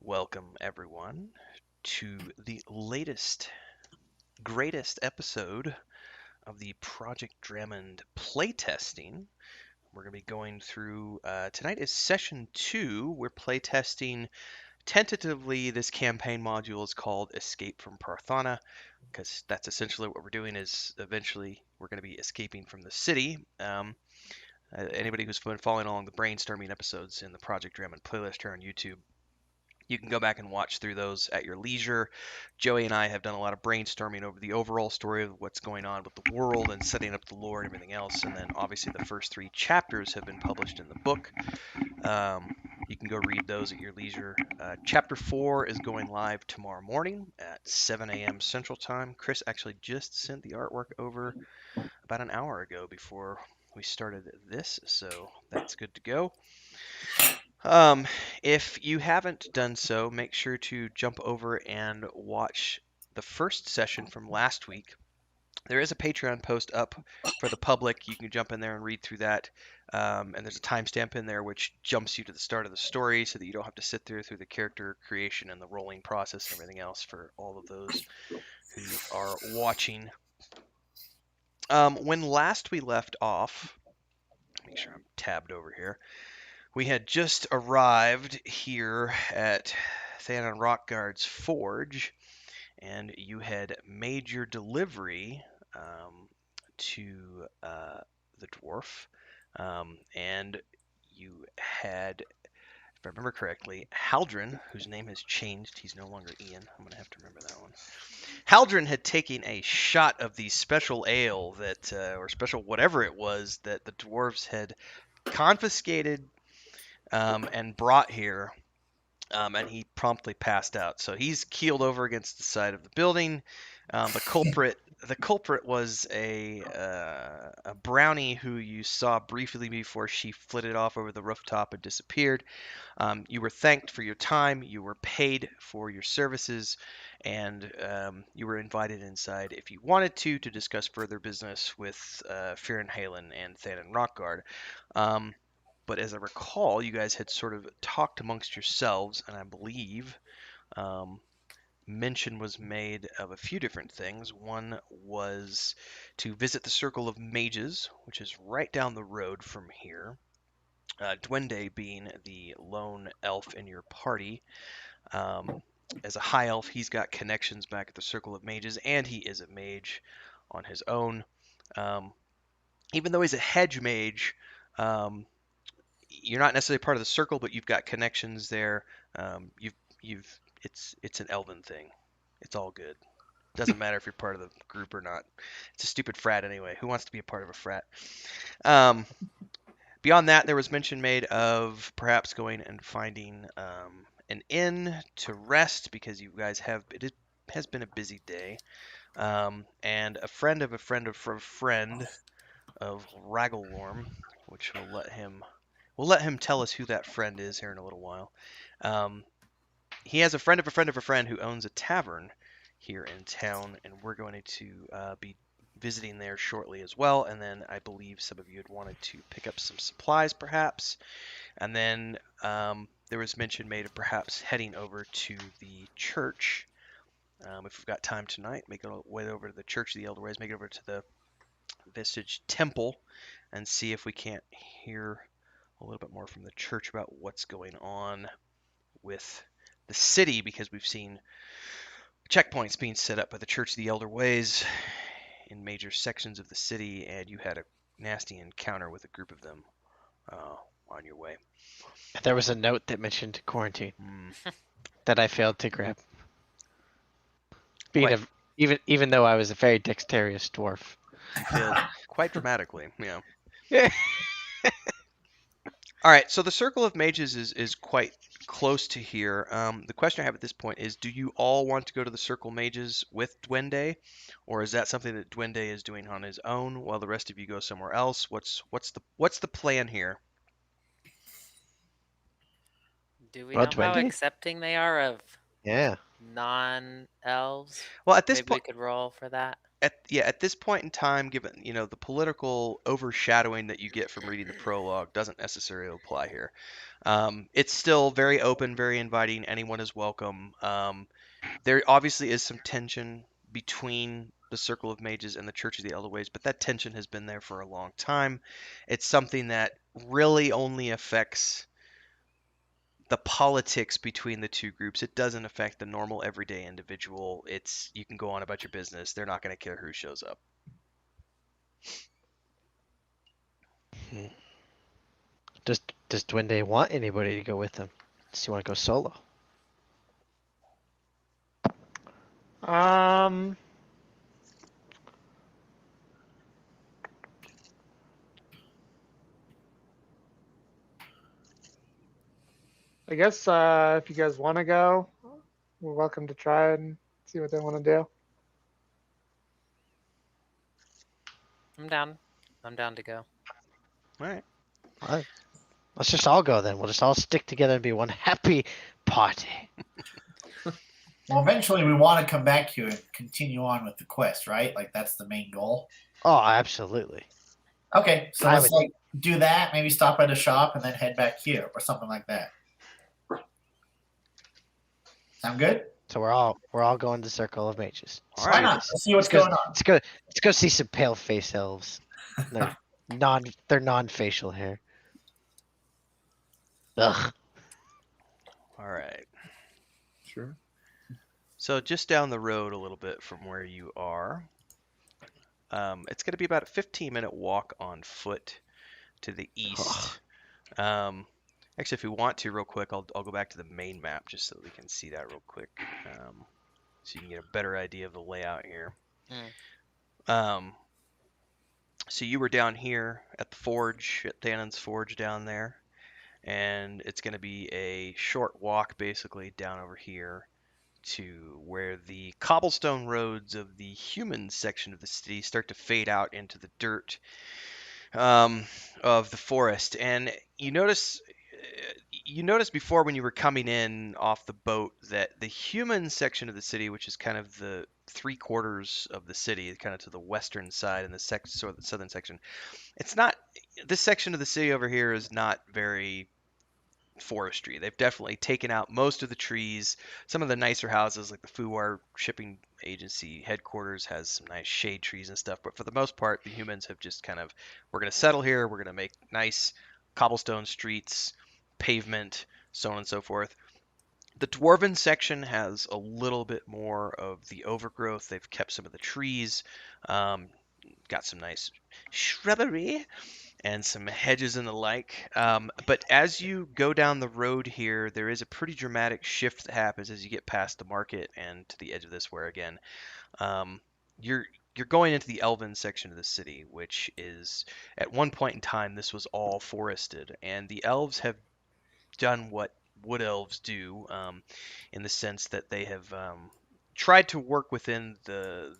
Welcome, everyone, to the latest, greatest episode of the Project Dramond playtesting. We're going to be going through, tonight is session 2. We're playtesting, tentatively, this campaign module is called Escape from Parthana, because that's essentially what we're doing is eventually we're going to be escaping from the city. Anybody who's been following along the brainstorming episodes in the Project Dramond playlist here on YouTube, you can go back and watch through those at your leisure. Joey and I have done a lot of brainstorming over the overall story of what's going on with the world and setting up the lore and everything else. And then obviously the first 3 chapters have been published in the book. You can go read those at your leisure. Chapter 4 is going live tomorrow morning at 7 a.m. Central Time. Chris actually just sent the artwork over about an hour ago before we started this, so that's good to go. If you haven't done so, make sure to jump over and watch the first session from last week. There is a Patreon post up for the public. You can jump in there and read through that. And there's a timestamp in there which jumps you to the start of the story so that you don't have to sit through the character creation and the rolling process and everything else for all of those who are watching. When last we left off, make sure I'm tabbed over here. We had just arrived here at Thanon Rockguard's forge, and you had made your delivery to the dwarf, and you had, if I remember correctly, Haldren, whose name has changed. He's no longer Ian. I'm going to have to remember that one. Haldren had taken a shot of the special ale that, or special whatever it was, that the dwarves had confiscated and brought here, and he promptly passed out. So he's keeled over against the side of the building. The culprit was a brownie who you saw briefly before she flitted off over the rooftop and disappeared. You were thanked for your time. You were paid for your services, and you were invited inside if you wanted to discuss further business with Fearin Halen and Thanon Rockguard. But as I recall, you guys had sort of talked amongst yourselves, and I believe mention was made of a few different things. One was to visit the Circle of Mages, which is right down the road from here. Duende being the lone elf in your party. As a high elf, he's got connections back at the Circle of Mages, and he is a mage on his own. Even though he's a hedge mage, you're not necessarily part of the circle, but you've got connections there. It's an elven thing. It's all good. Doesn't matter if you're part of the group or not. It's a stupid frat anyway. Who wants to be a part of a frat? Beyond that, there was mention made of perhaps going and finding an inn to rest because you guys it has been a busy day. And a friend of a friend of a friend of Ragglworm, which we'll let him tell us who that friend is here in a little while. He has a friend of a friend of a friend who owns a tavern here in town, and we're going to be visiting there shortly as well. And then I believe some of you had wanted to pick up some supplies, perhaps. And then there was mention made of perhaps heading over to the church. If we've got time tonight, make our way over to the Church of the Elder Ways, make it over to the Visage Temple, and see if we can't hear a little bit more from the church about what's going on with the city, because we've seen checkpoints being set up by the Church of the Elder Ways in major sections of the city, and you had a nasty encounter with a group of them on your way. There was a note that mentioned quarantine that I failed to grab. Even though I was a very dexterous dwarf. You failed quite dramatically, yeah. All right, so the Circle of Mages is quite close to here. The question I have at this point is, do you all want to go to the Circle Mages with Duende, or is that something that Duende is doing on his own while the rest of you go somewhere else? What's the plan here? Do we Well, know how Duende? accepting they are of Yeah. non-elves? Well, at this Maybe we point, could roll for that. at this point in time, given the political overshadowing that you get from reading the prologue, doesn't necessarily apply here. It's still very open, very inviting. Anyone is welcome. There obviously is some tension between the Circle of Mages and the Church of the Elderways, but that tension has been there for a long time. It's something that really only affects the politics between the two groups. It doesn't affect the normal everyday individual. It's you can go on about your business. They're not going to care who shows up. Does Duende want anybody to go with him? Does he want to go solo? Um, I guess if you guys want to go, we're welcome to try and see what they want to do. I'm down. I'm down to go. All right. Let's just all go then. We'll just all stick together and be one happy party. Well, eventually we want to come back here and continue on with the quest, right? Like that's the main goal. Oh, absolutely. Okay, so I let's would- like do that. Maybe stop at a shop and then head back here or something like that. Sound good? So we're all going to Circle of Mages. All Why right. not? Let's see what's Let's go- going on. Let's go see some pale face elves. They're non-facial hair. Ugh. All right. Sure. So just down the road a little bit from where you are, it's going to be about a 15-minute walk on foot to the east. Actually, if we want to, real quick, I'll go back to the main map just so that we can see that real quick, so you can get a better idea of the layout here. So you were down here at the forge, at Thanon's forge down there, and it's going to be a short walk basically down over here to where the cobblestone roads of the human section of the city start to fade out into the dirt of the forest. And you notice before when you were coming in off the boat that the human section of the city, which is kind of the 3/4 of the city, kind of to the western side and the southern section, it's not, this section of the city over here is not very forestry. They've definitely taken out most of the trees. Some of the nicer houses, like the Fuwar shipping agency headquarters, has some nice shade trees and stuff. But for the most part, the humans have just kind of, we're going to settle here. We're going to make nice cobblestone streets, pavement, so on and so forth. The dwarven section has a little bit more of the overgrowth. They've kept some of the trees, got some nice shrubbery and some hedges and the like. But as you go down the road here, there is a pretty dramatic shift that happens as you get past the market and to the edge of this, where again, you're going into the elven section of the city, which is, at one point in time, this was all forested, and the elves have done what wood elves do, in the sense that they have tried to work within the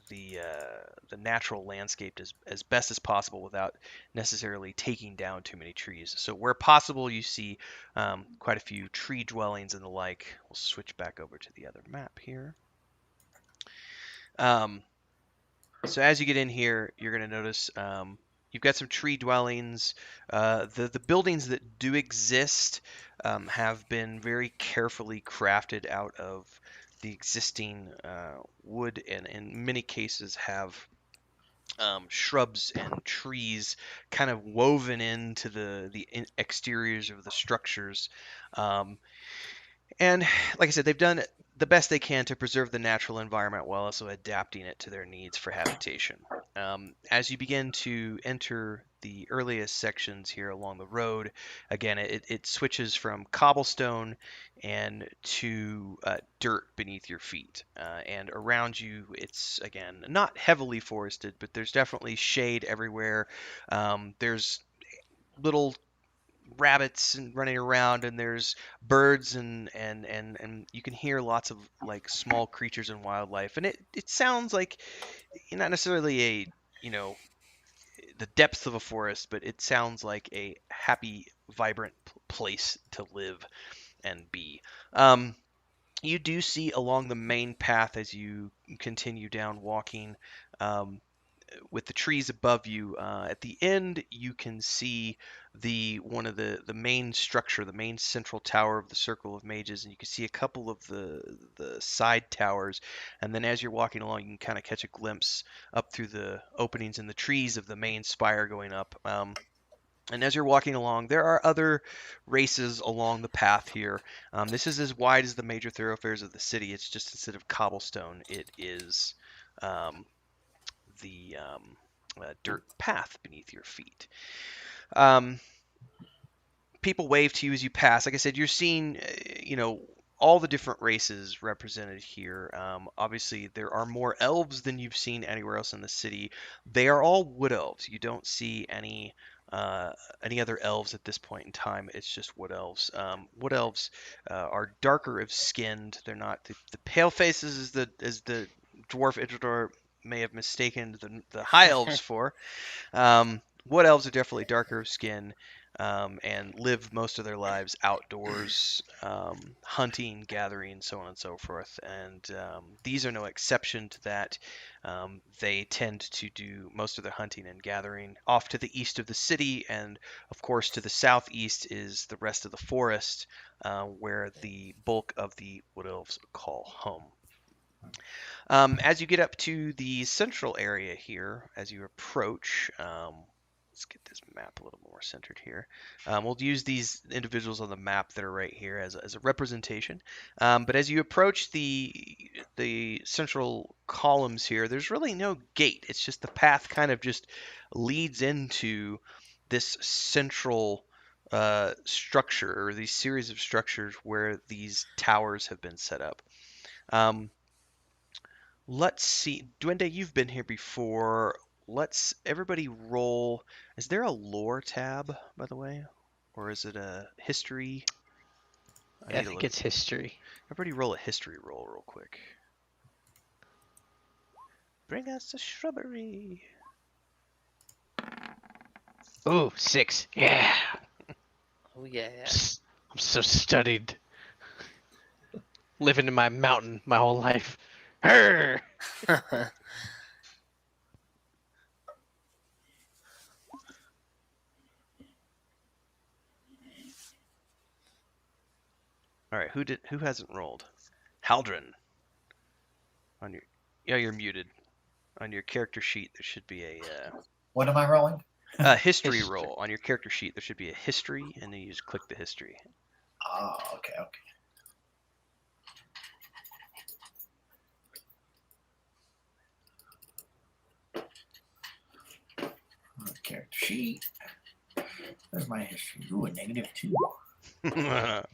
natural landscape as best as possible without necessarily taking down too many trees. So where possible, you see quite a few tree dwellings and the like. We'll switch back over to the other map here. So as you get in here, you're going to notice you've got some tree dwellings. The buildings that do exist have been very carefully crafted out of the existing wood, and in many cases have shrubs and trees kind of woven into the exteriors of the structures. And like I said, they've done the best they can to preserve the natural environment while also adapting it to their needs for habitation. As you begin to enter the earliest sections here along the road, again, it switches from cobblestone and to dirt beneath your feet. And around you, it's, again, not heavily forested, but there's definitely shade everywhere. There's little rabbits and running around, and there's birds, and you can hear lots of like small creatures and wildlife, and it sounds like not necessarily a, the depths of a forest, but it sounds like a happy, vibrant place to live and be. You do see along the main path as you continue down walking, with the trees above you. At the end, you can see one of the main structure, the main central tower of the Circle of Mages, and you can see a couple of the side towers. And then as you're walking along, you can kind of catch a glimpse up through the openings in the trees of the main spire going up. And as you're walking along, there are other races along the path here. This is as wide as the major thoroughfares of the city. It's just instead of cobblestone, it is um, the dirt path beneath your feet. Um, People wave to you as you pass. Like I said, you're seeing, all the different races represented here. Obviously, there are more elves than you've seen anywhere else in the city. They are all wood elves. You don't see any other elves at this point in time. It's just wood elves. Wood elves are darker of skinned. They're not the pale faces as the dwarf Idridor may have mistaken the high elves for. Wood elves are definitely darker of skin, and live most of their lives outdoors, hunting, gathering, so on and so forth. And these are no exception to that. They tend to do most of their hunting and gathering off to the east of the city, and of course to the southeast is the rest of the forest, where the bulk of the wood elves call home. As you get up to the central area here, as you approach, let's get this map a little more centered here. We'll use these individuals on the map that are right here as a representation. But as you approach the central columns here, there's really no gate. It's just the path kind of just leads into this central structure, or these series of structures where these towers have been set up. Let's see. Duende, you've been here before. Let's everybody roll. Is there a lore tab, by the way? Or is it a history? Yeah, I think it's history. Everybody roll a history roll real quick. Bring us a shrubbery. Ooh, 6. Yeah. Oh yeah. I'm so studied. Living in my mountain my whole life. Arr! All right, who hasn't rolled? Haldren. You're muted. On your character sheet there should be What am I rolling? a history History. roll. On your character sheet there should be a history, and then you just click the history. Oh, okay. Character sheet. There's my history. Ooh, a -2.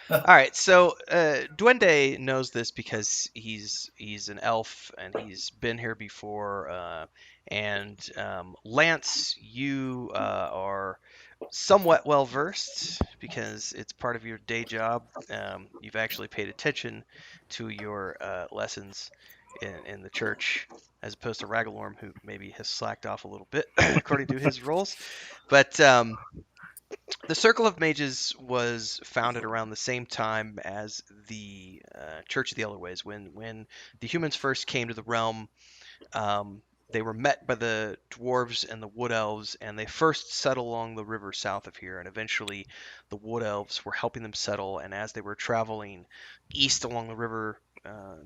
All right, so Duende knows this because he's an elf and he's been here before. And Lance, you are somewhat well versed because it's part of your day job. You've actually paid attention to your lessons in the church, as opposed to Ragalorm, who maybe has slacked off a little bit according to his roles. But the Circle of Mages was founded around the same time as the Church of the Elderways. When the humans first came to the realm, they were met by the dwarves and the wood elves, and they first settled along the river south of here. And eventually, the wood elves were helping them settle. And as they were traveling east along the river,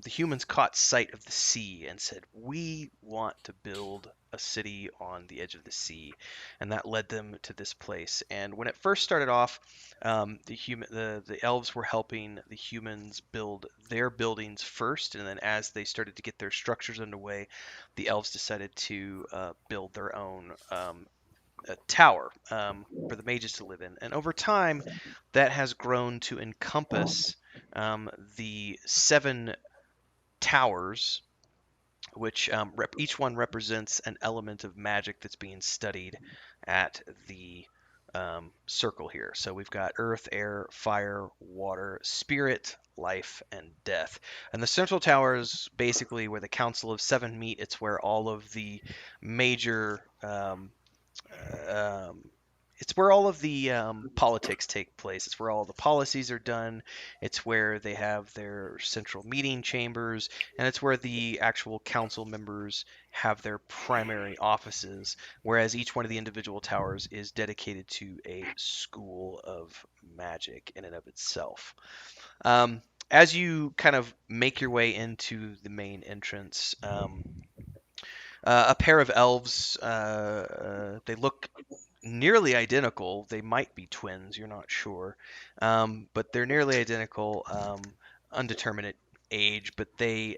the humans caught sight of the sea and said, "We want to build a city on the edge of the sea," and that led them to this place. And when it first started off, the elves were helping the humans build their buildings first, and then as they started to get their structures underway, the elves decided to build their own a tower for the mages to live in. And over time, that has grown to encompass the 7 towers, which each one represents an element of magic that's being studied at the circle here. So we've got earth, air, fire, water, spirit, life, and death. And the central tower is basically where the Council of 7 meet. It's where all of the major it's where all of the politics take place. It's where all the policies are done. It's where they have their central meeting chambers, and it's where the actual council members have their primary offices. Whereas each one of the individual towers is dedicated to a school of magic in and of itself. As you kind of make your way into the main entrance, a pair of elves, they look nearly identical. They might be twins, you're not sure. But they're nearly identical, undeterminate age, but they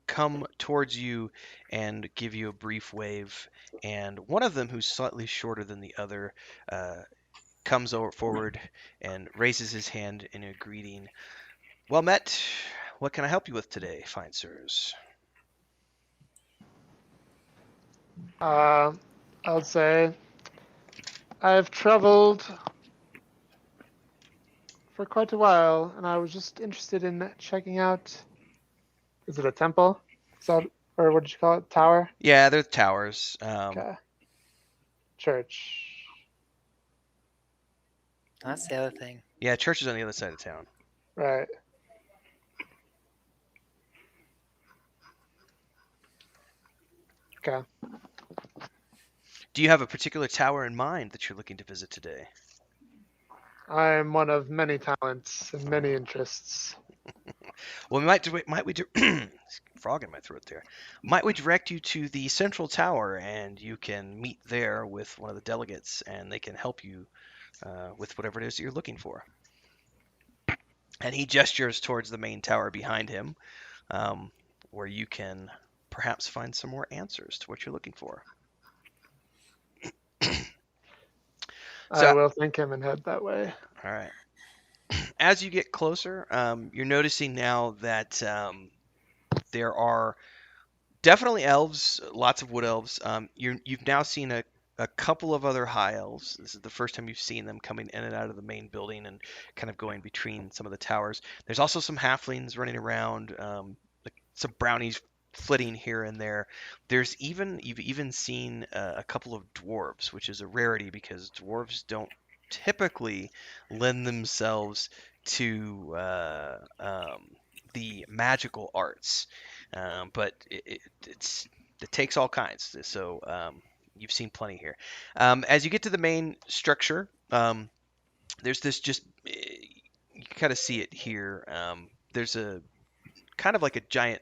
come towards you and give you a brief wave. And one of them, who's slightly shorter than the other, comes over forward and raises his hand in a greeting. Well met. What can I help you with today, fine sirs? I would say I've traveled for quite a while, and I was just interested in checking out. Is it a temple? Is that, or what did you call it? Tower? Yeah, they're towers. Okay. Church. That's the other thing. Yeah, church is on the other side of town. Right. Okay. Do you have a particular tower in mind that you're looking to visit today? I am one of many talents and many interests. Well, might we frog in my throat there. Might we direct you to the central tower, and you can meet there with one of the delegates, and they can help you with whatever it is that you're looking for. And he gestures towards the main tower behind him, where you can perhaps find some more answers to what you're looking for. I So, will thank him and head that way. all right. As you get closer, you're noticing now that there are definitely elves, lots of wood elves. You've now seen a couple of other high elves. This is the first time you've seen them coming in and out of the main building and kind of going between some of the towers. There's also some halflings running around, like some brownies flitting here and there. You've even seen a couple of dwarves, which is a rarity because dwarves don't typically lend themselves to the magical arts. But it takes all kinds. So you've seen plenty here. As you get to the main structure, there's this just you can kind of see it here. There's a kind of like a giant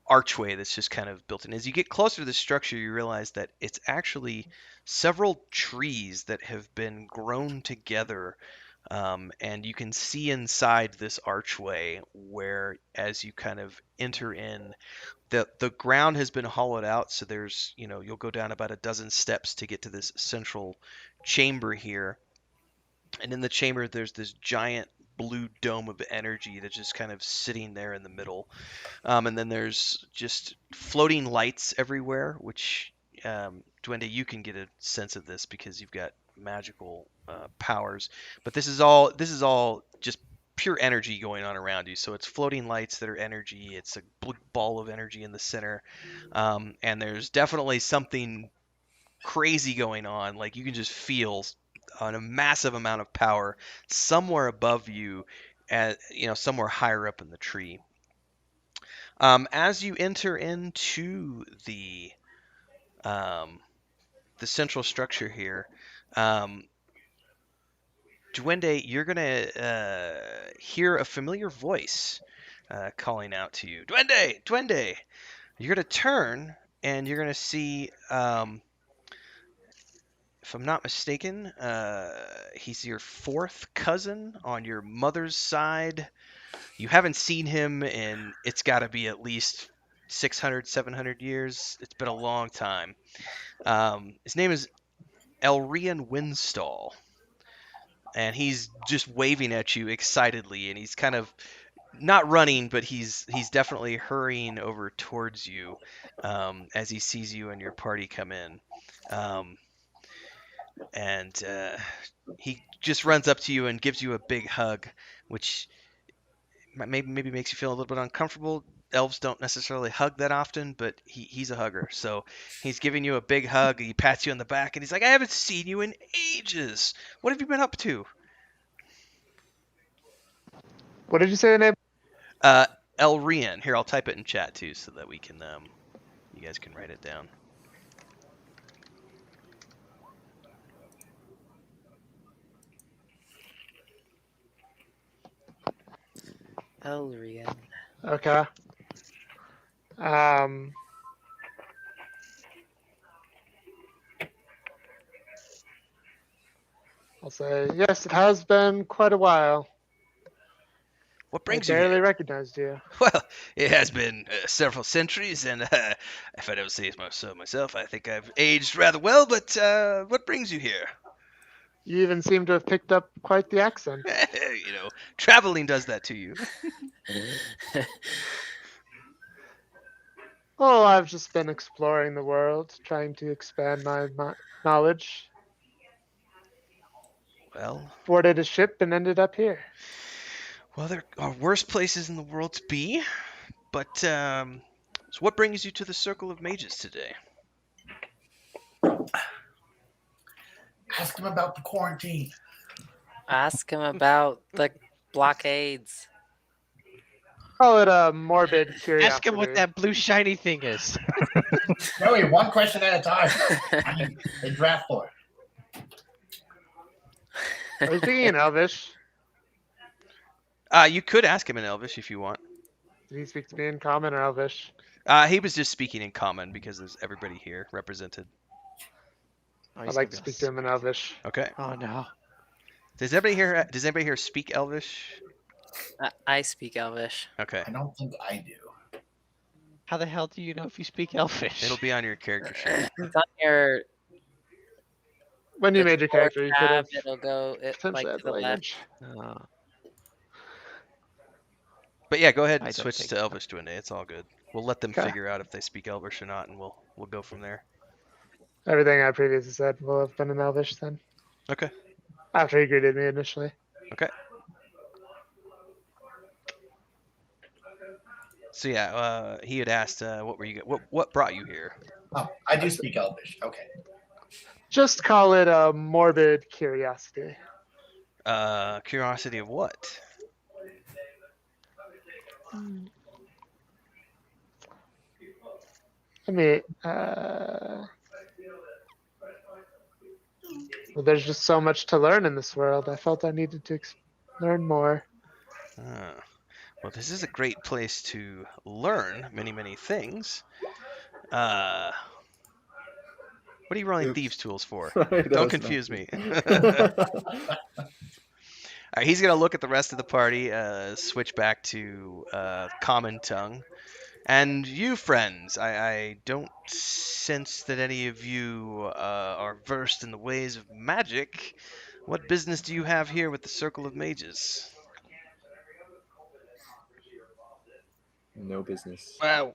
archway that's just kind of built in. As you get closer to the structure, you realize that it's actually several trees that have been grown together. And you can see inside this archway where, as you kind of enter in, the ground has been hollowed out, so there's you'll go down about a dozen steps to get to this central chamber here, and in the chamber there's this giant blue dome of energy that's just kind of sitting there in the middle, and then there's just floating lights everywhere, which Duende, you can get a sense of this because you've got magical powers, but this is all just pure energy going on around you. So it's floating lights that are energy. It's a blue ball of energy in the center, and there's definitely something crazy going on. Like you can just feel on a massive amount of power somewhere above you, somewhere higher up in the tree. As you enter into the central structure here, Duende, you're gonna hear a familiar voice calling out to you. Duende, Duende. You're gonna turn and you're gonna see, if I'm not mistaken, he's your fourth cousin on your mother's side. You haven't seen him in, it's got to be at least 600, 700 years. It's been a long time. His name is Elrian Windstall, and he's just waving at you excitedly, and he's kind of not running, but he's definitely hurrying over towards you as he sees you and your party come in. Um, and he just runs up to you and gives you a big hug, which maybe makes you feel a little bit uncomfortable. elves don't necessarily hug that often, but he's a hugger. So he's giving you a big hug. He pats you on the back, and he's like, "I haven't seen you in ages. What have you been up to?" What did you say the name? Elrian. Here, I'll type it in chat too, so that we can you guys can write it down. Elrian. Okay. I'll say yes. It has been quite a while. What I brings you barely here? recognized you. Well, it has been several centuries, and if I don't say so myself, I think I've aged rather well. But what brings you here? You even seem to have picked up quite the accent. You know, traveling does that to you. Oh, I've just been exploring the world, trying to expand my knowledge. Well, Boarded a ship and ended up here. there are worse places in the world to be. But so what brings you to the Circle of Mages today? Ask him about the quarantine. Ask him about the blockades. Call it a morbid curiosity. Ask him what that blue shiny thing is. Joey, one question at a time. I mean, in draft form. Are you speaking in Elvish? You could ask him in Elvish if you want. Did he speak to me in Common or Elvish? He was just speaking in Common because there's everybody here represented. Oh, I'd he's like gonna to be speak to him in Elvish. Okay. Oh no. Does anybody here speak Elvish? I speak Elvish. Okay. I don't think I do. How the hell do you know if you speak Elfish? It'll be on your character sheet. It's on your When you the made your core character, you could have tab. It'll go potentially like had to the the left. language. Oh, But yeah, go ahead I and don't switch think to so. Elvish, Duende. It's all good. We'll let them Okay. figure out if they speak Elvish or not, and we'll go from there. Everything I previously said will have been in Elvish then. Okay. After he greeted me initially. Okay. So yeah, he had asked, what brought you here? Oh, I do speak Elvish. Okay. Just call it a morbid curiosity. Curiosity of what? I mean, well, there's just so much to learn in this world. I felt I needed to learn more. Well, this is a great place to learn many things. What are you rolling Oops. thieves' tools for? Sorry, that Don't was confuse not me. good. All right, he's gonna look at the rest of the party, switch back to common tongue, and you, friends. I don't sense that any of you are versed in the ways of magic. What business do you have here with the Circle of Mages? No business. Wow.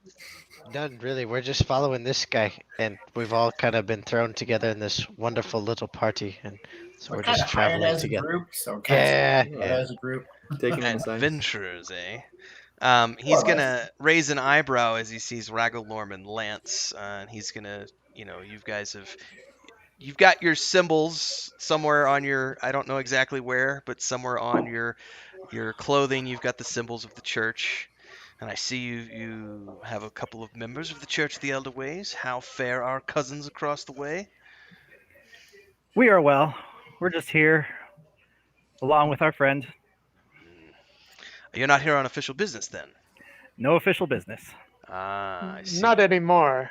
None really. We're just following this guy, and we've all kind of been thrown together in this wonderful little party, and so We're we're kind just of hired traveling as a together. group, so we're Yeah, kind of yeah. as a group. Taking on the sides. Adventurers, eh? More He's or gonna raise an eyebrow as he sees Ragglorm and Lance, and he's gonna, you've got your symbols somewhere on your, I don't know exactly where, but somewhere on your clothing, you've got the symbols of the church. And I see you have a couple of members of the Church of the Elder Ways. How fare our cousins across the way? We are well. We're just here along with our friend. You're not here on official business then? No official business. Ah, I see. Not anymore.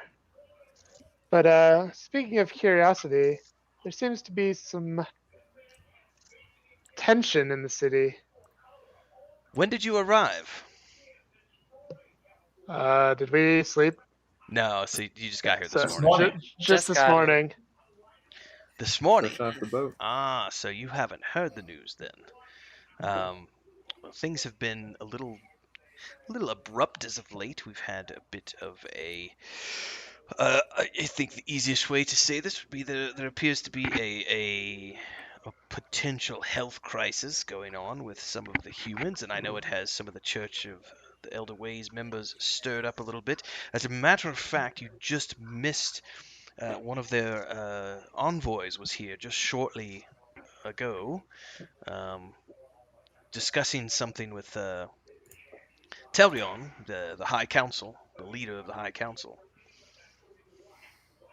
But speaking of curiosity, there seems to be some tension in the city. When did you arrive? Did we sleep? No, see, you just got here So, this morning. just Just this got here. morning. This morning? Fresh off the boat. Ah, so you haven't heard the news then. Well, things have been a little abrupt as of late. We've had a bit of a. I think the easiest way to say this would be there appears to be a potential health crisis going on with some of the humans, and I know it has some of the Church of the Elder Ways members stirred up a little bit. As a matter of fact, you just missed one of their envoys was here just shortly ago, discussing something with Telrion, the High Council, the leader of the High Council.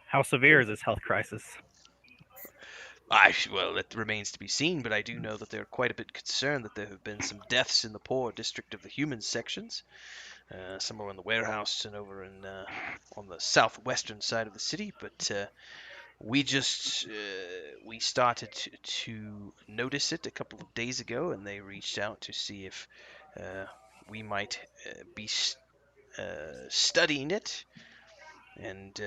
How severe is this health crisis? Well, it remains to be seen, but I do know that they're quite a bit concerned that there have been some deaths in the poor district of the human sections. Some are in the warehouse and over in on the southwestern side of the city, but we just we started to notice it a couple of days ago, and they reached out to see if we might be studying it. And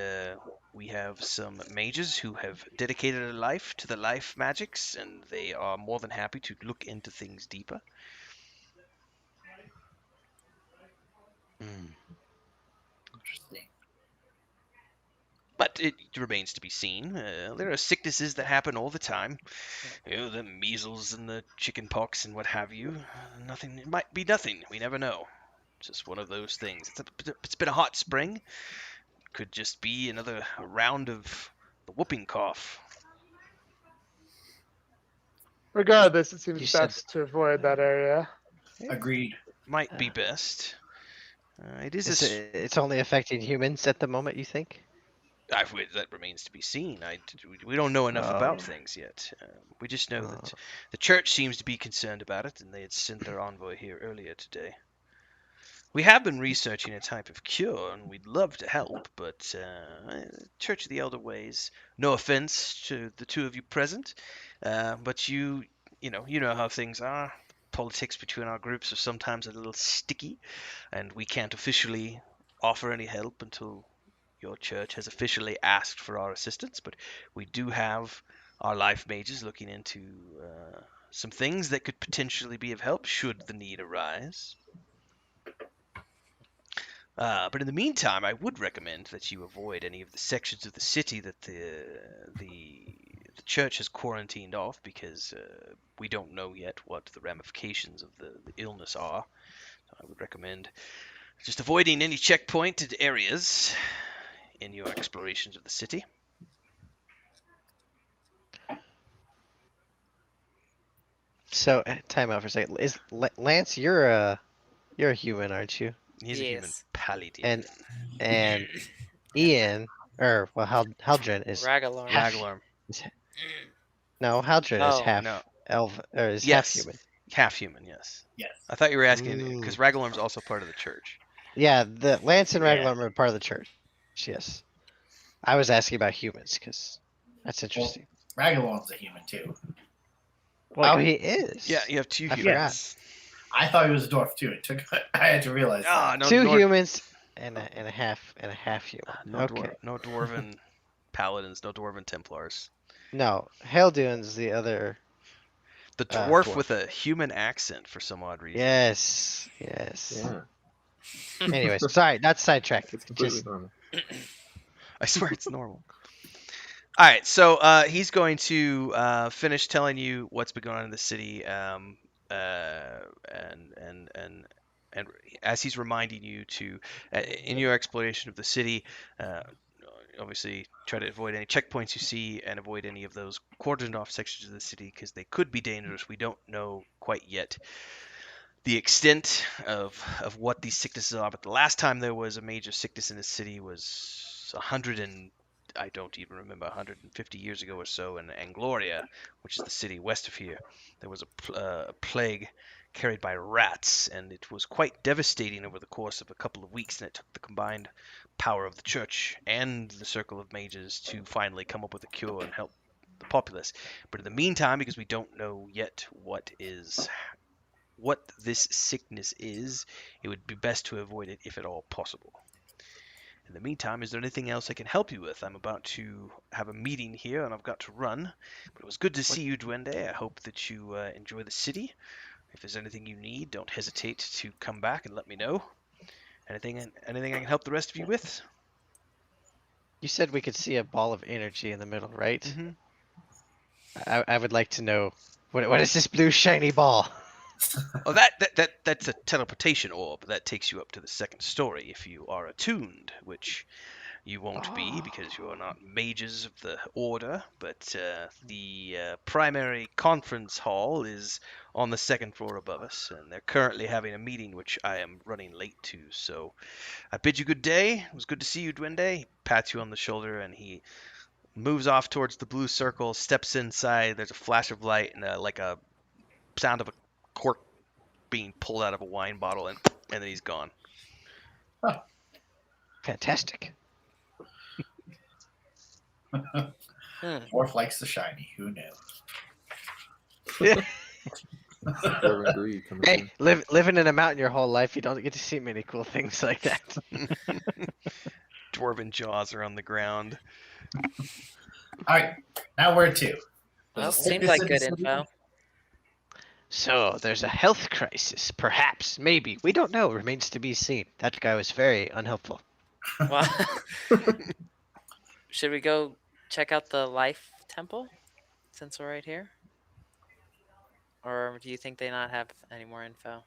we have some mages who have dedicated their life to the life magics, and they are more than happy to look into things deeper. Interesting. But it remains to be seen. There are sicknesses that happen all the time. The measles and the chicken pox and what have you. Nothing. It might be nothing. We never know. Just one of those things. It's been a hot spring. Could just be another round of the whooping cough. Regardless, it seems You said- best to avoid that area. Agreed. Might be best. It is It's only affecting humans at the moment, you think? that remains to be seen. We don't know enough about things yet. We just know that the church seems to be concerned about it, and they had sent their envoy here earlier today. We have been researching a type of cure, and we'd love to help, but Church of the Elder Ways, no offense to the two of you present, but you know how things are. Politics between our groups are sometimes a little sticky, and we can't officially offer any help until your church has officially asked for our assistance, but we do have our life mages looking into some things that could potentially be of help should the need arise. But in the meantime, I would recommend that you avoid any of the sections of the city that the church has quarantined off, because we don't know yet what the ramifications of the illness are. So I would recommend just avoiding any checkpointed areas in your explorations of the city. So, time out for a second. Lance, you're a human, aren't you? He's a human Yes. paladin. And Ian, Haldren is Ragalorn. half. Raglarm. No, Haldren is Oh. half No. elf, or is Yes. half human. Half human, yes. Yes. I thought you were asking because Raglarm's also part of the church. Yeah, the Lance and Yeah. Raglan are part of the church. Yes. I was asking about humans because that's interesting. Ragalorn's a human too. Well, Oh, he is. Yeah, you have two I humans. I thought he was a dwarf too. I had to realize Ah, that. no, Two nor- humans and a half human. No, Okay. no dwarven paladins, no dwarven templars. No, Haldun's the other. The dwarf, Dwarf. with a human accent for some odd reason. Yes. Yeah, Anyways, sorry, not sidetrack. it's completely Just normal. I swear it's normal. All right, so he's going to finish telling you what's been going on in the city, and as he's reminding you to, in your exploration of the city, obviously try to avoid any checkpoints you see and avoid any of those cordoned off sections of the city because they could be dangerous. We don't know quite yet the extent of what these sicknesses are, but the last time there was a major sickness in the city was 150 years ago or so in Angloria, which is the city west of here. There was a plague carried by rats, and it was quite devastating over the course of a couple of weeks, and it took the combined power of the church and the circle of mages to finally come up with a cure and help the populace. But in the meantime, because we don't know yet what this sickness is, it would be best to avoid it if at all possible. In the meantime, is there anything else I can help you with? I'm about to have a meeting here and I've got to run. But it was good to see you, Duende. I hope that you enjoy the city. If there's anything you need, don't hesitate to come back and let me know. Anything I can help the rest of you with? you said we could see a ball of energy in the middle, right? Mm-hmm. I would like to know what is this blue shiny ball? Oh, that's a teleportation orb that takes you up to the second story if you are attuned, which you won't be because you are not mages of the order. But the primary conference hall is on the second floor above us, and they're currently having a meeting, which I am running late to. So I bid you good day. It was good to see you, Duende. He pats you on the shoulder, and he moves off towards the blue circle, steps inside. There's a flash of light and like a sound of a cork being pulled out of a wine bottle, and then he's gone. Fantastic. Dwarf likes the shiny. Who knew? Dwarven greed coming Hey, through. living in a mountain your whole life, you don't get to see many cool things like that. Dwarven jaws are on the ground. All right, now where to? Well, There's a seemed sickness like in the good city? info. So there's a health crisis, perhaps, maybe. We don't know. Remains to be seen. That guy was very unhelpful. Well, should we go check out the life temple since we're right here? Or do you think they not have any more info?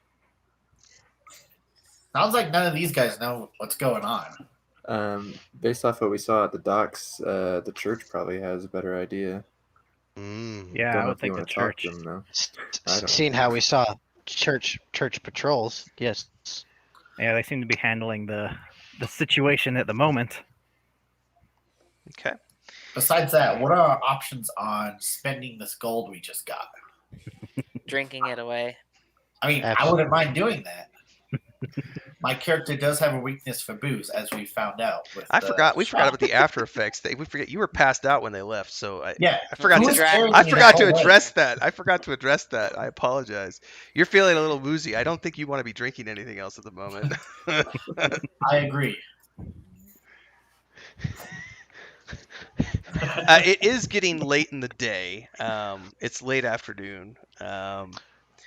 Sounds like none of these guys know what's going on. Based off what we saw at the docks, the church probably has a better idea. Yeah, Don't I know would if you think the want to talk church. to them though. I don't Seeing how we saw church patrols, yes. Yeah, they seem to be handling the situation at the moment. Okay. Besides that, what are our options on spending this gold we just got? Drinking it away. I mean, I wouldn't mind doing that. My character does have a weakness for booze, as we found out. With I forgot. We forgot shop. about the after effects. We forget you were passed out when they left, so I forgot Who to. was carrying I me forgot that to whole way? address that. I forgot to address that. I apologize. You're feeling a little woozy. I don't think you want to be drinking anything else at the moment. I agree. It is getting late in the day. It's late afternoon.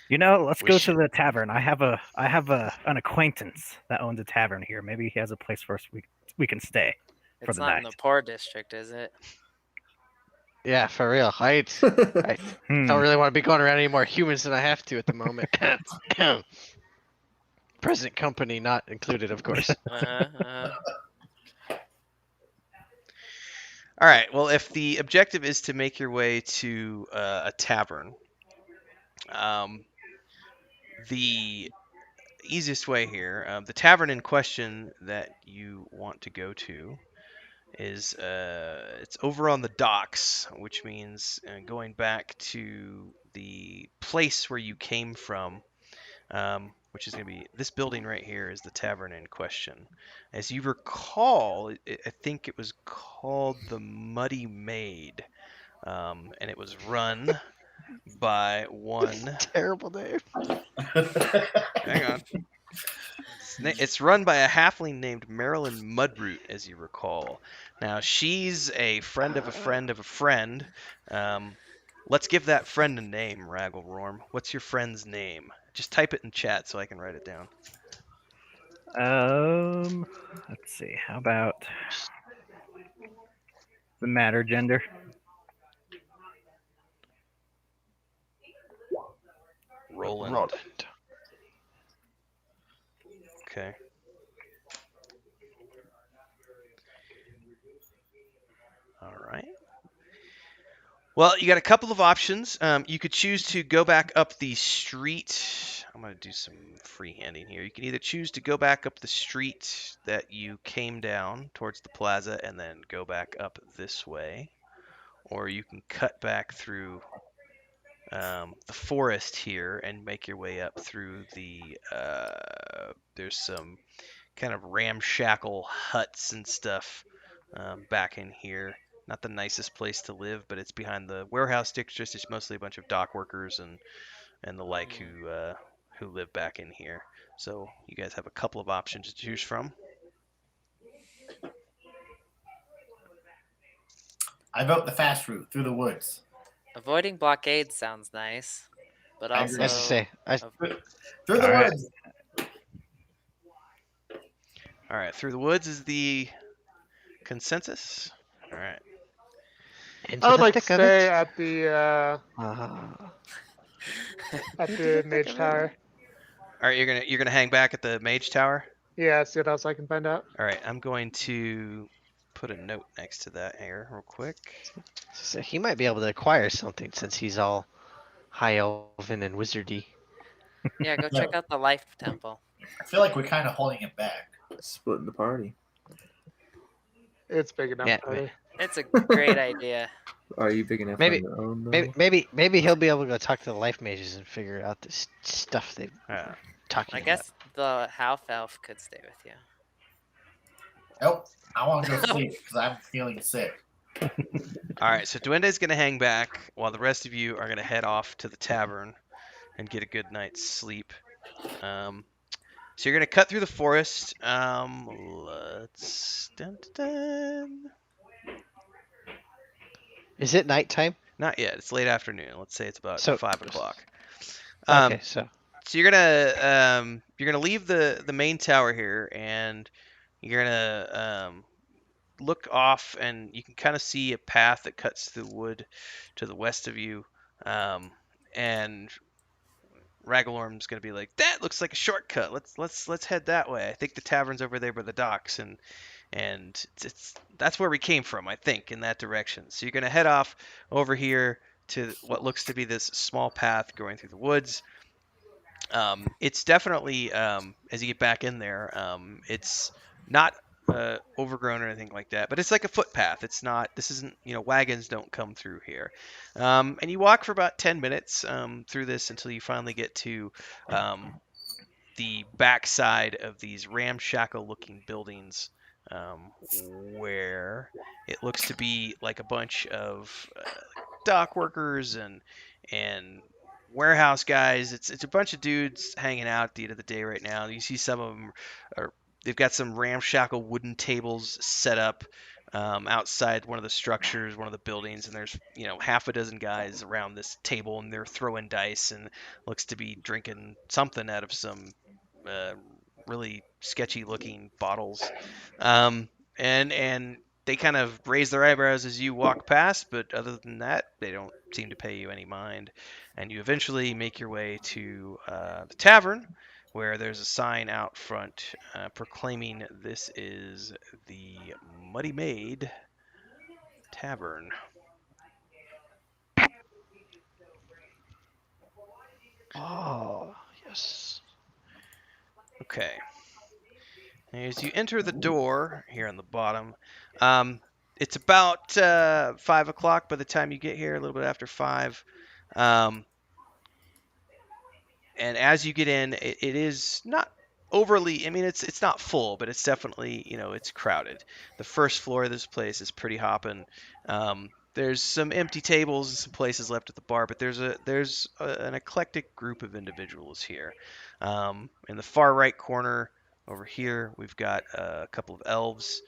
You know, let's We go should- to the tavern. I have an acquaintance that owns a tavern here. Maybe he has a place for us we can stay for It's the not night. in the poor district, is it? Yeah, for real. I don't really want to be going around any more humans than I have to at the moment. Present company not included, of course. All right. Well, if the objective is to make your way to a tavern, the easiest way here, the tavern in question that you want to go to is it's over on the docks, which means going back to the place where you came from, which is going to be this building right here is the tavern in question. As you recall, I think it was called the Muddy Maid, and it was run by one. Terrible name. Hang on. It's run by a halfling named Marilyn Mudroot, as you recall. Now, she's a friend of a friend of a friend. Let's give that friend a name, Ragglerorm. What's your friend's name? Just type it in chat so I can write it down. Let's see. How about the matter gender? Roland. Okay. All right. Well, you got a couple of options. You could choose to go back up the street. I'm going to do some freehanding here. You can either choose to go back up the street that you came down towards the plaza and then go back up this way, or you can cut back through the forest here and make your way up through the. There's some kind of ramshackle huts and stuff back in here. Not the nicest place to live, but it's behind the warehouse district. It's mostly a bunch of dock workers and the like who live back in here. So you guys have a couple of options to choose from. I vote the fast route through the woods. Avoiding blockades sounds nice, but I also agree. As I say, Through the All right. woods. All right, through the woods is the consensus. All right. into I would the like to thick of stay it. at the Ah. at the Mage Tower. All right, you're gonna hang back at the Mage Tower. Yeah, see what else I can find out. All right, I'm going to put a note next to that here real quick. So he might be able to acquire something since he's all high elven and wizardy. Yeah, go Yeah. check out the life temple. I feel like we're kind of holding it back. Splitting the party. It's big enough Yeah, party. It's a great idea. Are you big enough Maybe- on your own, though? Maybe he'll be able to go talk to the life mages and figure out this stuff they're talking I about. guess the half elf could stay with you. Nope. I want to go sleep because I'm feeling sick. All right, so Duende's gonna hang back while the rest of you are gonna head off to the tavern and get a good night's sleep. So you're gonna cut through the forest. Let's dun, dun, dun. Is it nighttime? Not yet. It's late afternoon. Let's say it's about So- 5 o'clock. Okay, so So you're gonna leave the main tower here, and you're gonna look off, and you can kind of see a path that cuts through the wood to the west of you, and Ragalorm's gonna be like, "That looks like a shortcut. Let's head that way. I think the tavern's over there by the docks, and it's that's where we came from. I think in that direction. So you're gonna head off over here to what looks to be this small path going through the woods. It's definitely as you get back in there, it's not overgrown or anything like that, but it's like a footpath. It's not. This isn't. Wagons don't come through here. And you walk for about 10 minutes through this until you finally get to the backside of these ramshackle-looking buildings, where it looks to be like a bunch of dock workers and warehouse guys. It's a bunch of dudes hanging out at the end of the day right now. You see some of them they've got some ramshackle wooden tables set up outside one of the structures, one of the buildings, and there's half a dozen guys around this table, and they're throwing dice and looks to be drinking something out of some really sketchy looking bottles. And they kind of raise their eyebrows as you walk past, but other than that, they don't seem to pay you any mind. And you eventually make your way to the tavern, where there's a sign out front proclaiming this is the Muddy Maid Tavern. oh yes. Okay. As you enter the door here on the bottom, it's about 5 o'clock by the time you get here, a little bit after 5. And as you get in, it is not overly. I mean, it's not full, but it's definitely it's crowded. The first floor of this place is pretty hopping. There's some empty tables and some places left at the bar, but there's an eclectic group of individuals here. In the far right corner over here, we've got a couple of elves.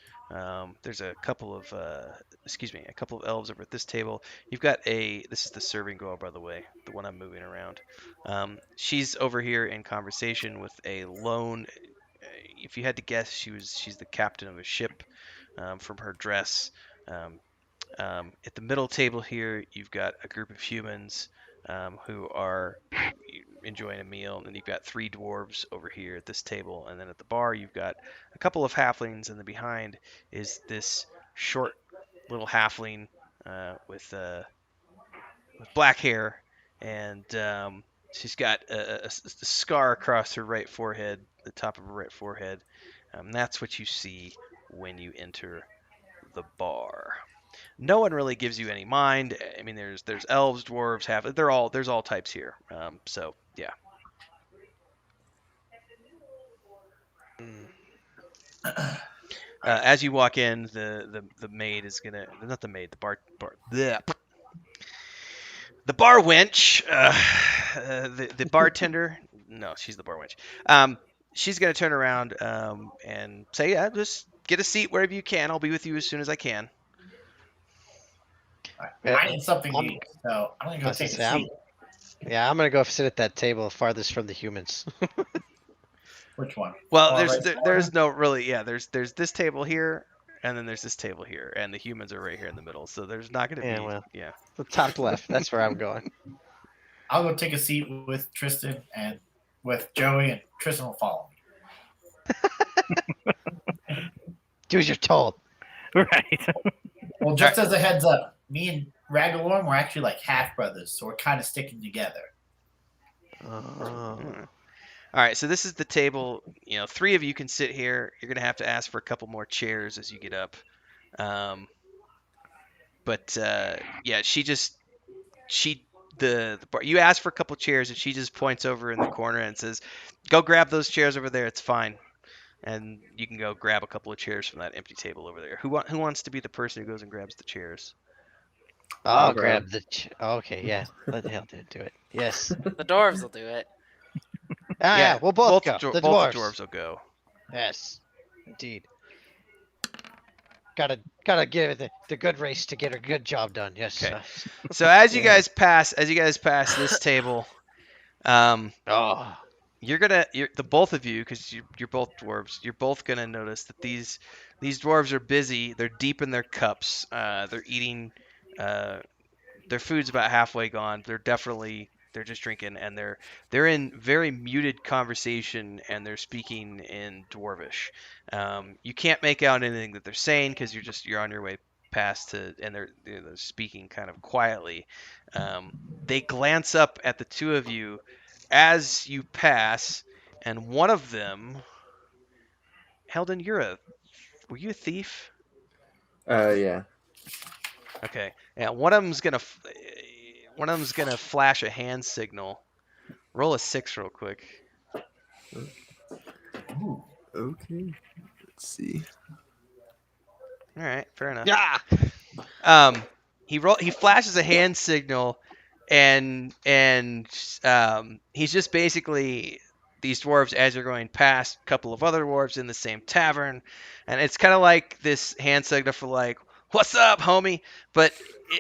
There's a couple of elves over at this table. You've got this is the serving girl, by the way, the one I'm moving around. She's over here in conversation with a lone. If you had to guess, she's the captain of a ship from her dress. At the middle table here, you've got a group of humans who are enjoying a meal, and then you've got 3 dwarves over here at this table, and then at the bar you've got a couple of halflings, and then behind is this short little halfling with black hair, and she's got a scar across her right forehead, the top of her right forehead. That's what you see when you enter the bar. No one really gives you any mind. I mean, there's elves, dwarves, there's all types here. So yeah. As you walk in, the maid is gonna not the maid, the bar wench, the bartender. No, she's the bar wench. She's gonna turn around and say, "Yeah, just get a seat wherever you can. I'll be with you as soon as I can." I need something to I'm- eat, so I'm gonna go That's take the a sound. seat. Yeah, I'm gonna go sit at that table farthest from the humans. Which one? Well, Far right there's no really there's this table here, and then there's this table here, and the humans are right here in the middle. So there's not gonna Yeah, be well. yeah. The top left. That's where I'm going. I'll go take a seat with Tristan and with Joey, and Tristan will follow me. Do as you're told. Right. Well, just as a heads up, me and Ragalorm were actually like half brothers, so we're kind of sticking together. Oh. All right, so this is the table. 3 of you can sit here. You're gonna have to ask for a couple more chairs as you get up. But yeah, you ask for a couple chairs, and she just points over in the corner and says, "Go grab those chairs over there. It's fine." And you can go grab a couple of chairs from that empty table over there. Who wants to be the person who goes and grabs the chairs? I'll grab grab the. Okay, yeah. Let the hell do it. Yes. The dwarves will do it. Yeah, we'll both go. Both The the dwarves. dwarves will go. Yes, indeed. Gotta give it the good race to get a good job done. Yes. Okay. So as you guys pass this table, Oh. the both of you, because you're both dwarves, you're both gonna notice that these dwarves are busy. They're deep in their cups. They're eating. Their food's about halfway gone. They're just drinking, and they're in very muted conversation, and they're speaking in dwarvish. You can't make out anything that they're saying because you're on your way past and they're speaking kind of quietly. They glance up at the two of you as you pass, and one of them, Heldon, were you a thief? Yeah. Okay. Yeah, one of them's gonna flash a hand signal. Roll a 6 real quick. Ooh. Okay. Let's see. All right, fair enough. Yeah. He flashes a hand signal, and he's just basically these dwarves as you're going past a couple of other dwarves in the same tavern, and it's kind of like this hand signal for like, "What's up, homie?" But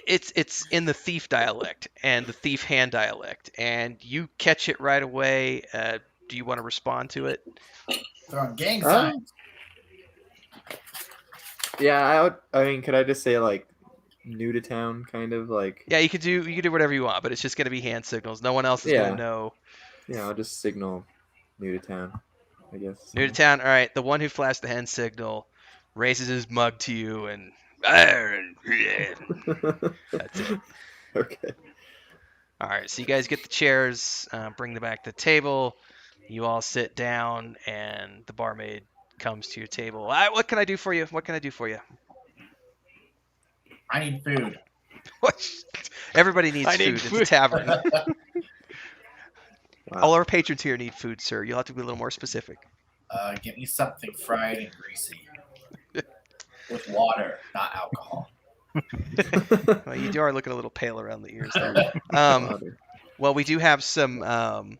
it's in the thief dialect and the thief hand dialect, and you catch it right away. Do you want to respond to it? Throwing gang Oh. signs. Yeah, I mean, could I just say like new to town, kind of like? Yeah, you could do whatever you want, but it's just gonna be hand signals. No one else is Yeah. gonna know. Yeah, I'll just signal new to town, I guess. New to town. All right. The one who flashed the hand signal raises his mug to you, and that's it. Okay. All right. So you guys get the chairs, bring them back to the table. You all sit down, and the barmaid comes to your table. What can I do for you? What can I do for you? I need food. Everybody needs I need food. It's a tavern. Wow. All our patrons here need food, sir. You'll have to be a little more specific. Get me something fried and greasy. With water, not alcohol. Well, you are looking a little pale around the ears there. Father. Well, we do have some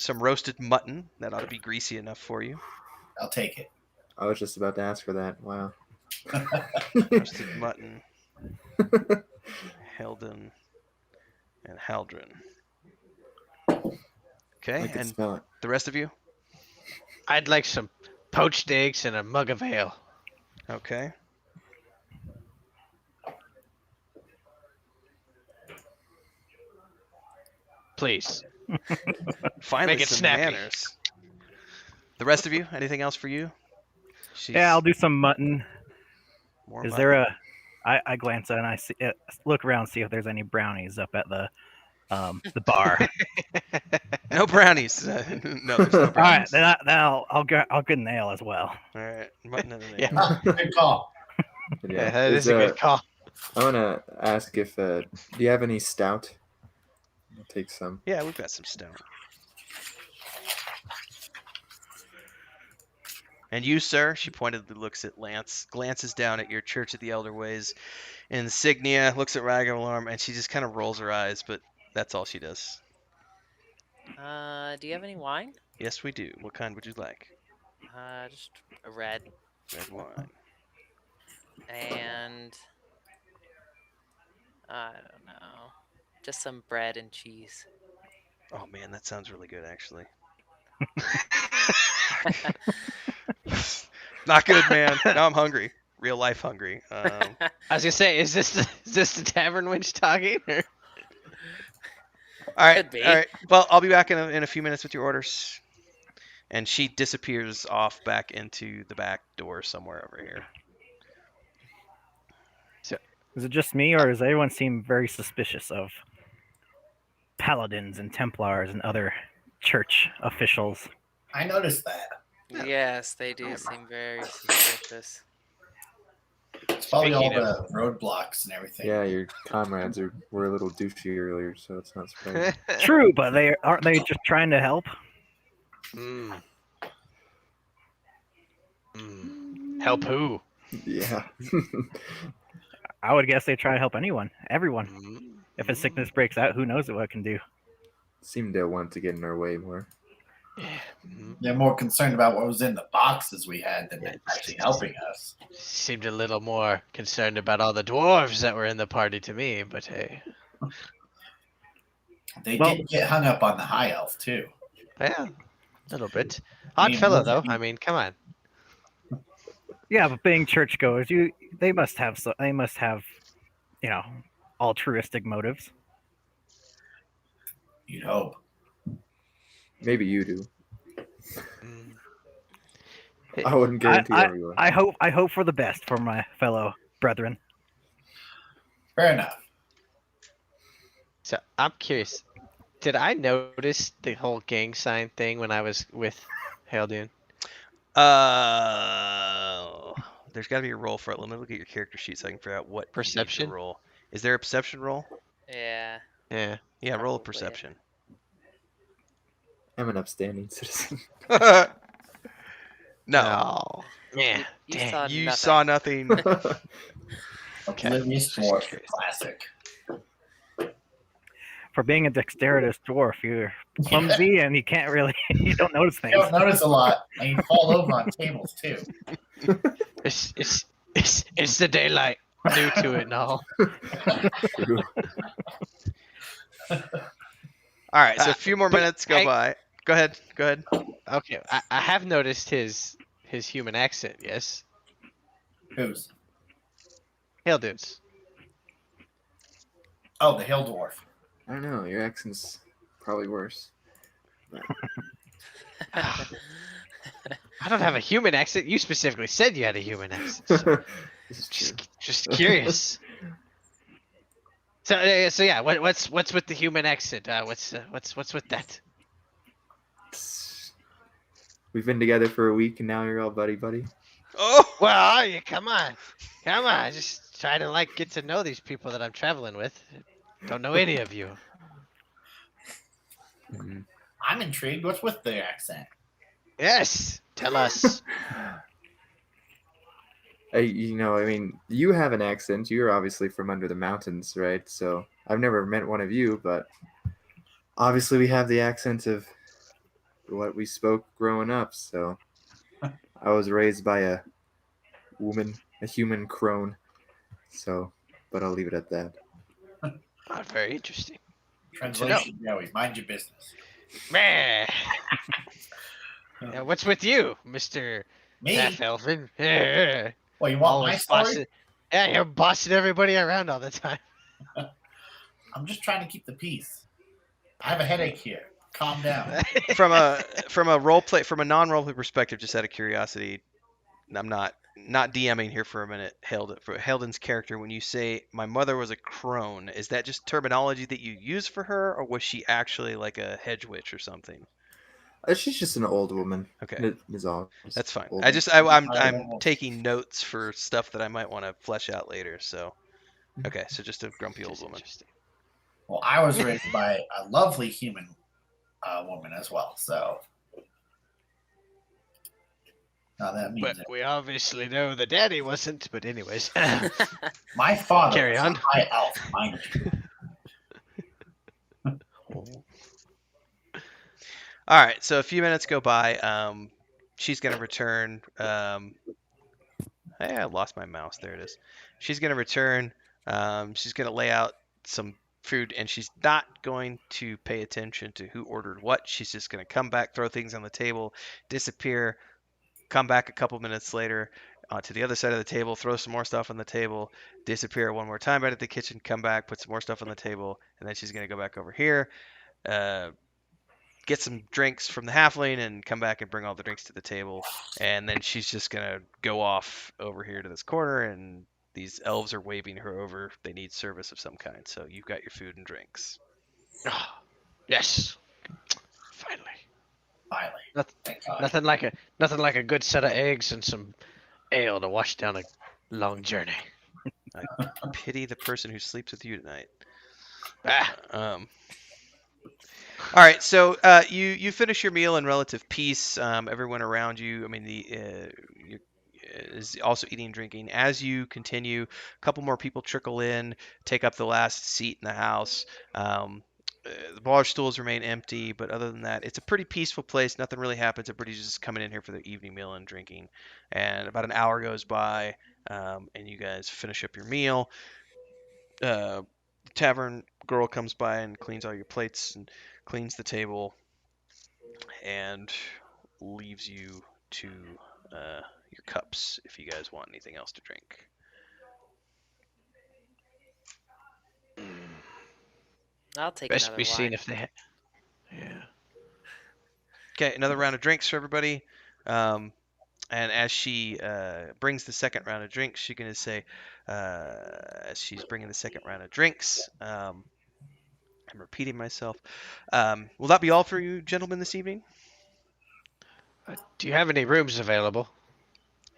roasted mutton that ought to be greasy enough for you. I'll take it. I was just about to ask for that. Wow. Roasted mutton, Heldon, and Haldren. Okay, I can and smell it. the rest of you? I'd like some poached eggs and a mug of ale. Okay. Please. Finally, Make it some snappy. manners. The rest of you? Anything else for you? Yeah, I'll do some mutton. More Is mutton. there I glance and I see, look around, see if there's any brownies up at the bar. No brownies. No, there's no All right, brownies. then I'll get an ale as well. All right, mutton and an Yeah. ale. Good call. Yeah, that is a good call. I want to ask if do you have any stout? I'll take some. Yeah, we've got some stout. And you, sir, she pointedly looks at Lance, glances down at your Church of the Elder Ways insignia, looks at Ragalarm, and she just kind of rolls her eyes, but that's all she does. Do you have any wine? Yes, we do. What kind would you like? Just a red Red wine. and I don't know, just some bread and cheese. Oh man, that sounds really good, actually. Not good, man. Now I'm hungry. Real life hungry. I was gonna say, is this the tavern witch talking? Or? All right, Could be. all right. Well, I'll be back in a few minutes with your orders. And she disappears off back into the back door somewhere over here. Is it just me, or does everyone seem very suspicious of paladins and Templars and other church officials? I noticed that. Yes, they do seem very suspicious. It's probably all Speaking the roadblocks and everything. Yeah, your comrades were a little douchey earlier, so it's not surprising. True, but aren't they just trying to help? Mm. Help who? Yeah. I would guess they try to help everyone. Mm. If a sickness breaks out, who knows what it can do? Seemed to want to get in our way more. They're more concerned about what was in the boxes we had than actually helping us. Seemed a little more concerned about all the dwarves that were in the party to me, but hey. They Well- did get hung up on the high elf too. Yeah, a little bit. Odd mean, fellow, what do you though. I mean, come on. Yeah, but being churchgoers, they must have altruistic motives. You'd hope. Maybe you do. Mm. I wouldn't guarantee everyone. I hope for the best for my fellow brethren. Fair enough. So I'm curious. Did I notice the whole gang sign thing when I was with Haldun? There's got to be a roll for it. Let me look at your character sheet so I can figure out what you need to Perception? roll. Is there a perception roll? Yeah. Yeah. Yeah, roll a Probably. perception. I'm an upstanding citizen. No, Oh. Yeah. You Dang. saw you nothing. saw nothing. Okay. Oblivious Just dwarf curious. classic. For being a dexterous dwarf, you're clumsy and you can't really you don't notice You things. don't notice a lot, and you fall over on tables too. It's the daylight. New to it and all. True. All right, so a few more but minutes go I- by. Go ahead. Go ahead. Okay, I have noticed his human accent. Yes, Who's? Haldun's. Oh, the hill dwarf. I don't know. Your accent's probably worse. I don't have a human accent. You specifically said you had a human accent. So This is true. just curious. So yeah, what's with the human accent? What's with that? We've been together for a week, and now you're all buddy. Oh, Where are you? Come on. Just try to get to know these people that I'm traveling with. Don't know any of you. Mhm. I'm intrigued. What's with the accent? Yes, tell us. I mean, you have an accent. You're obviously from under the mountains, right? So I've never met one of you, but obviously we have the accent of what we spoke growing up. So I was raised by a human crone. So, but I'll leave it at that. Very interesting. Translation, Joey. Mind your business. Meh. Yeah, what's with you, Mr. Me? Half Elfin? Yeah, Well, you want my always story? bossing. Yeah, you're bossing everybody around all the time. I'm just trying to keep the peace. I have a headache here. Calm down. from a non-roleplay perspective, just out of curiosity, I'm not DMing here for a minute. For Heldon's character, when you say my mother was a crone, is that just terminology that you use for her, or was she actually like a hedge witch or something? She's just an old woman. Okay. That is all. Just That's fine. old. I'm taking notes for stuff that I might want to flesh out later. So, okay, so just a grumpy old woman. Interesting. Well, I was raised by a lovely human woman as well, so. Now that means But that we obviously know the daddy wasn't. But anyways, my father Carry was on. a high elf, mind you. All right, so a few minutes go by. She's gonna return. Hey, I lost my mouse. There it is. She's gonna return. She's gonna lay out some food, and she's not going to pay attention to who ordered what. She's just gonna come back, throw things on the table, disappear, come back a couple minutes later to the other side of the table, throw some more stuff on the table, disappear one more time out at the kitchen, come back, put some more stuff on the table, and then she's gonna go back over here. get some drinks from the halfling and come back and bring all the drinks to the table. And then she's just gonna go off over here to this corner, and these elves are waving her over. They need service of some kind. So you've got your food and drinks. Oh, yes. Finally. Finally. Noth- Thank God. Nothing like a good set of eggs and some ale to wash down a long journey. Pity the person who sleeps with you tonight. Ah, All right, so you finish your meal in relative peace. Everyone around you, I mean, is also eating and drinking. As you continue, a couple more people trickle in, take up the last seat in the house. The bar stools remain empty, but other than that, it's a pretty peaceful place. Nothing really happens. Everybody's just coming in here for their evening meal and drinking. And about an hour goes by, and you guys finish up your meal. Tavern girl comes by and cleans all your plates and cleans the table and leaves you to your cups if you guys want anything else to drink. I'll take best another be seen wine. if they. Yeah. Okay, another round of drinks for everybody. And as she brings the second round of drinks, she's going to say, as she's bringing the second round of drinks, I'm repeating myself. Will that be all for you, gentlemen, this evening? Do you have any rooms available?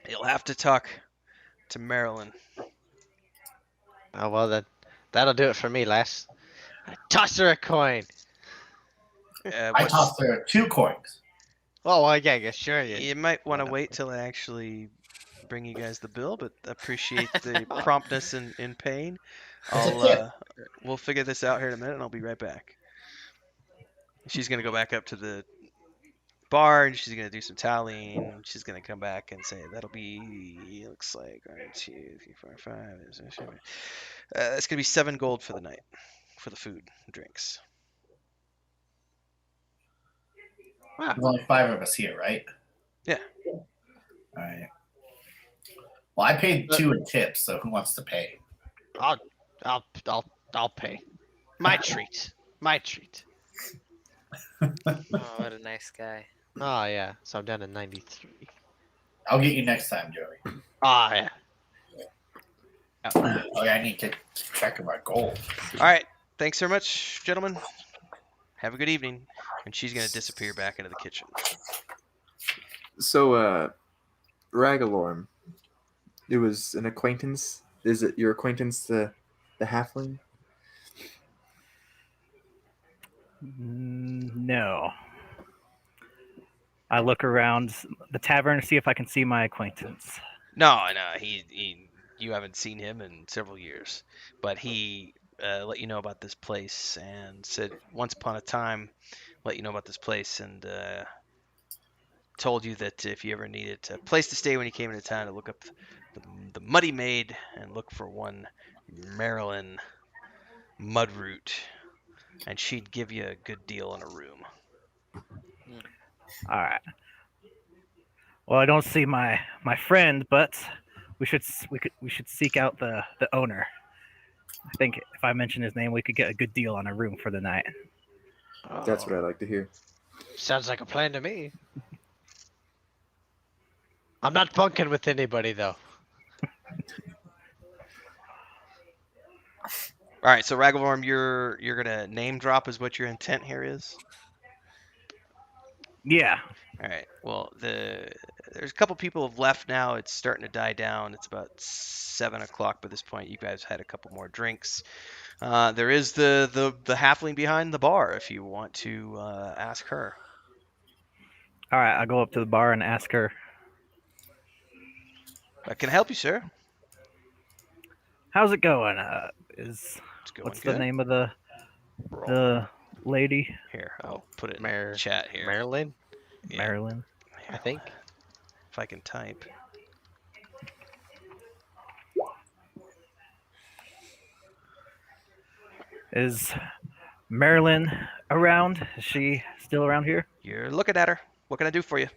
You'll have to talk to Marilyn. Oh well, that'll do it for me, lass. Toss her a coin. I tossed her 2 coins. Oh well, yeah, sure. You might want to Whatever. wait till I actually bring you guys the bill, but appreciate the promptness in paying. It's a tip. We'll figure this out here in a minute, and I'll be right back. She's gonna go back up to the bar, and she's gonna do some tallying. She's gonna come back and say that'll be looks like 1, 2, 3, 4, 5. It's gonna be 7 gold for the night for the food and drinks. Wow. There's only 5 of us here, right? Yeah. All right. Well, I paid 2 in tips, so who wants to pay? I'll pay. My treat. My treat. Oh, what a nice guy. Oh yeah. So I'm down to 93. I'll get you next time, Joey. Oh yeah. Oh, yeah, I need to keep track of our gold. All right. Thanks so much, gentlemen. Have a good evening. And she's gonna disappear back into the kitchen. So, Ragalorm, it was an acquaintance. Is it your acquaintance, the halfling? No. I look around the tavern to see if I can see my acquaintance. No, you haven't seen him in several years, but he let you know about this place and said once upon a time, let you know about this place and told you that if you ever needed a place to stay when you came into town, to look up the Muddy Maid and look for one Marilyn Mudroot, and she'd give you a good deal on a room. All right. Well, I don't see my friend, but we should seek out the owner. I think if I mention his name, we could get a good deal on a room for the night. That's what I like to hear. Sounds like a plan to me. I'm not bunking with anybody though. All right, so Ragalorm, you're gonna name drop is what your intent here is. Yeah. All right. Well, there's a couple people have left now. It's starting to die down. It's about 7 o'clock by this point. You guys had a couple more drinks. There is the halfling behind the bar if you want to ask her. All right. I'll go up to the bar and ask her. I can help you, sir. How's it going? It's going What's good. the name of the lady? Here, I'll put it in the chat here. Marilyn, Yeah, Marilyn. I think. if I can type. Is Marilyn around? Is she still around here? You're looking at her. What can I do for you?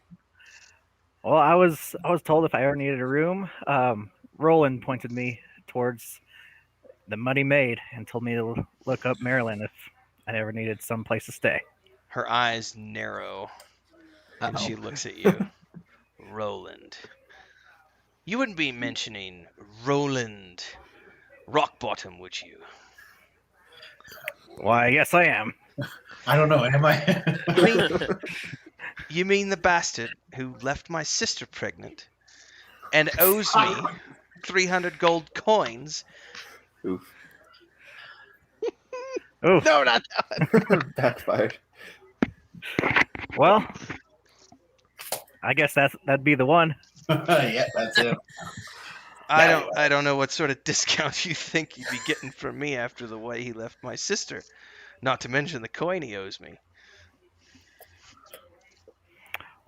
Well, I was told if I ever needed a room, Roland pointed me towards the Muddy Maid and told me to look up Marilyn I never needed some place to stay. Her eyes narrow, and Uh-oh. she looks at you. Roland. You wouldn't be mentioning Roland Rockbottom, would you? Why, yes, I am. I don't know. Am I? You mean the bastard who left my sister pregnant and owes me 300 gold coins? Oof. Oh, No, not that. Backfired. well, I guess that'd be the one. Yeah, that's it. I don't know what sort of discount you think you'd be getting from me after the way he left my sister. Not to mention the coin he owes me.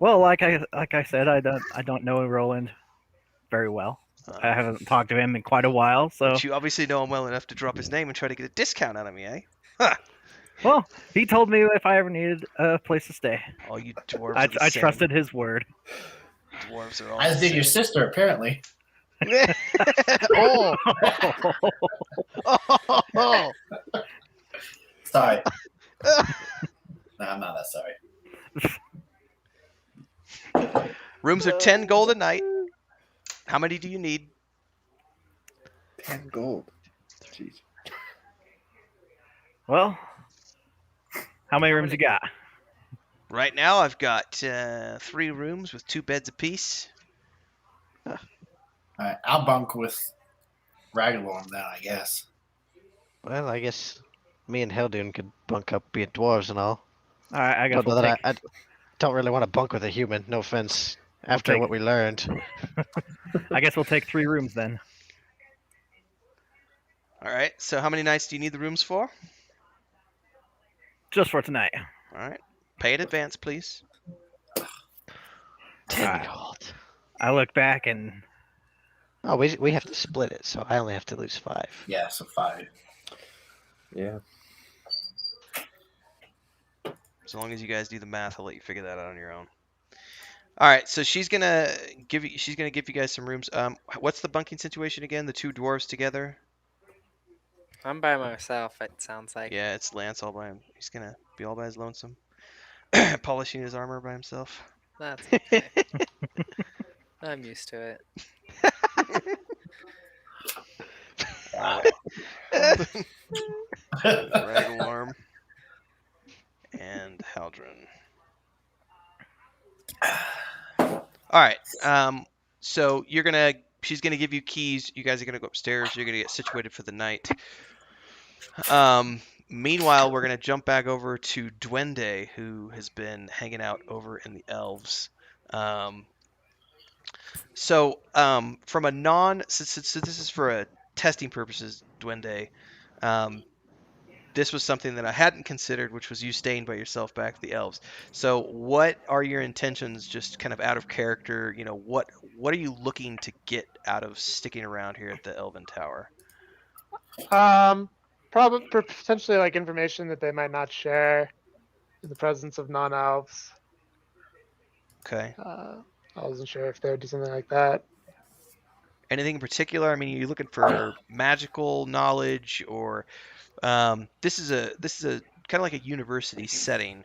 Well, like I said, I don't know Roland very well. I haven't talked to him in quite a while, so But you obviously know him well enough to drop his name and try to get a discount out of me, eh? Huh. well, he told me if I ever needed a place to stay. All you dwarves I are the same. trusted his word. Dwarves are all As the did your same. sister, apparently. Oh. Oh. Sorry. No, I'm not that sorry. Rooms are 10 gold a night. How many do you need? 10 gold. Jeez. Well, how many rooms you got? Right now, I've got 3 rooms with 2 beds apiece. All right, I'll bunk with Ragalorn then, I guess. Well, I guess me and Heldun could bunk up being dwarves and all. All right, I guess But we'll then take. I don't really want to bunk with a human. No offense. After take- what we learned. I guess we'll take 3 rooms then. All right. So how many nights do you need the rooms for? Just for tonight. All right. Pay in advance, please. 10 Alright. gold. I look back and Oh, we have to split it, so I only have to lose 5. Yeah, so 5. Yeah. As long as you guys do the math, I'll let you figure that out on your own. All right. So she's gonna give you guys some rooms. What's the bunking situation again? The 2 dwarves together? I'm by myself, it sounds like. Yeah, it's Lance all by him. He's gonna be all by his lonesome, polishing his armor by himself. That's okay. I'm used to it. Raglarm and Haldron. All right. So she's gonna give you keys. You guys are gonna go upstairs. You're gonna get situated for the night. Meanwhile, we're gonna jump back over to Duende, who has been hanging out over in the elves. From a so this is for a testing purposes, Duende. This was something that I hadn't considered, which was you staying by yourself back to the elves. So, what are your intentions, just kind of out of character? You know, what are you looking to get out of sticking around here at the Elven Tower? Probably potentially like information that they might not share in the presence of non-elves. Okay. I wasn't sure if they would do something like that. Anything in particular? I mean, are you looking for magical knowledge, or this is a kind of like a university setting,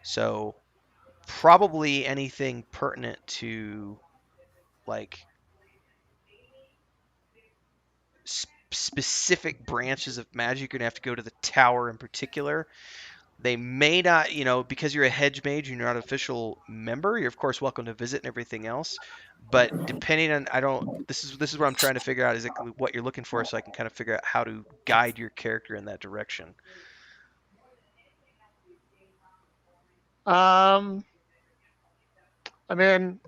so probably anything pertinent to like specific branches of magic. You're gonna have to go to the tower in particular. They may not, because you're a hedge mage and you're not an official member, you're of course welcome to visit and everything else. But depending on, this is what I'm trying to figure out, is what you're looking for, so I can kind of figure out how to guide your character in that direction. I mean,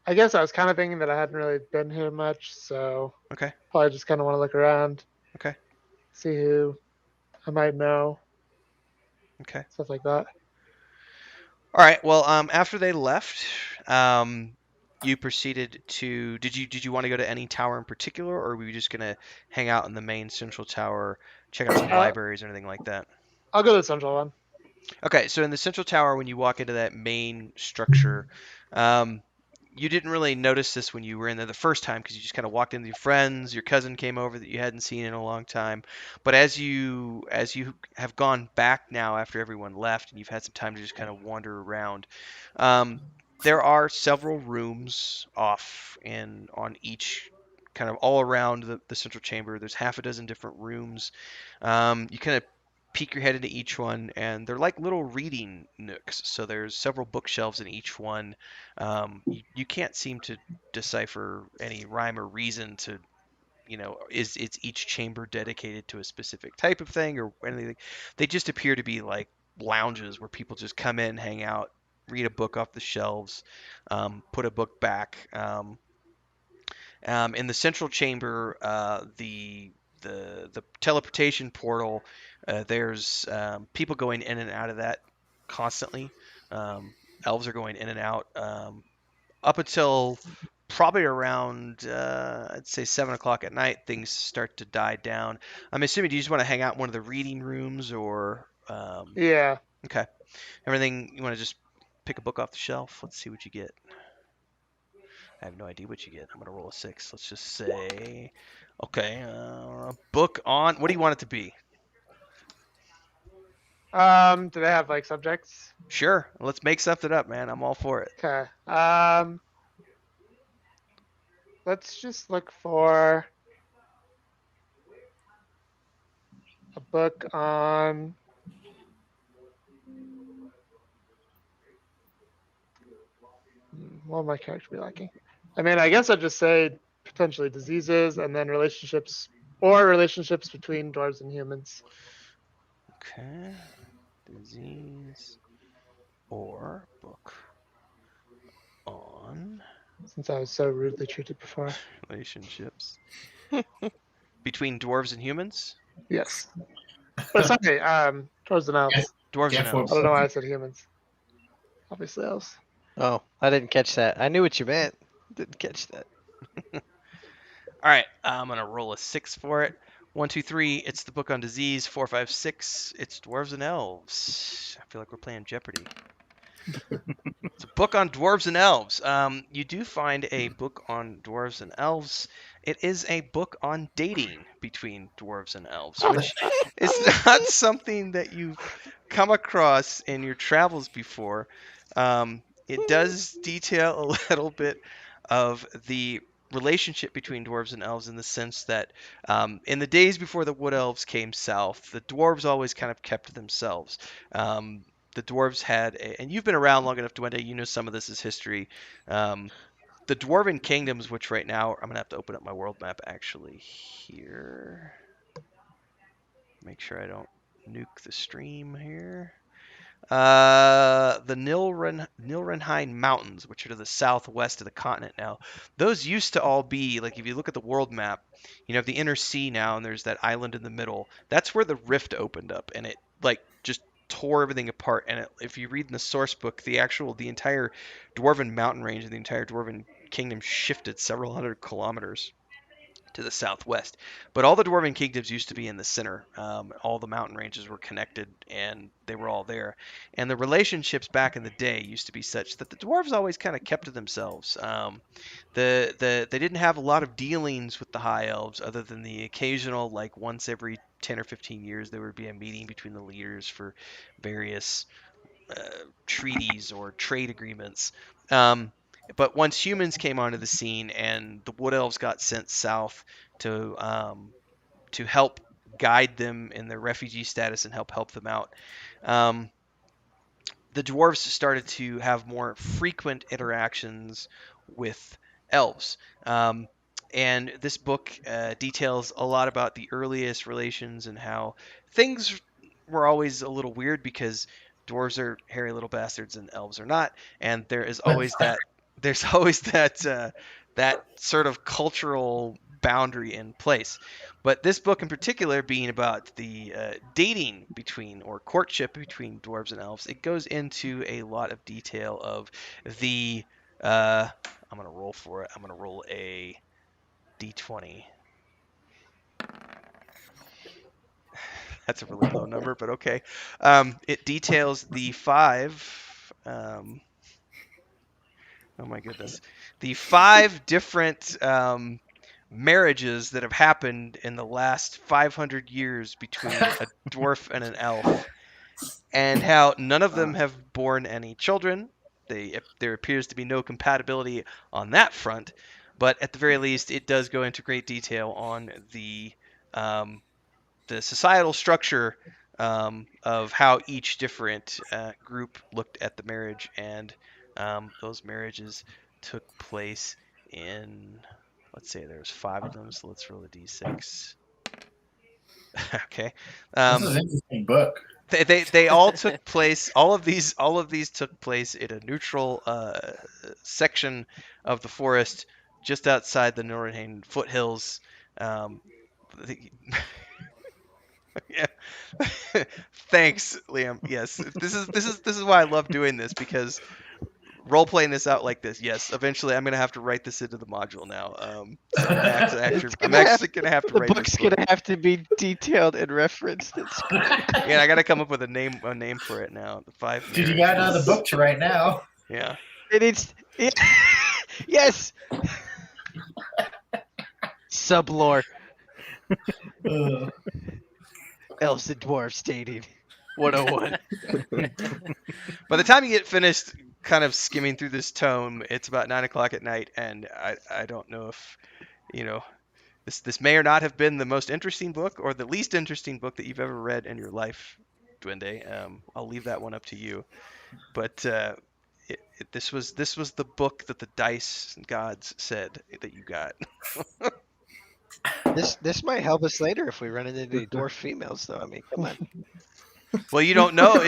I guess I was kind of thinking that I hadn't really been here much, so Okay. probably just kind of want to look around. Okay. See who I might know. Okay. Stuff like that. All right. Well, after they left, you proceeded to. Did you want to go to any tower in particular, or were you just gonna hang out in the main central tower, check out some libraries or anything like that? I'll go to the central one. Okay. So in the central tower, when you walk into that main structure, you didn't really notice this when you were in there the first time because you just kind of walked in with your friends. Your cousin came over that you hadn't seen in a long time. But as you have gone back now after everyone left and you've had some time to just kind of wander around, um, there are several rooms off and on each kind of all around the central chamber. There's half a dozen different rooms. You kind of peek your head into each one, and they're like little reading nooks. So there's several bookshelves in each one. You can't seem to decipher any rhyme or reason to, is it's each chamber dedicated to a specific type of thing or anything. They just appear to be like lounges where people just come in, hang out, read a book off the shelves, put a book back. In the central chamber, the teleportation portal, there's people going in and out of that constantly. Elves are going in and out up until probably around I'd say 7 o'clock at night. Things start to die down. I'm assuming, do you just want to hang out in one of the reading rooms or Yeah. okay? Everything you want to just pick a book off the shelf. Let's see what you get. I have no idea what you get. I'm gonna roll a 6. Let's just say, okay, book on. What do you want it to be? Do they have like subjects? Sure, let's make something up, man. I'm all for it. Okay. Let's just look for a book on. What would my character be liking? I mean, I guess I'd just say potentially diseases and then relationships between dwarves and humans. Okay, disease or book on Since I was so rudely treated before. relationships between dwarves and humans. Yes. But sorry, dwarves and elves. Dwarves and Careful. elves. I don't know why I said humans. Obviously elves. Oh, I didn't catch that. I knew what you meant. Didn't catch that. All right, I'm gonna roll a 6 for it. 1, 2, 3. It's the book on disease. 4, 5, 6. It's dwarves and elves. I feel like we're playing Jeopardy. It's a book on dwarves and elves. You do find a book on dwarves and elves. It is a book on dating between dwarves and elves, which is not something that you've come across in your travels before. It does detail a little bit of the relationship between dwarves and elves in the sense that in the days before the wood elves came south, the dwarves always kind of kept to themselves. The dwarves had, and you've been around long enough, Dwenda, you know some of this is history. The dwarven kingdoms, which right now, I'm going to have to open up my world map actually here. Make sure I don't nuke the stream here. The Nilrenhain Mountains, which are to the southwest of the continent now, those used to all be, like if you look at the world map, you have the inner sea now, and there's that island in the middle. That's where the rift opened up, and it like just tore everything apart. And if you read in the source book, the entire Dwarven mountain range and the entire Dwarven kingdom shifted several hundred kilometers to the southwest. But all the dwarven kingdoms used to be in the center. All the mountain ranges were connected, and they were all there. And the relationships back in the day used to be such that the dwarves always kind of kept to themselves. They didn't have a lot of dealings with the high elves, other than the occasional, like once every 10 or 15 years, there would be a meeting between the leaders for various treaties or trade agreements. But once humans came onto the scene and the wood elves got sent south to help guide them in their refugee status and help them out, the dwarves started to have more frequent interactions with elves. And this book details a lot about the earliest relations and how things were always a little weird because dwarves are hairy little bastards and elves are not, and there's always that sort of cultural boundary in place. But this book in particular, being about the dating between or courtship between dwarves and elves, it goes into a lot of detail of the. I'm gonna roll for it. I'm gonna roll a d20. That's a really low number, but okay. It details the 5 Oh my goodness. The 5 different marriages that have happened in the last 500 years between a dwarf and an elf, and how none of them have borne any children. There appears to be no compatibility on that front, but at the very least, it does go into great detail on um, the societal structure of how each different group looked at the marriage, and those marriages took place in, let's say there's 5 of them, so let's roll a d6. Okay. This is an interesting book. They all took place. All of these took place in a neutral section of the forest just outside the Norhain foothills. The, yeah. Thanks, Liam. Yes, this is why I love doing this, because role playing this out like this. Yes, eventually I'm gonna have to write this into the module now. So It's I'm gonna have actually gonna have to the write book's this book. gonna have to be detailed and referenced. It's Yeah, I gotta come up with a name for it now. The 5 Dude, you got another marriages. book to write now. Yeah. it needs. Yes. Sublore. Ugh. Elves and dwarves dating. 101. By the time you get finished kind of skimming through this tome, it's about 9 o'clock at night, and I don't know if, you know, this may or not have been the most interesting book or the least interesting book that you've ever read in your life, Duende. I'll leave that one up to you. But this was the book that the dice gods said that you got. This might help us later if we run into any dwarf females, though. I mean, come on. Well, you don't know.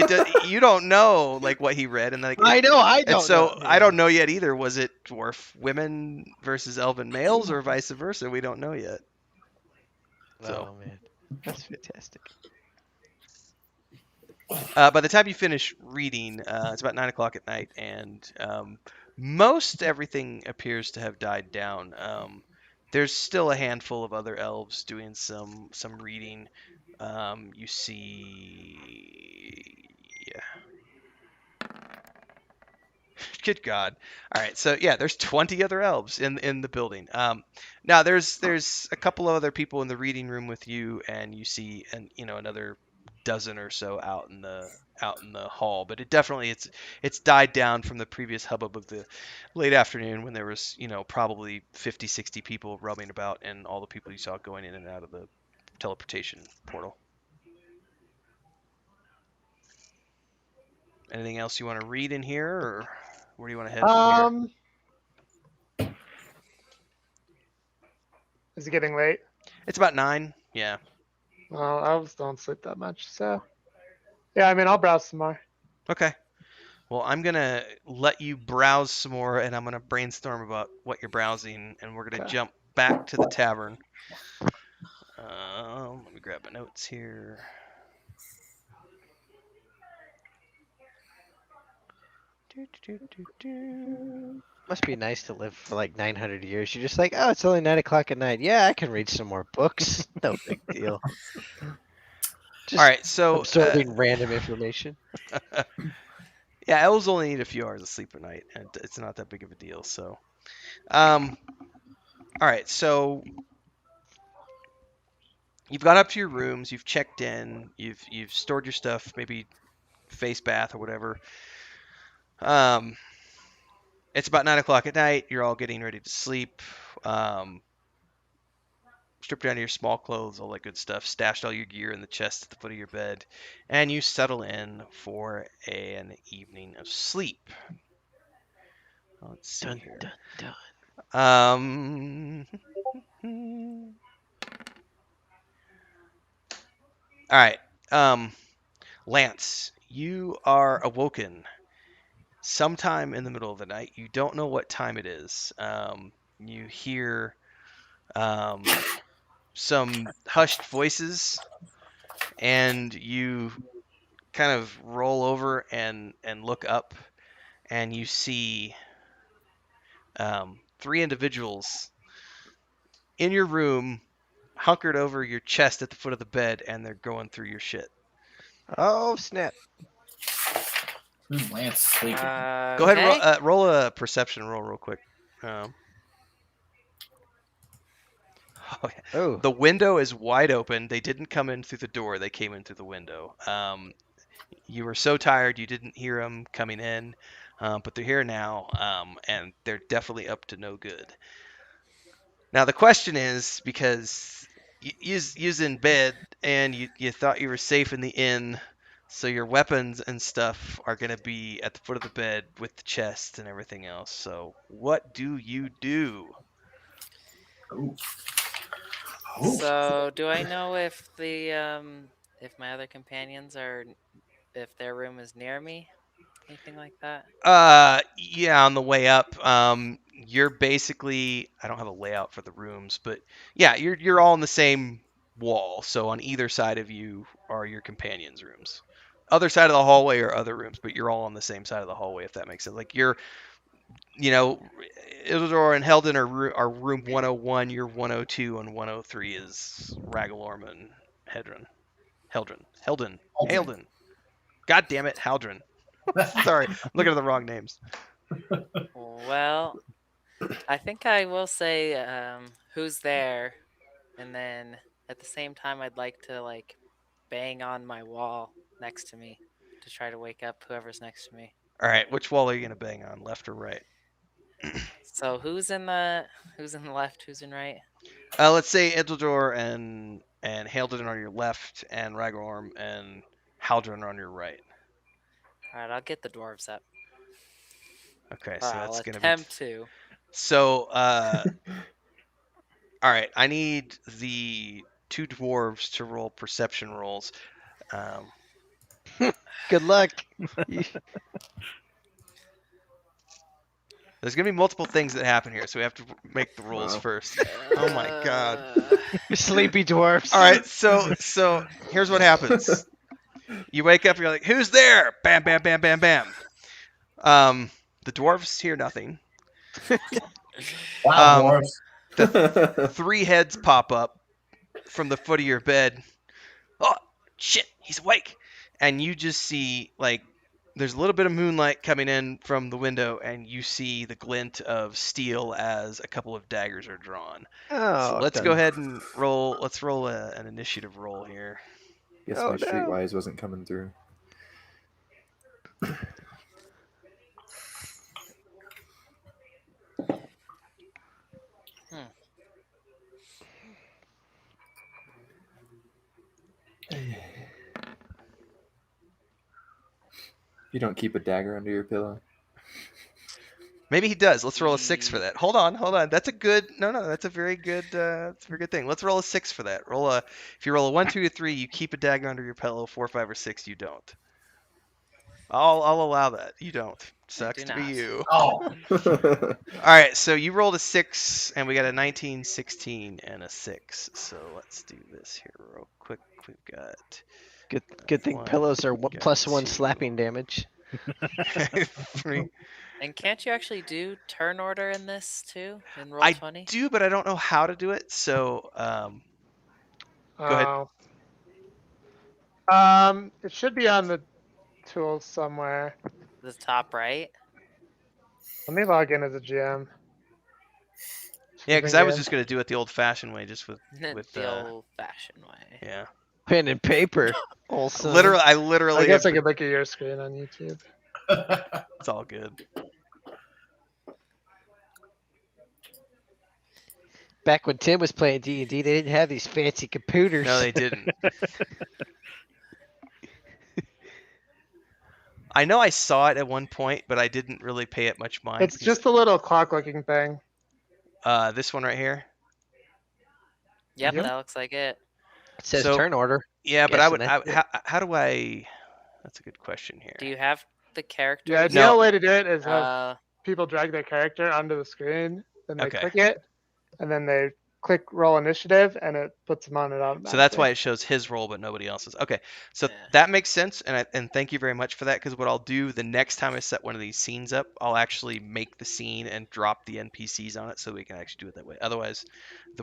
You don't know like what he read, and like I know. I and don't. so know. I don't know yet either. Was it dwarf women versus elven males, or vice versa? We don't know yet. So Oh man, that's fantastic. by the time you finish reading, it's about 9 o'clock at night, and most everything appears to have died down. There's still a handful of other elves doing some reading. You see, yeah. Good God! All right, so yeah, there's 20 other elves in the building. Now there's a couple of other people in the reading room with you, and you see another dozen or so out in the hall. But it's died down from the previous hubbub of the late afternoon when there was probably 50, 60 people roaming about, and all the people you saw going in and out of the teleportation portal. Anything else you want to read in here, or where do you want to head from here? Is it getting late? It's about 9. Yeah. Well, elves don't sleep that much, so yeah. I mean, I'll browse some more. Okay. Well, I'm gonna let you browse some more, and I'm gonna brainstorm about what you're browsing, and we're gonna Okay. jump back to the tavern. Let me grab my notes here. Must be nice to live for like 900 years. You're just like, oh, it's only 9 o'clock at night. Yeah, I can read some more books. No big deal. Just All right, so absorbing random information. yeah, elves only need a few hours of sleep a night, and it's not that big of a deal. So, all right, so you've gone up to your rooms, you've checked in, you've stored your stuff, maybe face bath or whatever. It's about 9 o'clock at night. You're all getting ready to sleep. Stripped down to your small clothes, all that good stuff. Stashed all your gear in the chest at the foot of your bed, and you settle in for an evening of sleep. Let's see Dun, here. dun, dun. All right. Lance, you are awoken sometime in the middle of the night. You don't know what time it is. You hear some hushed voices, and you kind of roll over and look up, and you see 3 individuals in your room, hunkered over your chest at the foot of the bed, and they're going through your shit. Oh, snap. Lance sleeping. Go ahead and roll a perception roll real quick. Oh, yeah. Oh, The window is wide open. They didn't come in through the door. They came in through the window. You were so tired you didn't hear them coming in, but they're here now, and they're definitely up to no good. Now the question is, because you's in bed and you thought you were safe in the inn, so your weapons and stuff are gonna be at the foot of the bed with the chest and everything else. So what do you do? Ooh. Ooh. So, do I know if if my other companions if their room is near me? Anything like that? Yeah, on the way up, you're basically, I don't have a layout for the rooms, but yeah, you're all in the same wall. So on either side of you are your companions' rooms. Other side of the hallway are other rooms, but you're all on the same side of the hallway, if that makes sense. Like you know, Isidore and Heldon are room 101, you're 102, and 103 is Ragalorm and Hedron. Heldon. God damn it, Haldron. Sorry, I'm looking at the wrong names. Well, I think I will say who's there, and then at the same time I'd like to like bang on my wall next to me to try to wake up whoever's next to me. All right, which wall are you gonna bang on, left or right? So who's in the left, who's in right? Let's say Isildur and Halden on your left, and Ragorm and Haldron on your right. All right, I'll get the dwarves up. Okay, Or so I'll that's gonna be attempt to. so. All right, I need the two dwarves to roll perception rolls. Um, good luck. there's gonna be multiple things that happen here, so we have to make the rolls Wow. first. Oh my god! Sleepy dwarfs. All right, so here's what happens. You wake up, you're like, "Who's there?" Bam, bam, bam, bam, bam. The dwarves hear nothing. Wow, dwarves. Three heads pop up from the foot of your bed. Oh shit, he's awake! And you just see like there's a little bit of moonlight coming in from the window, and you see the glint of steel as a couple of daggers are drawn. Oh, So let's done. go ahead and roll. Let's roll an initiative roll here. Guess Oh, my no. streetwise wasn't coming through. You don't keep a dagger under your pillow. Maybe he does. Let's roll a 6 for that. Hold on. That's a good. No, that's a very good. That's a very good thing. Let's roll a 6 for that. If you roll a 1, 2, or 3, you keep a dagger under your pillow. 4, 5, or 6, you don't. I'll allow that. You don't. Sucks do to be not. you. Oh, All right, so you rolled a 6, and we got a 19, 16, and a 6. So let's do this here real quick. We've got Good thing 1, pillows are we got +1 2, slapping damage. 3. And can't you actually do turn order in this too? In roll I 20? do, but I don't know how to do it. So go ahead. Oh. It should be on the tools somewhere. The top right? Let me log in as a GM. Yeah, because I was just gonna do it the old-fashioned way, just with The old fashioned way. yeah. Pen and paper. Old son. I literally. I guess I could look at your screen on YouTube. It's all good. Back when Tim was playing D&D, they didn't have these fancy computers. No, they didn't. I know I saw it at one point, but I didn't really pay it much mind. It's just a little clock-looking thing. This one right here. Yep, Yep. that looks like it. It says So- turn order. Yeah, but I would. Guessing that's how do I? That's a good question here. Do you have the characters? The ideal No. way to do it is have Uh, people drag their character onto the screen, then they Okay. click it, and then they click roll initiative, and it puts them on it automatically. So that's why it shows his role, but nobody else's. Okay, so Yeah. that makes sense, and thank you very much for that. Because what I'll do the next time I set one of these scenes up, I'll actually make the scene and drop the NPCs on it, so we can actually do it that way. Otherwise,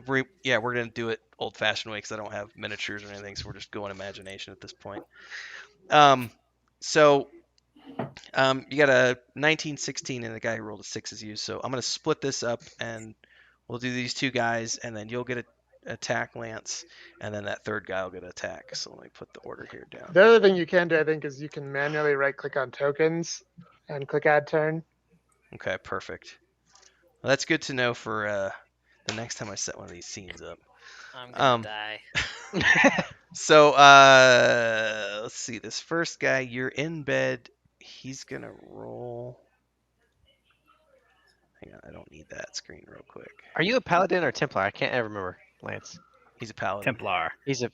we're gonna do it old-fashioned way because I don't have miniatures or anything, so we're just going imagination at this point. So You got a 19, 16, and the guy who rolled a 6 is you. So I'm going to split this up, and we'll do these two guys, and then you'll get a attack, Lance, and then that third guy will get an attack. So let me put the order here down. The other thing you can do, I think, is you can manually right-click on tokens and click Add Turn. Okay, perfect. Well, that's good to know for the next time I set one of these scenes up. I'm gonna die. So let's see. This first guy, you're in bed. He's gonna roll. Hang on, I don't need that screen real quick. Are you a paladin or Templar? I can't ever remember, Lance. He's a paladin. Templar. He's a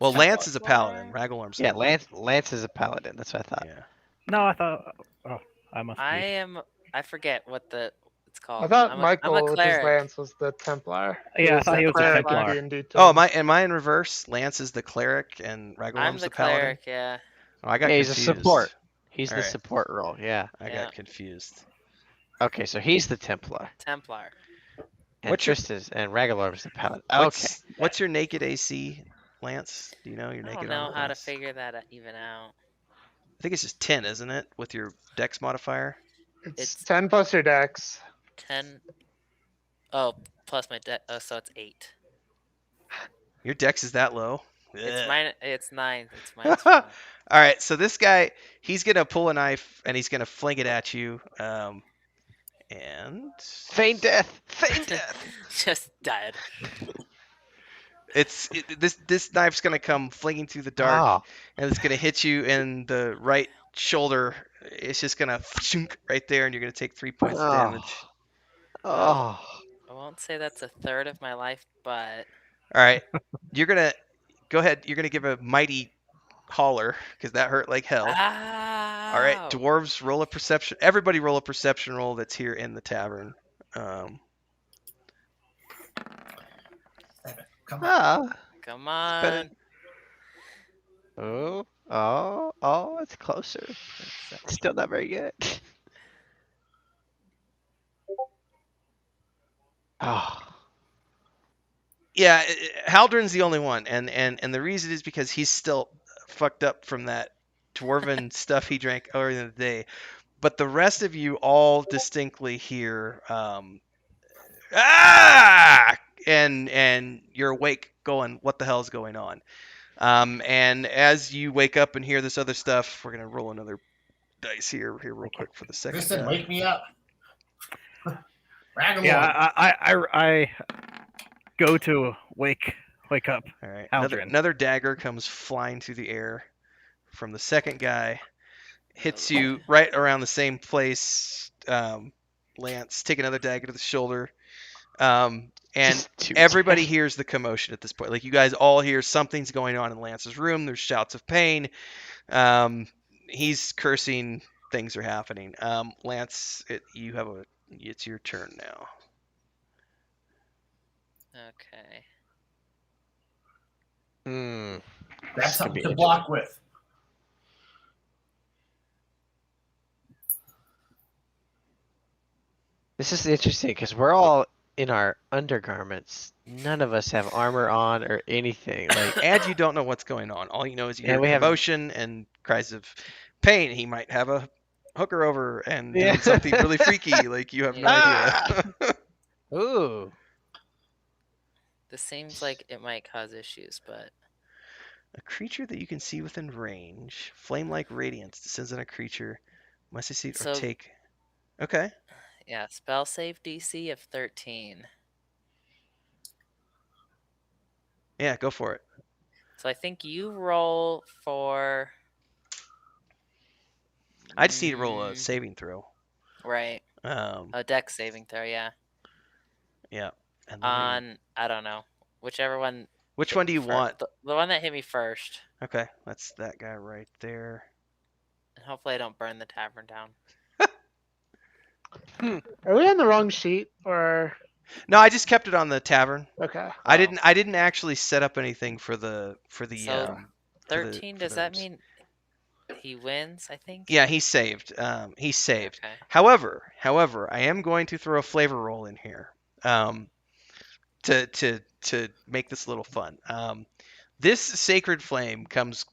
Well, Lance is a paladin. Ragolorm's yeah. Templar. Lance is a paladin. That's what I thought. Yeah. No, I thought. Oh, I must be. I forget what it's called. I thought I'm a Michael, with his cleric. lance, was the Templar. Yeah, I was thought the he was a cleric in Templar. D&D Oh, terms. am I in reverse? Lance is the cleric and I'm Ragolorm's the the paladin. cleric, yeah. Oh, I got Yeah, he's confused. a support. He's the Alright. support role. Yeah. I Yeah. got confused. Okay, so he's the Templar. Templar. And What's your- Tristan's and Ragolor's the paladin. Okay. What's your naked AC, Lance? Do you know your I naked don't know armor how to class? figure that even out. I think it's just 10, isn't it, with your Dex modifier? It's It's 10 plus your dex. 10. Oh, plus my deck. Oh, so it's 8. Your Dex is that low? It's Ugh. mine. It's 9. It's minus 1. All right, so this guy, he's gonna pull a knife and he's gonna fling it at you. And Feign death. Feign death. Just dead. this knife's gonna come flinging through the dark, Oh. and it's gonna hit you in the right shoulder. It's just gonna right there, and you're gonna take 3 points of damage. Oh. I won't say that's a third of my life, but All right, you're gonna go ahead. You're gonna give a mighty holler because that hurt like hell. All right, Ow! dwarves, roll a perception. Everybody roll a perception roll that's here in the tavern. Come on. Ah. Come better- on. Oh, it's closer. It's still not very good. Oh. Yeah, Haldren's the only one, and the reason is because he's still fucked up from that dwarven stuff he drank earlier in the day. But the rest of you all distinctly hear and you're awake, going, what the hell is going on? And as you wake up and hear this other stuff, we're gonna roll another dice here real quick for the second Kristen, guy. wake me up. Ragolor. Yeah, I go to wake up. All right, Haldren. another dagger comes flying through the air from the second guy, hits you right around the same place. Lance, take another dagger to the shoulder, and Just two everybody attacks. hears the commotion at this point. Like you guys all hear something's going on in Lance's room. There's shouts of pain. He's cursing. Things are happening. Lance, it's your turn now. Okay. Hmm. That's This could be something to block with. This is interesting because we're all in our undergarments. None of us have armor on or anything. Like, And you don't know what's going on. All you know is you Yeah, hear we have- commotion and cries of pain. He might have a hooker over and Yeah. doing something really freaky. Like you have no Ah! idea. ooh. This seems like it might cause issues, but A creature that you can see within range, flame-like radiance descends on a creature. Must succeed or So- take. Okay. yeah, spell save DC of 13. Yeah, go for it. So I think you roll for I just need to roll a saving throw. right a dex saving throw. Yeah, Yeah. And then what do you- on I don't know whichever one. which one do you fir- want? The one that hit me first, Okay, that's that guy right there. and hopefully I don't burn the tavern down. Are we on the wrong sheet or No, I just kept it on the tavern. okay? I didn't actually set up anything for the So, for the 13. for Does the that rooms. mean he wins? I think. Yeah, he saved. He saved. Okay. However, I am going to throw a flavor roll in here, to make this a little fun. This sacred flame comes,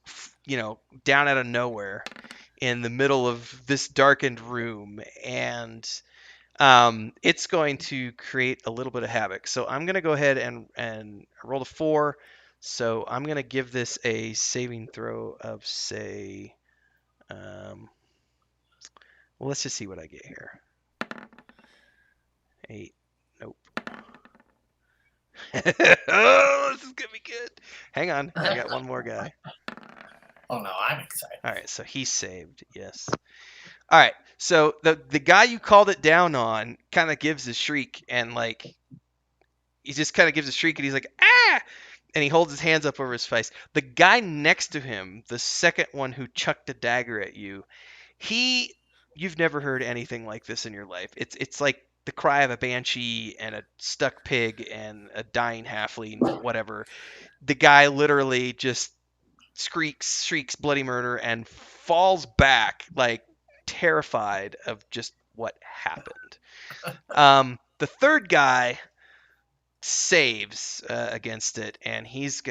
down out of nowhere, in the middle of this darkened room, and it's going to create a little bit of havoc. So I'm going to go ahead and roll a 4. So I'm going to give this a saving throw of, say, well, let's just see what I get here. 8. Nope. Oh, this is going to be good. Hang on. I got one more guy. Oh no, I'm excited. All right, so he's saved. Yes. All right, so the guy you called it down on kind of gives a shriek, and like he just kind of gives a shriek, and he's like, ah, and he holds his hands up over his face. The guy next to him, the second one who chucked a dagger at you, you've never heard anything like this in your life. It's like the cry of a banshee and a stuck pig and a dying halfling, whatever. The guy literally just shrieks bloody murder and falls back like terrified of just what happened. The third guy saves against it, and he's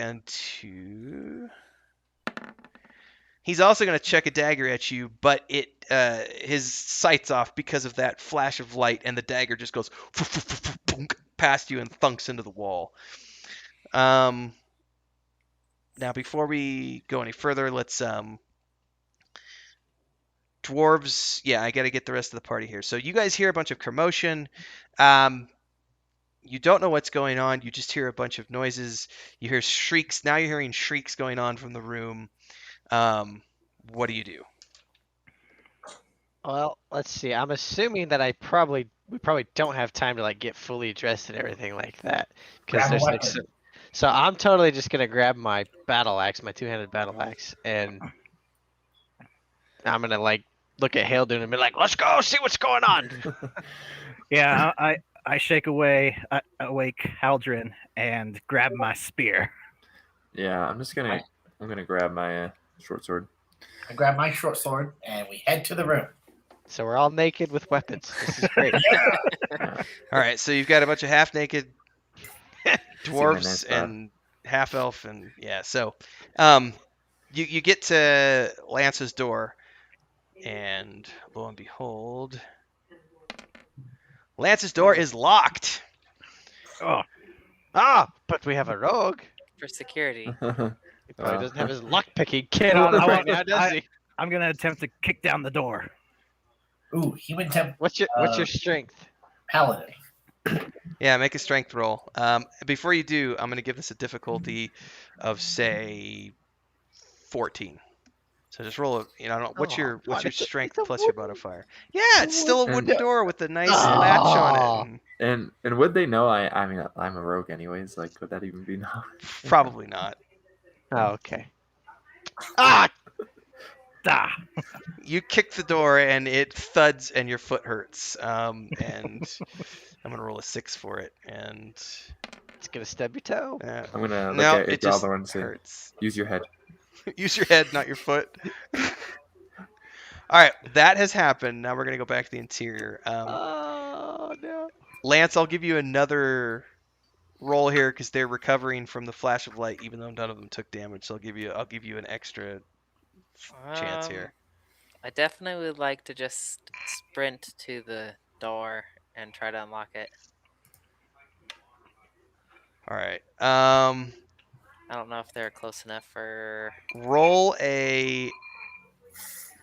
also going to chuck a dagger at you, but his sight's off because of that flash of light, and the dagger just goes past you and thunks into the wall. Now, before we go any further, let's dwarves. Yeah, I got to get the rest of the party here. So you guys hear a bunch of commotion. You don't know what's going on. You just hear a bunch of noises. You hear shrieks. Now you're hearing shrieks going on from the room. What do you do? Well, let's see. I'm assuming that we probably don't have time to like get fully dressed and everything like that, because Grab a there's like weapon. so I'm totally just gonna grab my battle axe, my two-handed battle axe, and I'm gonna like look at Haldun and be like, "Let's go see what's going on." Yeah, I shake awake Haldrin and grab my spear. Yeah, I'm gonna grab my short sword. I grab my short sword and we head to the room. So we're all naked with weapons. This is great. All right, so you've got a bunch of half-naked dwarves nice and half-elf, and yeah. So, you get to Lance's door, and lo and behold, Lance's door is locked. Oh, But we have a rogue. For security. He probably Wow. doesn't have his lock-picking kit Well, on him I right want- now, does he? I'm gonna attempt to kick down the door. Ooh, human temp What's your strength? paladin. Yeah, make a strength roll. Before you do, I'm going to give this a difficulty of, say, 14. So just roll a, I don't know, what's Oh, your God, it's a- strength it's a plus your wooden- modifier? Yeah, it's still a wooden And- door with a nice latch on it. And would they know I mean I'm a rogue anyways? Like would that even be known? Probably not. Oh, okay. Ah! You kick the door and it thuds and your foot hurts. And I'm going to roll a 6 for it. And It's gonna stub your toe. I'm gonna look no, at it just Yadlar and say, hurts. use your head. Use your head, not your foot. All right, that has happened. Now we're going to go back to the interior. Oh no. Lance, I'll give you another roll here because they're recovering from the flash of light, even though none of them took damage. So I'll give you an extra chance here. I definitely would like to just sprint to the door and try to unlock it. All right. I don't know if they're close enough for. Roll the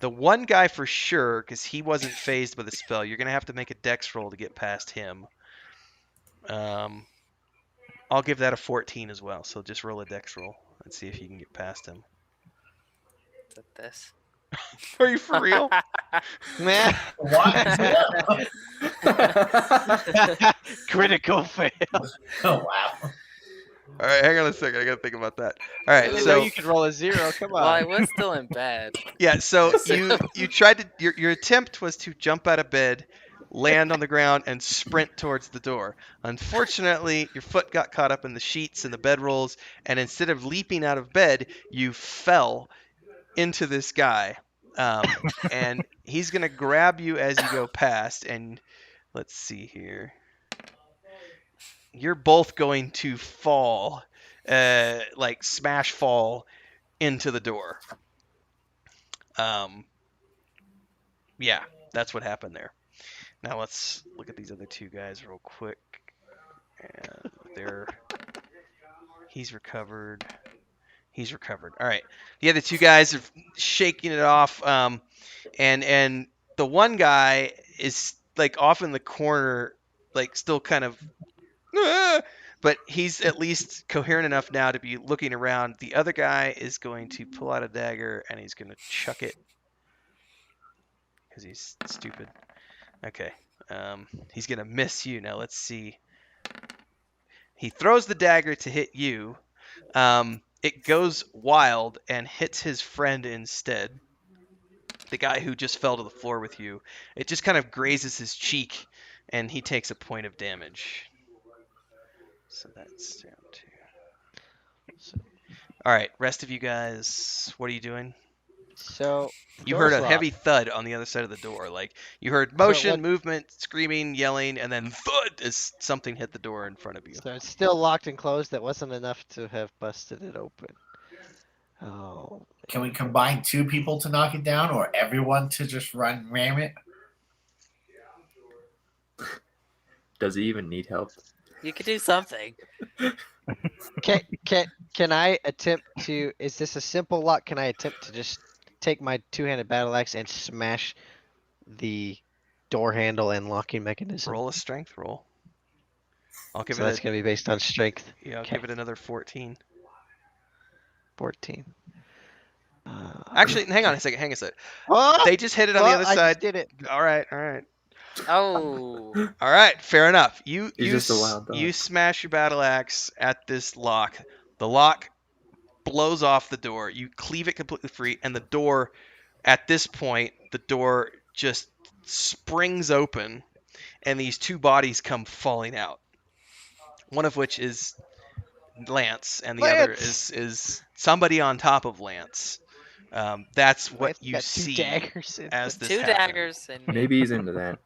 one guy for sure, because he wasn't phased by the spell. You're gonna have to make a dex roll to get past him. I'll give that a 14 as well. So just roll a dex roll and see if you can get past him. Is it this? Are you for real? Man. What? Critical fail. Oh wow. All right, hang on a second. I gotta think about that. All right, I didn't so know you could roll a 0. Come Well, I on. was still in bed. yeah, so you tried to your attempt was to jump out of bed, land on the ground, and sprint towards the door. Unfortunately, your foot got caught up in the sheets and the bedrolls, and instead of leaping out of bed, you fell into this guy. And he's gonna grab you as you go past, and let's see here. You're both going to fall, like smash fall into the door. Yeah, that's what happened there. Now let's look at these other two guys real quick. And he's recovered. He's recovered. All right. The other two guys are shaking it off. And the one guy is like off in the corner, like still kind of, but he's at least coherent enough now to be looking around. The other guy is going to pull out a dagger and he's going to chuck it because he's stupid. Okay. He's going to miss you. Now let's see. He throws the dagger to hit you. It goes wild and hits his friend instead. The guy who just fell to the floor with you. It just kind of grazes his cheek, and he takes a point of damage. So that's down to. So, All right, rest of you guys, what are you doing? so You heard door's a locked. heavy thud on the other side of the door. Like you heard So motion, what- movement, screaming, yelling, and then thud as something hit the door in front of you. So it's still locked and closed. That wasn't enough to have busted it open. Oh. Can we combine 2 people to knock it down, or everyone to just ram it? Does he even need help? You could do something. Can I attempt to? Is this a simple lock? Can I attempt to just take my two-handed battle axe and smash the door handle and locking mechanism? Roll a strength roll. I'll give So it. that's gonna be based on strength. Yeah, I'll okay. give it another 14. 14. Actually, hang on a second. Hang a second. Oh, They just hit it on the other I side. just did it. All right, all right. Oh. All right, fair enough. You He's just a wild dog. you smash your battle axe at this lock. The lock blows off the door. You cleave it completely free, and the door, at this point, the door just springs open, and these two bodies come falling out. One of which is Lance, and the other is somebody on top of Lance. That's what Lance you got two see daggers in as this 2 happens. daggers and Maybe he's into that.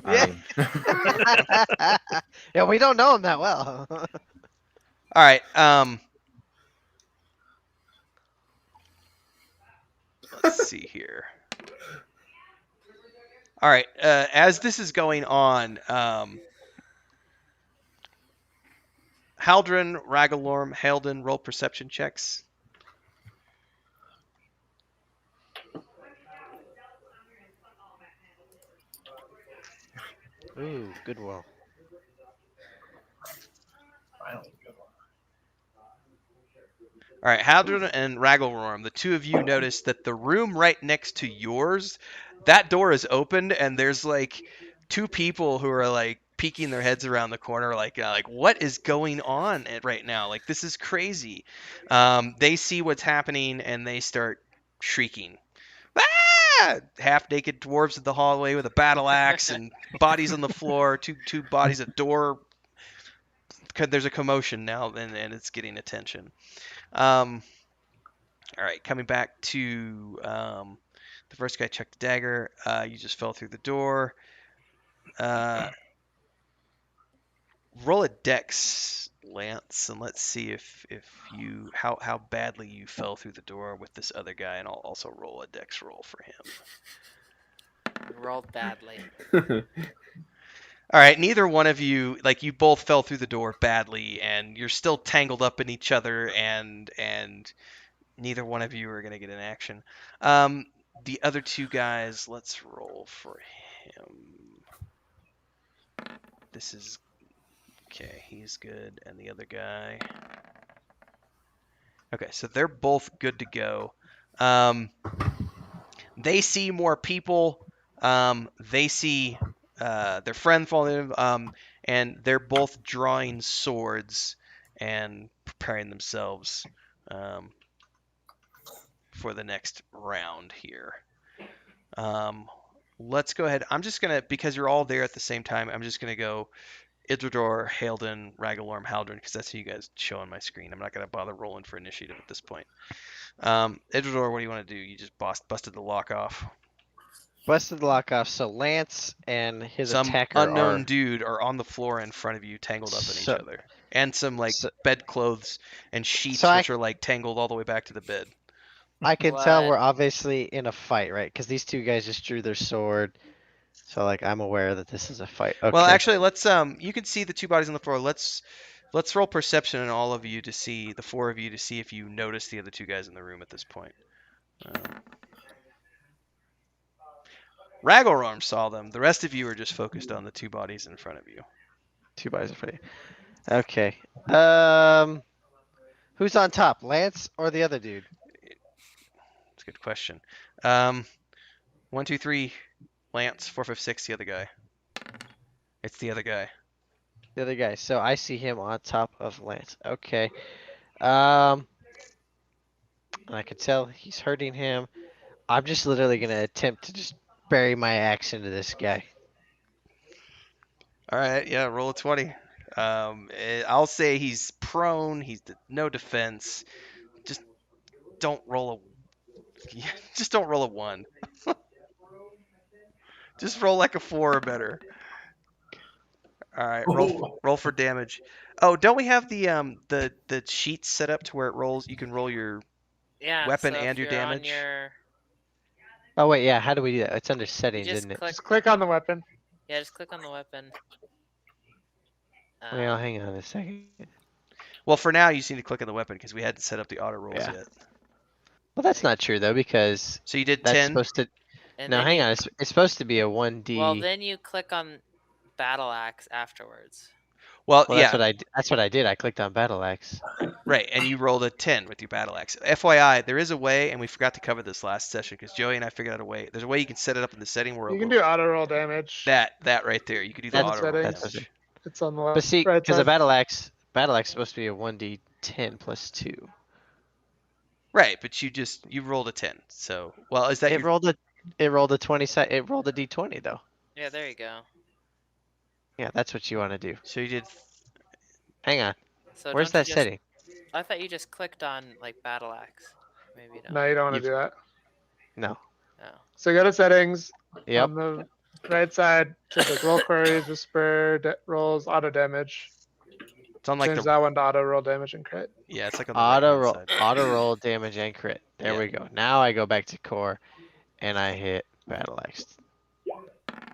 Yeah. Yeah, we don't know him that well. All right. Let's see here. All right. As this is going on, Haldren, Ragalorm, Halden, roll perception checks. Ooh, good roll. Finally, good one. All right, Haldren and Ragalorm, the two of you notice that the room right next to yours, that door is opened, and there's like 2 people who are like peeking their heads around the corner, like what is going on right now? Like this is crazy. They see what's happening and they start shrieking. Ah! Half-naked dwarves in the hallway with a battle axe and bodies on the floor. Two bodies, a door. There's a commotion now, and it's getting attention. All right, coming back to the first guy checked the dagger. You just fell through the door. Roll a dex, Lance, and let's see if you how badly you fell through the door with this other guy, and I'll also roll a dex roll for him. rolled badly. All right, neither one of you, like you both fell through the door badly, and you're still tangled up in each other, and neither one of you are gonna get an action. The other 2 guys, let's roll for him. This is okay. He's good, and the other guy. Okay, so they're both good to go. They see more people. They see their friend falling in, and they're both drawing swords and preparing themselves for the next round here. Let's go ahead. I'm just gonna, because you're all there at the same time, I'm just gonna go Idrador, Halden, Ragalorm, Haldren, because that's who you guys show on my screen. I'm not gonna bother rolling for initiative at this point. Idrador, what do you want to do? You just busted the lock off. Busted the lock off. So Lance and his Some attacker unknown are. dude are on the floor in front of you, tangled up in each So- other, and some like so- bedclothes and sheets So I- which are like tangled all the way back to the bed. I can tell What? we're obviously in a fight, right? Because these two guys just drew their sword. So like I'm aware that this is a fight. Okay. Well, actually, let's you can see the two bodies on the floor. Let's roll perception on all of you to see the four of you to see if you notice the other two guys in the room at this point. Raggleworm saw them. The rest of you are just focused on the two bodies in front of you. Two bodies in front of you. Okay. Who's on top, Lance or the other dude? That's a good question. 1, 2, 3, Lance. 4, 5, 6, the other guy. It's the other guy. The other guy. So I see him on top of Lance. Okay. And I can tell he's hurting him. I'm just literally gonna attempt to just bury my axe into this guy. All right, yeah, roll a 20. I'll say he's prone. He's no defense. Just don't roll a. Just don't roll a 1. Just roll like a 4 or better. All right, roll for damage. Oh, don't we have the sheets set up to where it rolls? You can roll your Yeah. weapon so and if your you're on damage. your, Oh wait, yeah. How do we do that? It's under you settings, just isn't it? click. Just click on the weapon. Yeah, just click on the weapon. Well, hang on a second. Well, for now, you just need to click on the weapon because we hadn't set up the auto rolls Yeah. yet. Well, that's not true though, because So you did that's 10. supposed to. And No, then hang you, on. It's supposed to be a 1D. Well, then you click on battle axe afterwards. Well, Well, yeah, that's what I did. I clicked on battle axe. right, and you rolled a 10 with your battle axe. FYI, there is a way, and we forgot to cover this last session because Joey and I figured out a way. There's a way you can set it up in the setting where You it can will, do auto roll damage. that right there. You could do the That's- auto roll settings. damage. It's on the But left, see, right because a side. battle axe is supposed to be a 1D10 plus 2. Right, but you rolled a 10. So, well, is that It your rolled a 20 It rolled a D20 though. Yeah, there you go. Yeah, that's what you want to do. So you did Hang on. So Where's don't you that just, setting? I thought you just clicked on like battle axe. Maybe you don't. No, you don't want to You've- do that. No. Oh. So go to settings. Yep. On the right side, should like roll queries, whisper, rolls, auto damage. it's on like Change the that one to auto roll damage and crit. yeah, it's like on the right-hand side. Auto roll damage and crit. There Yeah. we go. Now I go back to core, and I hit battle axe.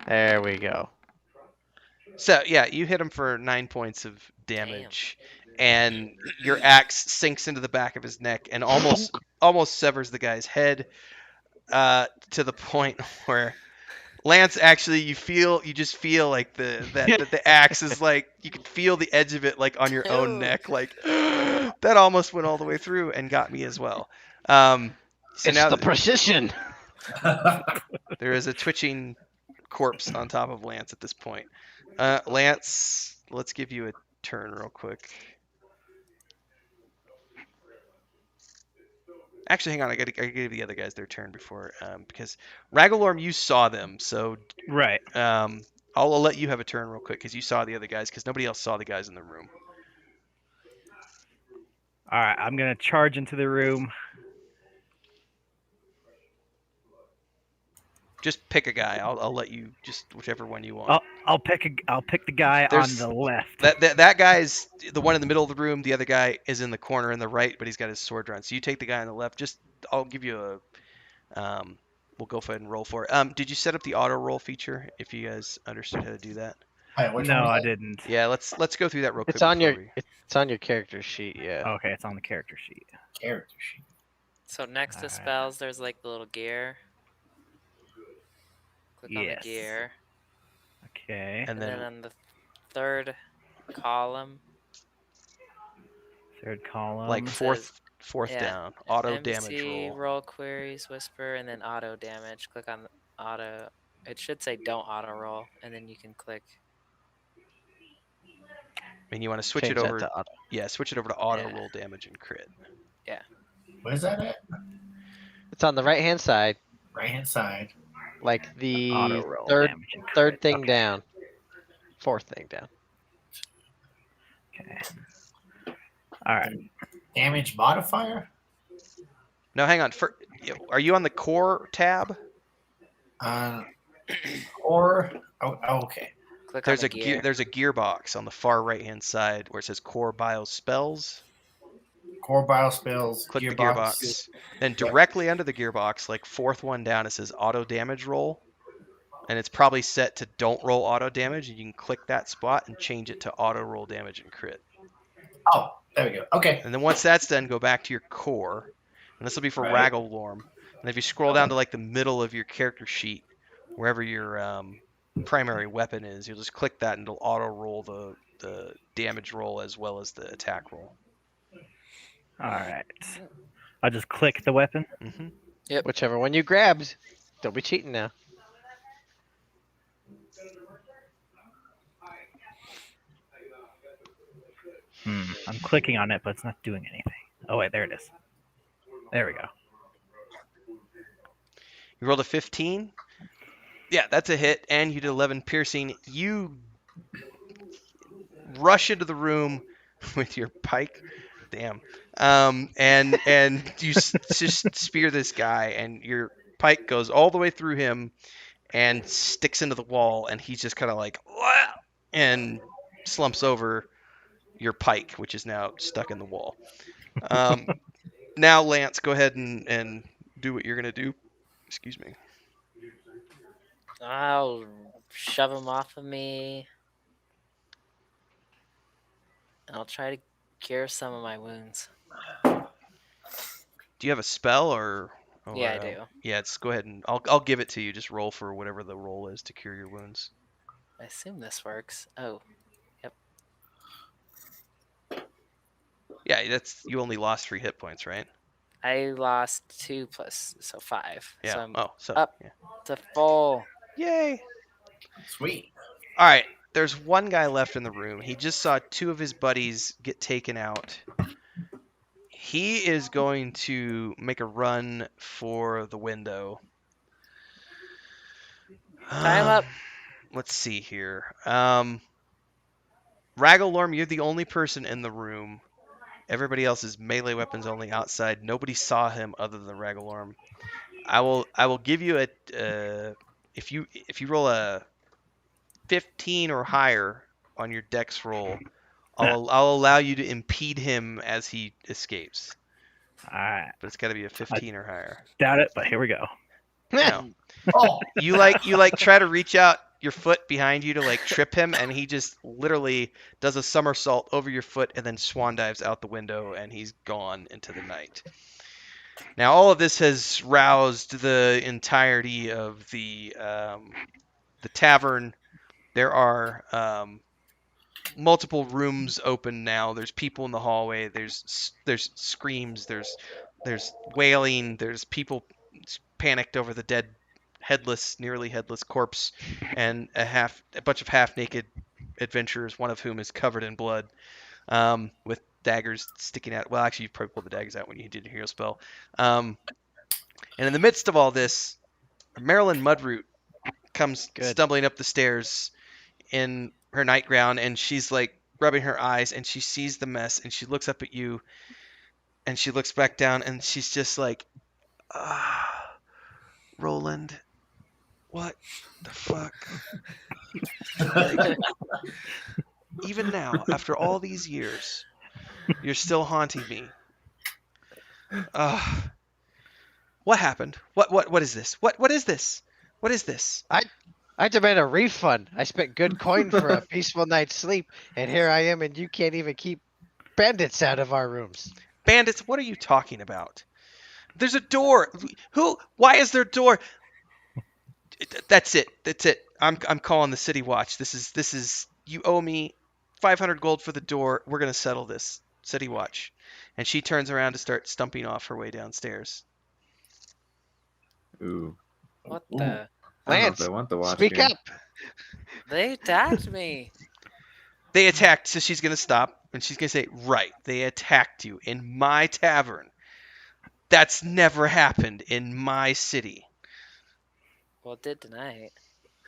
There we go. So yeah, you hit him for 9 points of damage, and your axe sinks into the back of his neck and almost severs the guy's head, to the point where Lance actually you just feel like the axe is like you can feel the edge of it like on your own Ew. neck, like that almost went all the way through and got me as well. So It's now the precision. there is a twitching corpse on top of Lance at this point. Lance, let's give you a turn real quick. Actually, hang on. I gotta give the other guys their turn before, because Raggleworm, you saw them, so Right. I'll let you have a turn real quick because you saw the other guys because nobody else saw the guys in the room. All right. I'm gonna charge into the room. Just pick a guy. I'll let you just whichever one you want. I'll pick the guy There's- on the left. That guy's the one in the middle of the room. The other guy is in the corner in the right, but he's got his sword drawn. So you take the guy on the left. Just I'll give you a. We'll go ahead and roll for it. Did you set up the auto roll feature? If you guys understood how to do that. Wait, which No, one I was that? didn't. Yeah, let's go through that real quick. It's on before your we- it's on your character sheet. Yeah. Okay, it's on the character sheet. Character sheet. So next to Alright. spells, there's like the little gear. Click on Yes. the gear, Okay. And and then then on the third column, Third column. like fourth yeah, down, auto MC, damage roll. roll queries, whisper, and then auto damage. Click on auto. It should say don't auto roll, and then you can click. And you want to switch Change it that over. to auto. Yeah, switch it over to auto Yeah. roll damage and crit. Where's that at? It's on the right hand side, Right hand side. like the Auto roll third damage and third crit. thing Okay. down, fourth thing down. Okay. All right. Damage modifier? No, hang on. Are you on the core tab? Or okay. Click There's on a the gear. there's a gearbox on the far right hand side where it says core bio spells. core bio spells, Click the gearbox. gearbox. Then directly under the gearbox, like fourth one down, it says auto damage roll. And it's probably set to don't roll auto damage. And you can click that spot and change it to auto roll damage and crit. Oh, there we go. Okay. And then once that's done, go back to your core. And this will be for Right. Ragglorm. And if you scroll down to like the middle of your character sheet, wherever your primary weapon is, you'll just click that and it'll auto roll the damage roll as well as the attack roll. All right. I'll just click the weapon. Hmm. Whichever one you grabbed. Don't be cheating now. I'm clicking on it, but it's not doing anything. Oh wait, there it is. There we go. You rolled a 15. Yeah, that's a hit, and you did 11 piercing. You rush into the room with your pike. Damn. And you just spear this guy, and your pike goes all the way through him and sticks into the wall, and he's just kind of like, "Wah!" and slumps over your pike, which is now stuck in the wall. Now, Lance, go ahead and do what you're gonna do. Excuse me. I'll shove him off of me. I'll try to cure some of my wounds. Do you have a spell or Yeah, I do. Yeah, it's go ahead and I'll give it to you. Just roll for whatever the roll is to cure your wounds. I assume this works. Oh, Yeah, you only lost 3 hit points, right? I lost 2 plus, so 5. Yeah. So I'm so up. yeah. to full. Yay. Sweet. All right. There's one guy left in the room. He just saw 2 of his buddies get taken out. He is going to make a run for the window. Time up. Let's see here. Ragglorm, you're the only person in the room. Everybody else is melee weapons only outside. Nobody saw him other than Ragglorm. I will give you a if you roll a 15 or higher on your dex roll, I'll allow you to impede him as he escapes. All right. But it's got to be a 15 or higher. Doubt it, but here we go. No. Oh, You try to reach out your foot behind you to like trip him, and he just literally does a somersault over your foot and then swan dives out the window, and he's gone into the night. Now all of this has roused the entirety of the tavern. There are multiple rooms open now. There's people in the hallway. There's screams. There's wailing. There's people panicked over the dead, nearly headless corpse, and a bunch of half-naked adventurers, one of whom is covered in blood, with daggers sticking out. Well, actually, you probably pulled the daggers out when you did your hero spell. And in the midst of all this, Marilyn Mudroot comes stumbling up the stairs in her nightgown, and she's like rubbing her eyes, and she sees the mess, and she looks up at you, and she looks back down, and she's just like, Roland, what the fuck? Like, even now, after all these years, you're still haunting me. What happened? What is this? What is this? What is this? I demand a refund. I spent good coin for a peaceful night's sleep, and here I am, and you can't even keep bandits out of our rooms. Bandits? What are you talking about? There's a door. Why is there a door? That's it. I'm calling the city watch. This is you owe me 500 gold for the door. We're gonna settle this. City watch. And she turns around to start stumping off her way downstairs. Ooh. What Ooh. the? I don't know Lance, if I want the watch. speak game. up. They attacked me. They attacked, so she's gonna stop and she's gonna say, "Right, they attacked you in my tavern. That's never happened in my city." Well, it did tonight.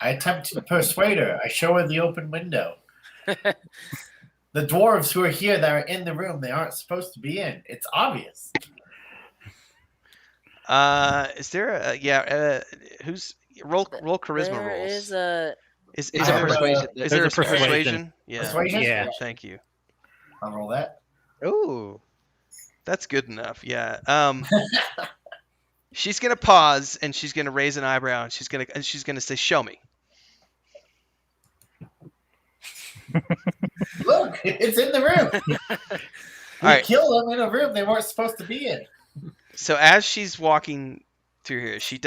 I attempt to persuade her. I show her the open window. The dwarves who are here that are in the room, they aren't supposed to be in. It's obvious. Is there who's roll charisma There rolls? is a. Is It's there a persuasion. is there a There's a persuasion. persuasion? Yeah. Persuasion? Yeah. Thank you. I'll roll that. Ooh. That's good enough. Yeah. She's gonna pause and she's gonna raise an eyebrow and she's gonna say, "Show me." Look, it's in the room. We Alright. killed them in a room they weren't supposed to be in. So as she's walking through here, she's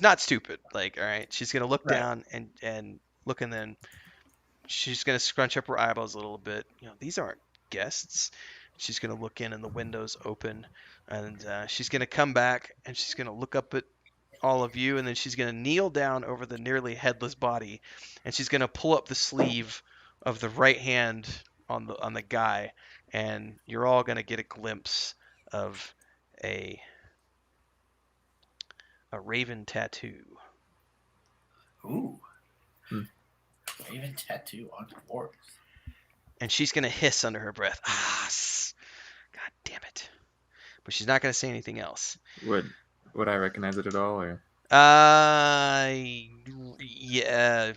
not stupid. Like, all right, she's gonna look Right. down and look, and then she's gonna scrunch up her eyeballs a little bit. These aren't guests. She's gonna look in, and the window's open, and she's gonna come back, and she's gonna look up at all of you, and then she's gonna kneel down over the nearly headless body, and she's gonna pull up the sleeve of the right hand on the guy, and you're all gonna get a glimpse of a raven tattoo. Ooh. Hmm. Raven tattoo on dwarves. And she's gonna hiss under her breath. God damn it! But she's not gonna say anything else. Would I recognize it at all, or? Yeah.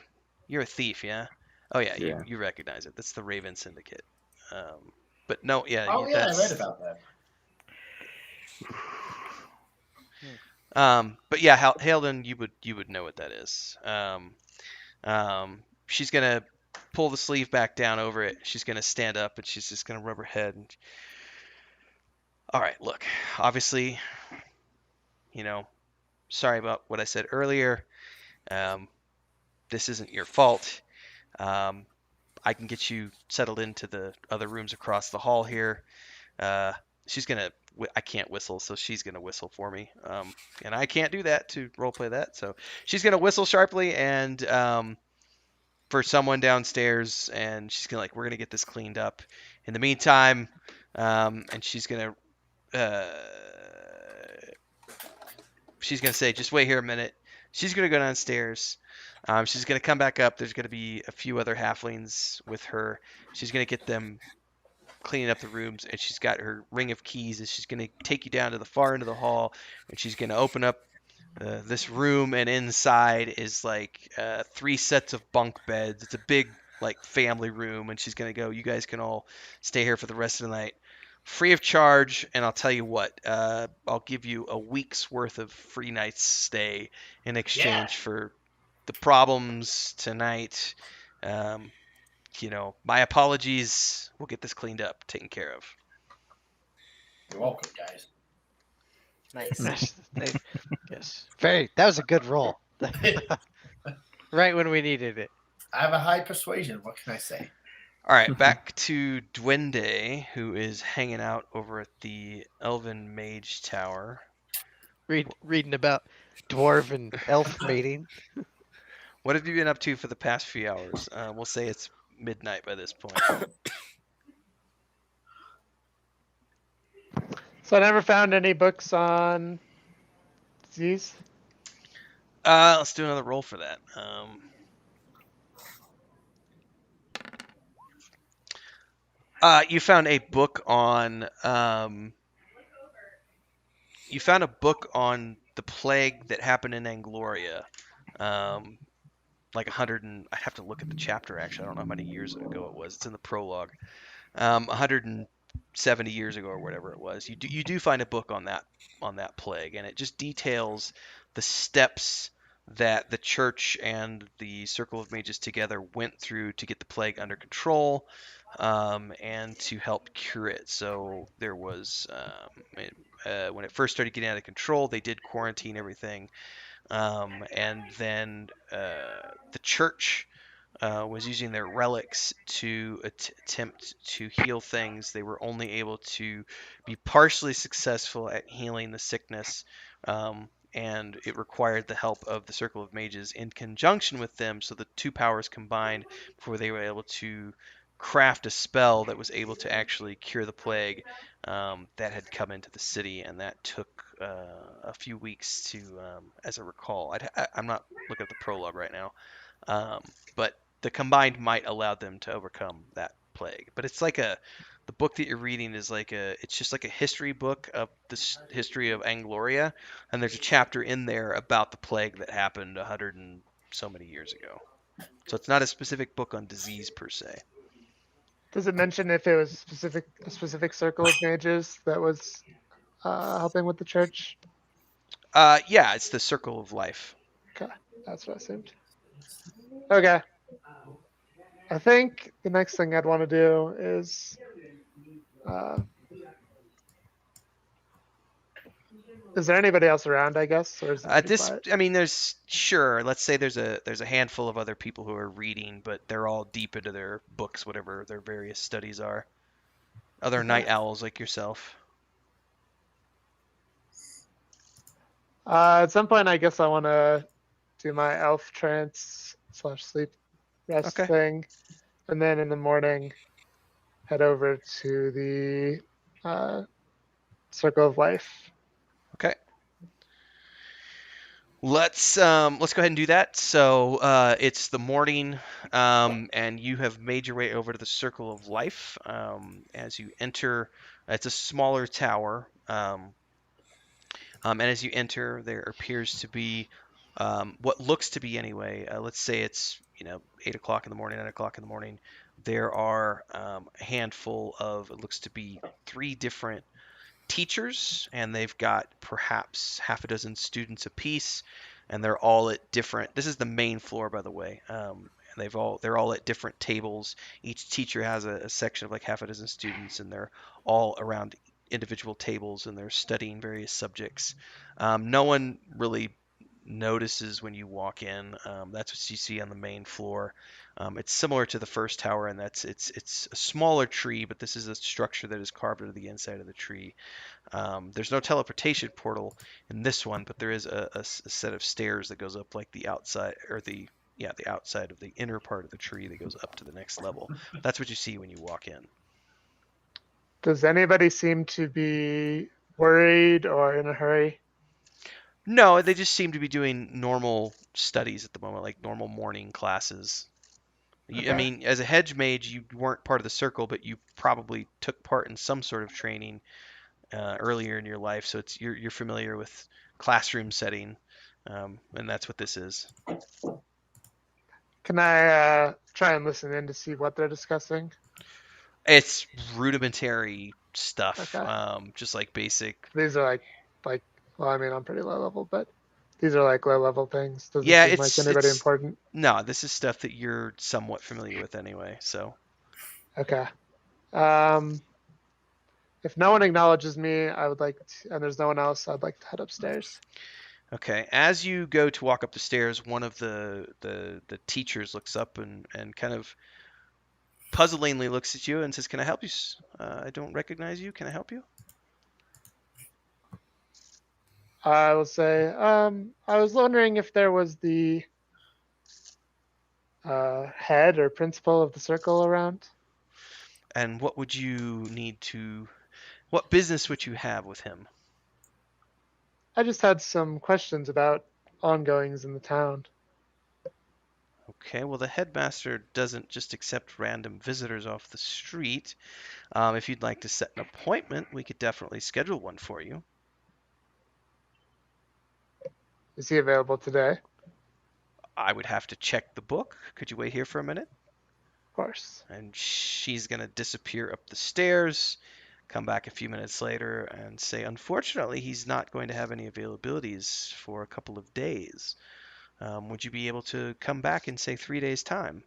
You're a thief, yeah. Oh yeah, Yeah. you recognize it. That's the Raven Syndicate. But no, yeah. Oh yeah, I read about that. But yeah, Halden, you would know what that is. She's gonna pull the sleeve back down over it. She's gonna stand up and she's just gonna rub her head. All right, look. Obviously, sorry about what I said earlier. This isn't your fault. I can get you settled into the other rooms across the hall here. She's gonna. I can't whistle, so she's gonna whistle for me. And I can't do that to roleplay that. So she's gonna whistle sharply and for someone downstairs, and she's gonna we're gonna get this cleaned up. In the meantime, and she's gonna say, just wait here a minute. She's gonna go downstairs. She's gonna come back up. There's gonna be a few other halflings with her. She's gonna get them cleaning up the rooms, and she's got her ring of keys, and she's gonna take you down to the far end of the hall, and she's gonna open up this room, and inside is 3 sets of bunk beds. It's a big family room, and she's gonna go, you guys can all stay here for the rest of the night free of charge, and I'll tell you what, I'll give you a week's worth of free nights stay in exchange for the problems tonight. My apologies. We'll get this cleaned up, taken care of. You're welcome, guys. Nice. Yes. That was a good roll. Right when we needed it. I have a high persuasion. What can I say? All right, back to Duende, who is hanging out over at the Elven Mage Tower. Reading about dwarf and elf mating. What have you been up to for the past few hours? We'll say it's midnight by this point. So I never found any books on disease. Let's do another roll for that. You found a book on the plague that happened in Angloria. I have to look at the chapter actually. I don't know how many years ago it was. It's in the prologue. 170 years ago or whatever it was. You do find a book on that plague, and it just details the steps that the church and the Circle of Mages together went through to get the plague under control, and to help cure it. So there was when it first started getting out of control, they did quarantine everything, and then the church was using their relics to attempt to heal things. They were only able to be partially successful at healing the sickness, and it required the help of the Circle of Mages in conjunction with them, so the two powers combined before they were able to craft a spell that was able to actually cure the plague that had come into the city, and that took a few weeks to, as I recall. I'm not looking at the prologue right now, but the combined might allowed them to overcome that plague. But it's the book that you're reading is it's just like a history book of this history of Angloria, and there's a chapter in there about the plague that happened 100 and so many years ago. So it's not a specific book on disease per se. Does it mention if it was a specific circle of mages that was helping with the church? Yeah, it's the circle of life. Okay, that's what I assumed. Okay. I think the next thing I'd want to do is is there anybody else around, I guess, or is it pretty quiet? I mean, let's say there's a handful of other people who are reading, but they're all deep into their books, whatever their various studies are. Other Okay. night owls like yourself. At some point, I guess I want to do my elf trance / sleep rest Okay. thing, and then in the morning head over to the circle of life. Okay. Let's go ahead and do that. So it's the morning, and you have made your way over to the Circle of Life. As you enter, it's a smaller tower, and as you enter, there appears to be what looks to be anyway. Let's say it's 8 o'clock in the morning, 9 o'clock in the morning. There are a handful of it looks to be 3 different teachers, and they've got perhaps half a dozen students apiece, and they're all at different. This is the main floor, by the way. And they're all at different tables. Each teacher has a section of like half a dozen students, and they're all around individual tables, and they're studying various subjects. No one really notices when you walk in. That's what you see on the main floor. It's similar to the first tower, and it's a smaller tree, but this is a structure that is carved into the inside of the tree. There's no teleportation portal in this one, but there is a set of stairs that goes up like the outside or the outside of the inner part of the tree that goes up to the next level. That's what you see when you walk in. Does anybody seem to be worried or in a hurry? No, they just seem to be doing normal studies at the moment, like normal morning classes. I Okay. mean, as a hedge mage, you weren't part of the circle, but you probably took part in some sort of training earlier in your life, so you're familiar with classroom setting, and that's what this is. Can I try and listen in to see what they're discussing? It's rudimentary stuff, Okay. just like basic. These are like well, I mean, I'm pretty low level, but these are like low level things. Doesn't Yeah, seem like anybody important. no, this is stuff that you're somewhat familiar with anyway. So Okay. Um, if no one acknowledges me, I would like to, and there's no one else, I'd like to head upstairs. okay, as you go to walk up the stairs, one of the teachers looks up and kind of puzzlingly looks at you and says, "Can I help you? I don't recognize you. Can I help you?" I will say, I was wondering if there was the head or principal of the circle around. And what would you need to? What business would you have with him? I just had some questions about ongoings in the town. Okay, well, the headmaster doesn't just accept random visitors off the street. If you'd like to set an appointment, we could definitely schedule one for you. Is he available today? I would have to check the book. Could you wait here for a minute? Of course. And she's going to disappear up the stairs, come back a few minutes later, and say, unfortunately, he's not going to have any availabilities for a couple of days. Would you be able to come back in, say, 3 days' time?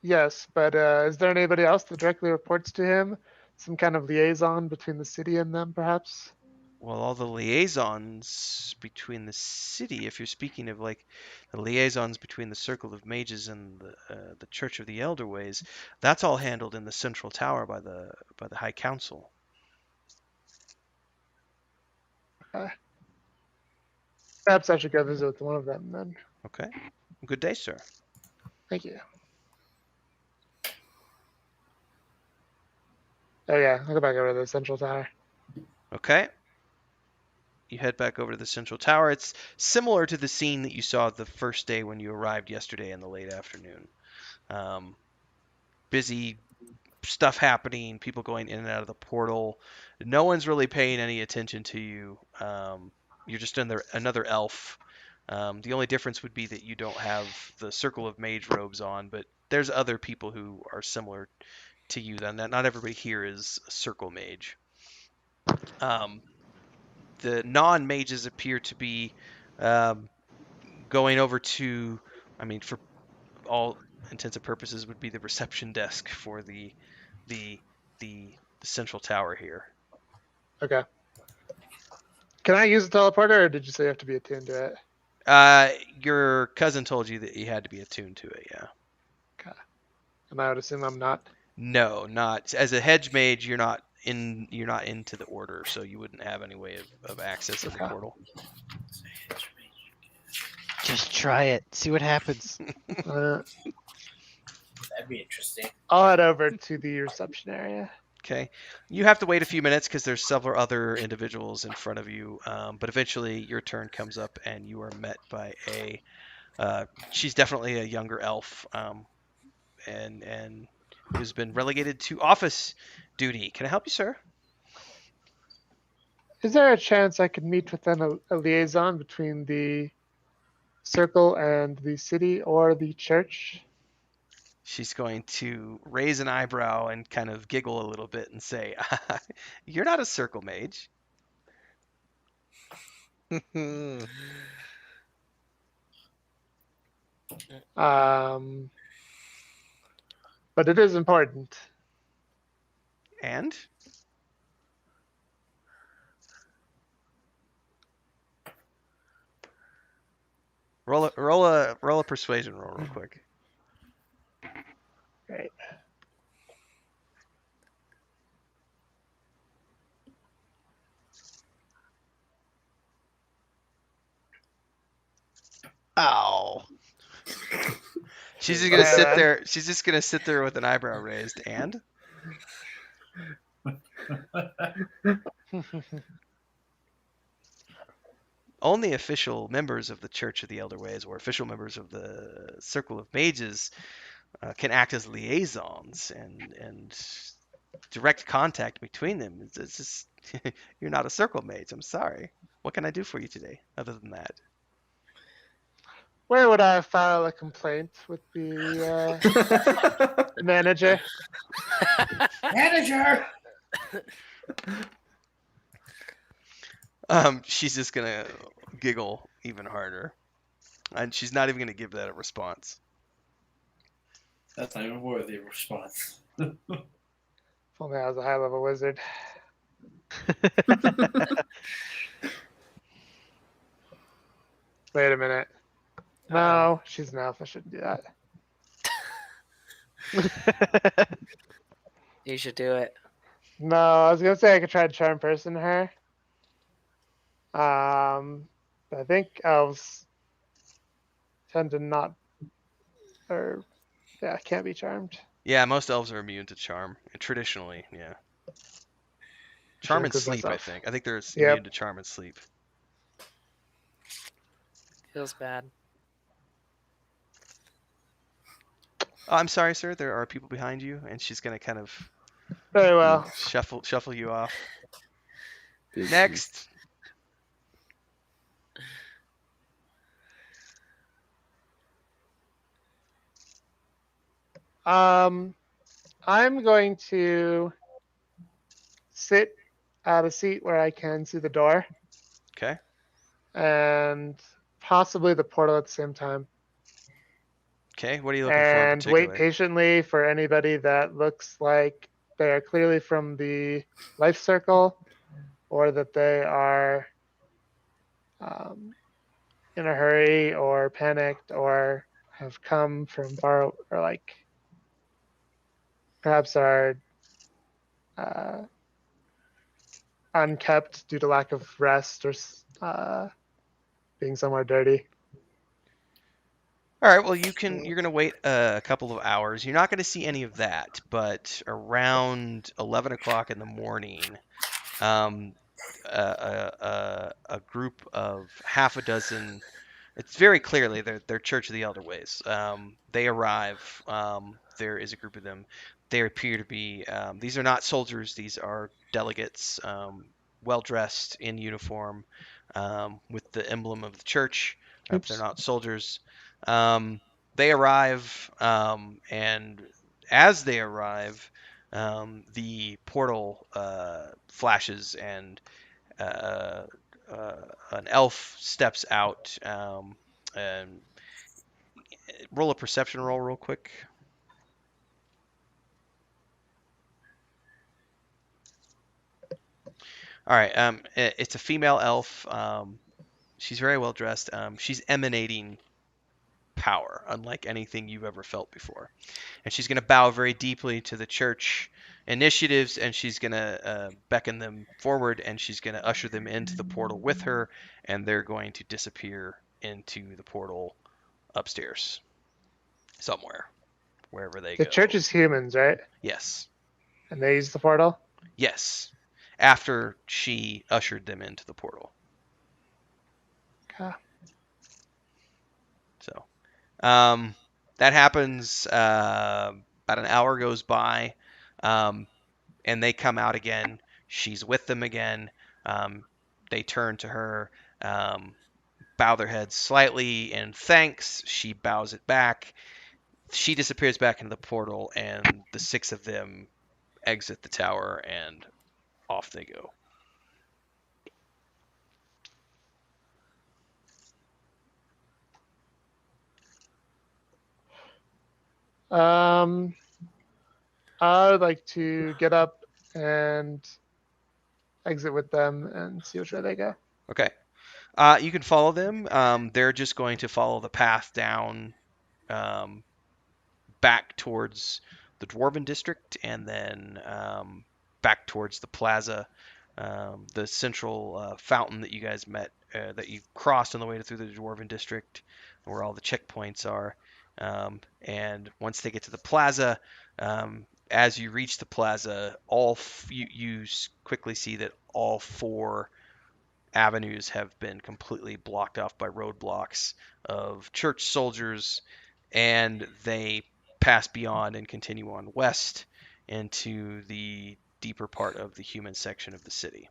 Yes, but is there anybody else that directly reports to him? Some kind of liaison between the city and them, perhaps? Well, all the liaisons between the city, if you're speaking of like the liaisons between the Circle of Mages and the Church of the Elder Ways, that's all handled in the Central Tower by the High Council. Perhaps I should go visit with one of them then. Okay. Good day, sir. Thank you. Oh yeah, I'll go back over to the central tower. Okay. You head back over to the Central Tower. It's similar to the scene that you saw the first day when you arrived yesterday in the late afternoon. Busy stuff happening, people going in and out of the portal. No one's really paying any attention to you. you're just another elf. The only difference would be that you don't have the circle of mage robes on, but there's other people who are similar to you. Then that not everybody here is a circle mage. The non-mages appear to be um, going over to, I mean, for all intents and purposes, would be the reception desk for the the central tower here. Okay. Can I use the teleporter, or did you say you have to be attuned to it? Your cousin told you that you had to be attuned to it. Yeah. Okay. And I would assume I'm not. No, not as a hedge mage. You're not in. You're not into the order, so you wouldn't have any way of accessing the Okay. portal. Just try it. See what happens. That'd be interesting. I'll head over to the reception area. Okay. You have to wait a few minutes because there's several other individuals in front of you. But eventually your turn comes up and you are met by a. She's definitely a younger elf, and who's been relegated to office duty. Can I help you, sir? Is there a chance I could meet with a liaison between the circle and the city or the church? She's going to raise an eyebrow and kind of giggle a little bit and say, "You're not a circle mage." But it is important. And roll a persuasion roll real quick. Right. Ow. She's just gonna Yeah, sit man. there. She's just gonna sit there with an eyebrow raised. And only official members of the Church of the Elder Ways or official members of the Circle of Mages can act as liaisons and direct contact between them. It's just you're not a circle mage. I'm sorry. What can I do for you today, other than that? Where would I file a complaint with the manager? Manager! She's just gonna giggle even harder, and she's not even gonna give that a response. That's not even worthy of a response. If only I was a high level wizard. Wait a minute. No, she's an elf. I shouldn't do that. You should do it. No, I was gonna say I could try to charm person her. But I think elves tend to not, or yeah, can't be charmed. Yeah, most elves are immune to charm, traditionally. Yeah, charm and include sleep. I myself. think. I think they're Yep. immune to charm and sleep. Feels bad. Oh, I'm sorry, sir. There are people behind you, and she's gonna kind of Very well. shuffle you off. Big Next. I'm going to sit at a seat where I can see the door Okay. and possibly the portal at the same time. Okay. What are you looking for in And particular? wait patiently for anybody that looks like they are clearly from the life circle or that they are in a hurry or panicked or have come from far, or like perhaps are unkept due to lack of rest or being somewhere dirty. All right. Well, you're gonna wait a couple of hours. You're not gonna see any of that, but around 11 o'clock in the morning, a group of half a dozen. It's very clearly they're Church of the Elder Ways. They arrive. There is a group of them. They appear to be. These are not soldiers. These are delegates well dressed in uniform, with the emblem of the church. If they're Oops. not soldiers, they arrive, and as they arrive, the portal flashes, and uh, an elf steps out. And roll a perception roll real quick. All right. It's a female elf. She's very well dressed. She's emanating power, unlike anything you've ever felt before. And she's going to bow very deeply to the church initiatives, and she's going to beckon them forward, and she's going to usher them into the portal with her, and they're going to disappear into the portal upstairs somewhere, wherever they The go. church is humans, right? Yes. And they use the portal. Yes. After she ushered them into the portal. Okay. So, that happens. About an hour goes by, and they come out again. She's with them again. They turn to her, bow their heads slightly in thanks. She bows it back. She disappears back into the portal, and the 6 of them exit the tower, and off they go. I would like to get up and exit with them and see which way they go. Okay. You can follow them. They're just going to follow the path down, um, back towards the Dwarven district, and then back towards the plaza, the central fountain that you guys met, that you crossed on the way through the Dwarven district, where all the checkpoints are. And once they get to the plaza, as you reach the plaza, you quickly see that all 4 avenues have been completely blocked off by roadblocks of church soldiers, and they pass beyond and continue on west into the deeper part of the human section of the city.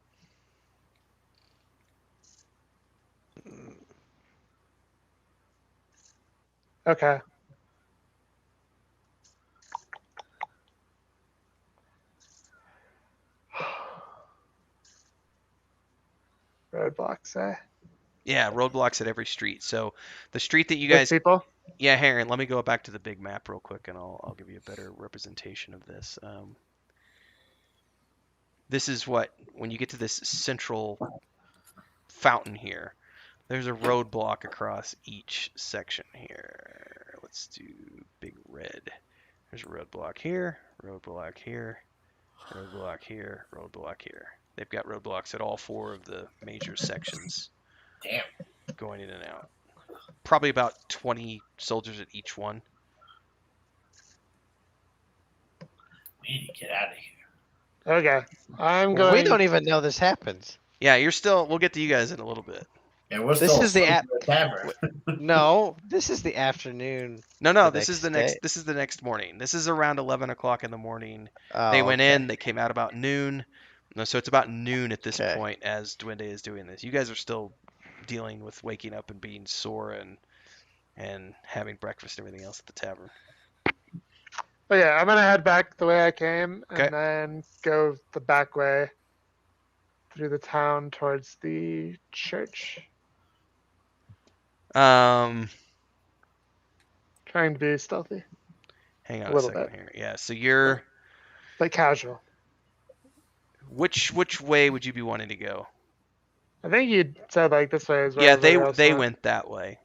Okay. Roadblocks, eh? Yeah, roadblocks at every street. So the street that you With guys, people? yeah, Aaron, let me go back to the big map real quick, and I'll give you a better representation of this. This is when you get to this central fountain here, there's a roadblock across each section here. Let's do big red. There's a roadblock here, roadblock here, roadblock here, roadblock here. They've got roadblocks at all 4 of the major sections. Damn. Going in and out. Probably about 20 soldiers at each one. We need to get out of here. Okay. I'm We going. don't even know this happens. Yeah, we'll get to you guys in a little bit. Yeah, we're This still is the asleep in the tavern. No, this is the afternoon. No, The this is next day? this is the next morning. This is around 11 o'clock in the morning. Oh, They went okay. in, they came out about noon. No, so it's about noon at this Okay. point as Duende is doing this. You guys are still dealing with waking up and being sore and having breakfast and everything else at the tavern. But yeah, I'm gonna head back the way I came, Okay. and then go the back way through the town towards the church. Um, Trying to be stealthy, hang A on a little second bit. here. Yeah, so you're but casual. which way would you be wanting to go? I think you said like this way is where Yeah, everybody else they went that way.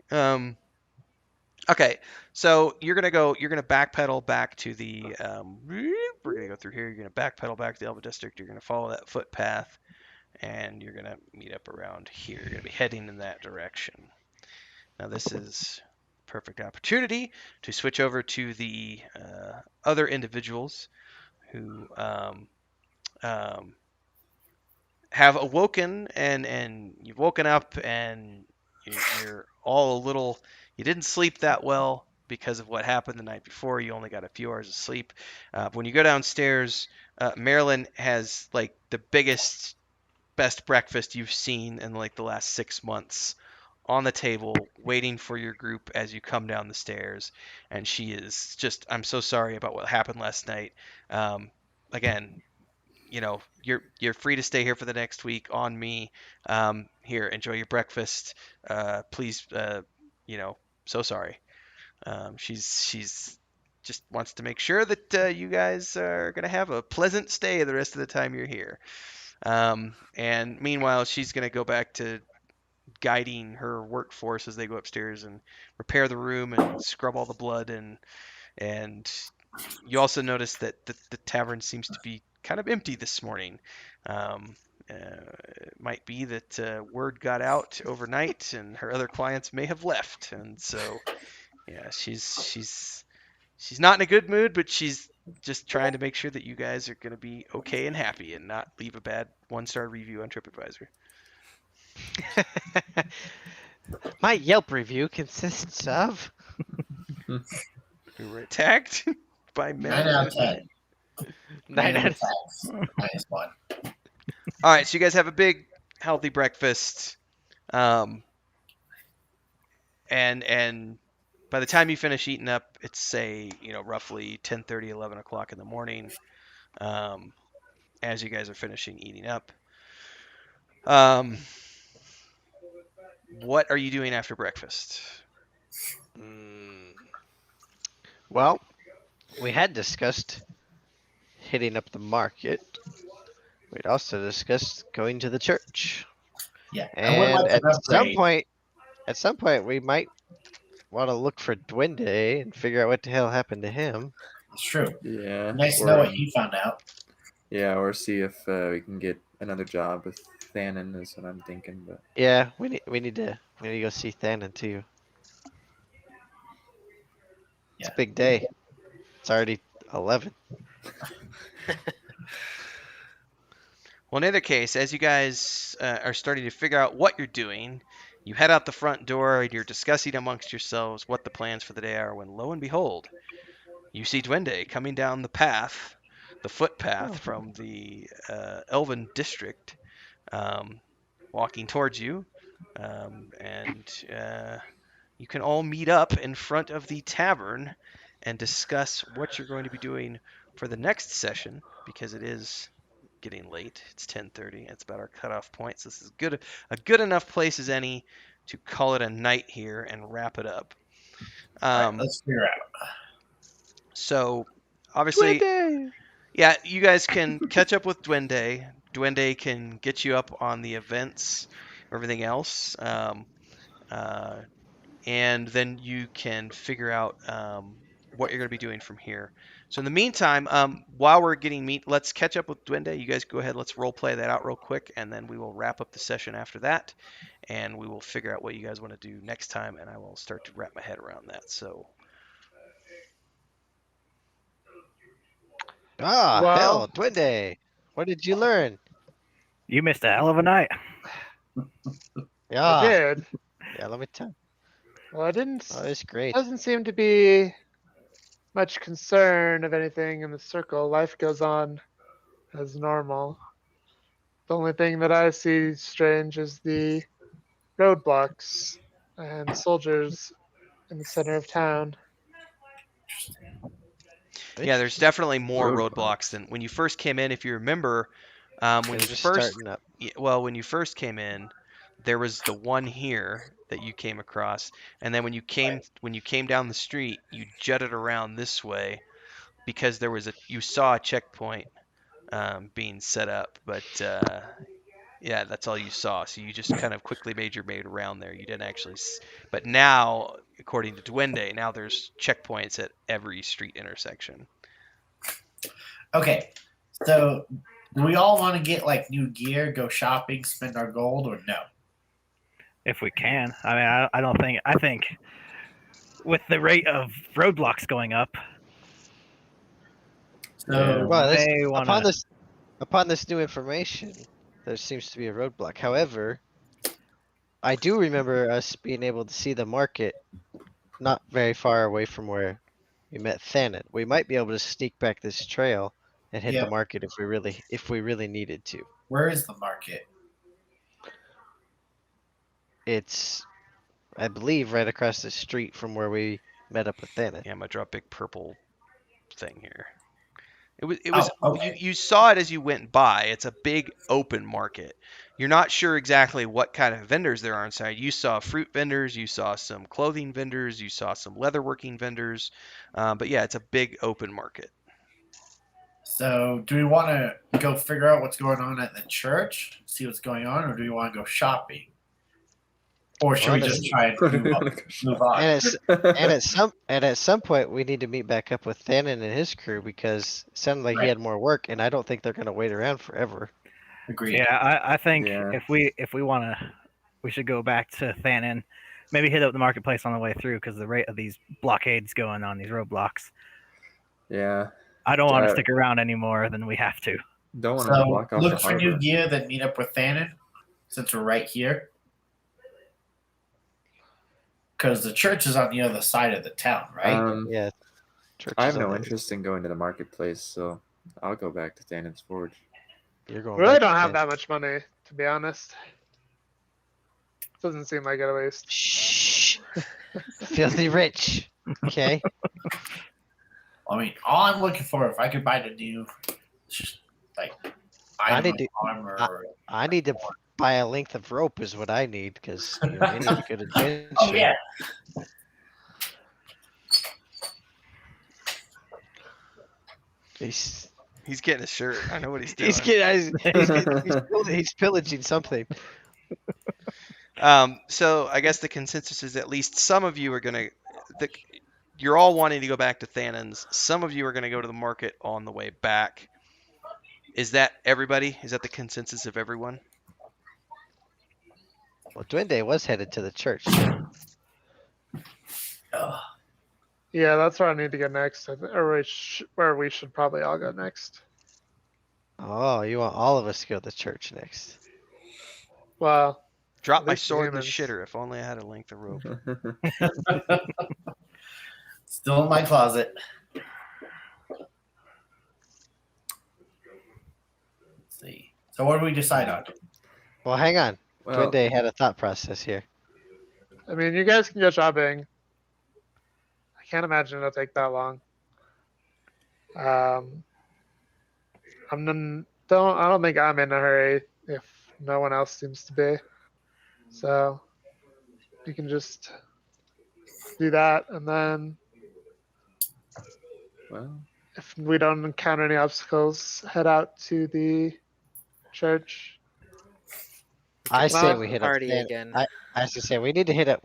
Okay, so you're gonna backpedal back to the we're gonna go through here. You're gonna backpedal back to the Elva District. You're gonna follow that footpath, and you're gonna meet up around here. You're gonna be heading in that direction. Now this is perfect opportunity to switch over to the other individuals who have awoken, and you've woken up, and you're all a little. You didn't sleep that well because of what happened the night before. You only got a few hours of sleep. When you go downstairs, Marilyn has like the biggest best breakfast you've seen in like the last 6 months on the table, waiting for your group as you come down the stairs. And she is just, I'm so sorry about what happened last night. Again, you're free to stay here for the next week on me. Here, enjoy your breakfast. Please, so sorry. She's just wants to make sure that you guys are gonna have a pleasant stay the rest of the time you're here. And meanwhile, she's gonna go back to guiding her workforce as they go upstairs and repair the room and scrub all the blood. And you also notice that the tavern seems to be kind of empty this morning. Um, it might be that word got out overnight and her other clients may have left, and so yeah, she's not in a good mood, but she's just trying to make sure that you guys are going to be okay and happy and not leave a bad 1-star review on TripAdvisor. My Yelp review consists of. We were attacked by men. 9 out of 10. 9 out of Attacks. -1. All right, so you guys have a big, healthy breakfast, and by the time you finish eating up, it's say roughly 10:30, 11 o'clock in the morning. As you guys are finishing eating up, what are you doing after breakfast? Well, we had discussed hitting up the market. We'd also discussed going to the church. Yeah. I would And like to upgrade. at some point, we might want to look for Duende and figure out what the hell happened to him. It's true. Yeah. Nice to or, know what he found out. Yeah, or see if we can get another job with Thanon is what I'm thinking. But Yeah, we need to go see Thanon too. It's Yeah. a big day. It's already 11. Well, in either case, as you guys are starting to figure out what you're doing, you head out the front door and you're discussing amongst yourselves what the plans for the day are when, lo and behold, you see Duende coming down the path, the footpath from the Elven district, walking towards you. And you can all meet up in front of the tavern and discuss what you're going to be doing for the next session, because it is getting late. It's 10:30. It's about our cutoff point. So this is a good enough place as any to call it a night here and wrap it up. All right, let's figure out. So obviously, Duende! yeah, you guys can catch up with Duende. Duende can get you up on the events, everything else, and then you can figure out what you're going to be doing from here. So in the meantime, while we're getting meat, let's catch up with Duende. You guys go ahead. Let's role play that out real quick, and then we will wrap up the session after that, and we will figure out what you guys want to do next time, and I will start to wrap my head around that. So. Ah, Well- hell, Duende! What did you learn? You missed a hell of a night. I Yeah, did. yeah. Let me tell. Well, I didn't. Oh, it's great. Doesn't seem to be much concern of anything in the circle. Life goes on as normal. The only thing that I see strange is the roadblocks and soldiers in the center of town. Yeah, there's definitely more Roadblocks. roadblocks than when you first came in. If you remember, They when were you just first, starting up. when you first came in, there was the one here that you came across, and then when you came down the street, you jutted around this way because you saw a checkpoint being set up, but yeah, that's all you saw. So you just kind of quickly made your way around there. You didn't actually, but now, according to Duende, now there's checkpoints at every street intersection. Okay, so do we all want to get like new gear, go shopping, spend our gold, or no? If we can. I mean, I don't think. I think with the rate of roadblocks going up, So Well, may wanna- upon this new information, there seems to be a roadblock. However, I do remember us being able to see the market not very far away from where we met Thanon. We might be able to sneak back this trail and hit Yeah. the market if we really needed to. where is the market? It's, I believe, right across the street from where we met up with Thanon. Yeah, I'm gonna draw a big purple thing here. It Oh, was okay. you saw it as you went by. It's a big open market. You're not sure exactly what kind of vendors there are inside. You saw fruit vendors, you saw some clothing vendors, you saw some leatherworking vendors, but yeah, it's a big open market. So, do we want to go figure out what's going on at the church, see what's going on, or do we want to go shopping? Or should we just try and move on? And at some point we need to meet back up with Thanon and his crew because it sounded like he Right. had more work, and I don't think they're gonna wait around forever. Agreed. Yeah, I think Yeah. if we want to, we should go back to Thanon, maybe hit up the marketplace on the way through because the rate of these blockades going on, these roadblocks. Yeah. I don't want to Uh, stick around any more than we have to. Don't want to So, block off the look for new harbor. gear, then meet up with Thanon, since we're right here. Because the church is on the other side of the town, right? Yeah. Church I is have on no the- interest in going to the marketplace, so I'll go back to Thanon's Forge. You're going. We really back don't to have Thanon. that much money, to be honest. Doesn't seem like it at least. Shh. Filthy rich. Okay. I mean, all I'm looking for, if I could buy the new, like, I need item to- armor, or I need to buy a length of rope is what I need because you know, I need a good adventure. oh yeah, He's He's getting a shirt. I know what he's doing. he's pillaging something. So I guess the consensus is at least some of you are gonna. You're all wanting to go back to Thanon's. Some of you are gonna go to the market on the way back. Is that everybody? Is that the consensus of everyone? Well, Duende was headed to the church. So. Ugh. Yeah, that's where I need to go next. Or where we should probably all go next. Oh, you want all of us to go to the church next? Well, Drop At my least the sword in the humans. shitter. If only I had a length of rope. Still in my closet. Let's see. So what do we decide on? Well, hang on. Well, Duende had a thought process here. I mean, you guys can go shopping. I can't imagine it'll take that long. I don't think I'm in a hurry if no one else seems to be. So you can just do that, and then well, if we don't encounter any obstacles, head out to the church. I say Well, we hit up Party Thanon. again. I was gonna say we need to hit up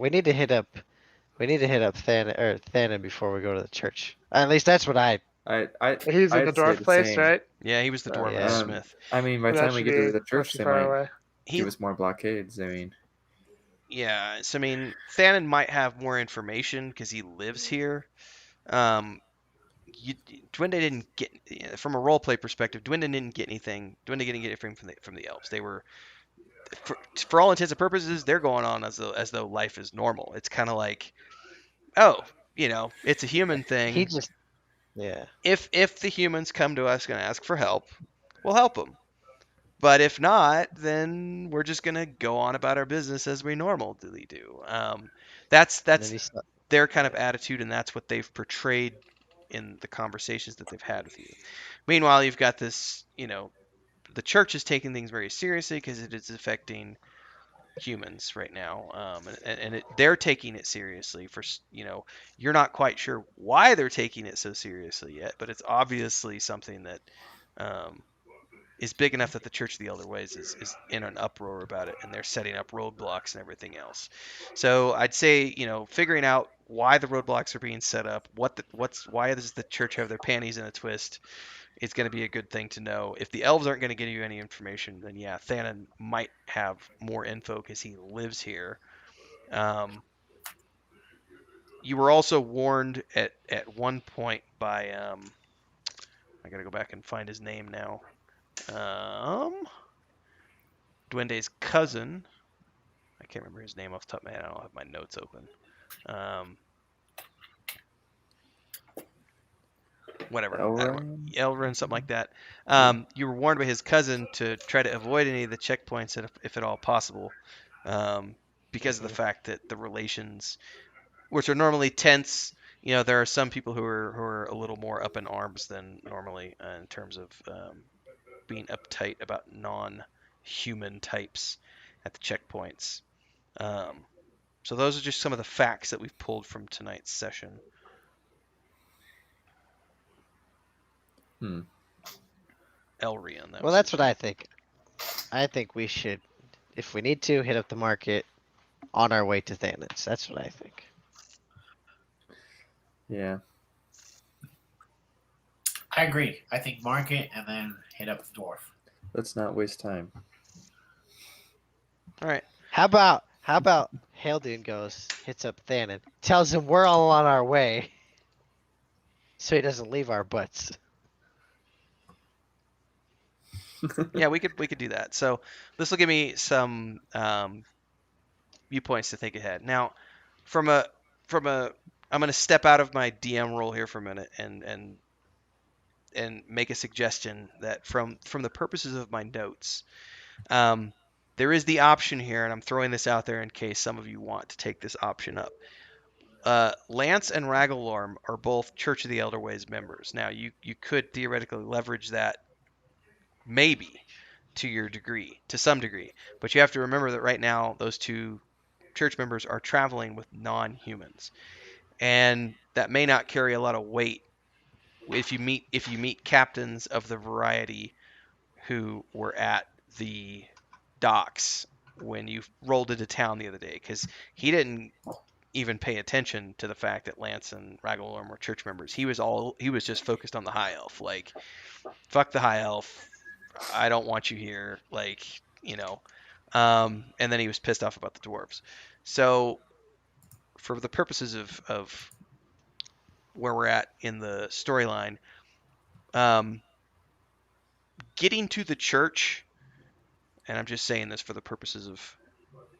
Thanon before we go to the church. At least that's what I. I He's in I'd the say dwarf the place, same. right? Yeah, he was the dwarf yeah. smith. I mean, by the That time we should get to be the not church, too they far might away. He, give us more blockades. I mean, yeah. So I mean, Thanon might have more information because he lives here. Duende didn't get from a roleplay perspective. Duende didn't get anything. Duende didn't get anything from the elves. They were, for all intents and purposes, they're going on as though life is normal. It's kind of like, oh, it's a human thing. He just. Yeah. If the humans come to us and ask for help, we'll help them. But if not, then we're just gonna go on about our business as we normally do. That's And then he saw, their kind of attitude, and that's what they've portrayed in the conversations that they've had with you. Meanwhile, you've got this, the church is taking things very seriously because it is affecting humans right now, and they're taking it seriously. You're not quite sure why they're taking it so seriously yet, but it's obviously something that is big enough that the Church of the Elder Ways is in an uproar about it, and they're setting up roadblocks and everything else. So I'd say, figuring out why the roadblocks are being set up, why does the church have their panties in a twist, is going to be a good thing to know. If the elves aren't going to give you any information, then yeah, Thanon might have more info because he lives here. You were also warned at one point by I got to go back and find his name now. Duende's cousin. I can't remember his name off the top of my head. I don't have my notes open. Whatever. Elrond, something like that. You were warned by his cousin to try to avoid any of the checkpoints if at all possible, because of the fact that the relations, which are normally tense, there are some people who are a little more up in arms than normally in terms of being uptight about non-human types at the checkpoints. So those are just some of the facts that we've pulled from tonight's session. Elrian, that Well, was that's his what name. I think. I think we should, if we need to, hit up the market on our way to Thanos. That's what I think. Yeah. I agree. I think market and then hit up the dwarf. Let's not waste time. All right. How about Haldun goes, hits up Thanon, tells him we're all on our way, so he doesn't leave our butts. Yeah, we could do that. So this will give me some viewpoints to think ahead. Now, from a I'm going to step out of my DM role here for a minute and make a suggestion that from the purposes of my notes, there is the option here, and I'm throwing this out there in case some of you want to take this option up. Lance and Ragalorm are both Church of the Elder Ways members. Now, you could theoretically leverage that maybe to some degree, but you have to remember that right now those two church members are traveling with non-humans, and that may not carry a lot of weight if you meet captains of the variety who were at the docks when you rolled into town the other day, because he didn't even pay attention to the fact that Lance and Ragalorm were church members. He was just focused on the high elf. Like, fuck the high elf. I don't want you here. Like, and then he was pissed off about the dwarves. So, for the purposes of where we're at in the storyline, getting to the church, and I'm just saying this for the purposes of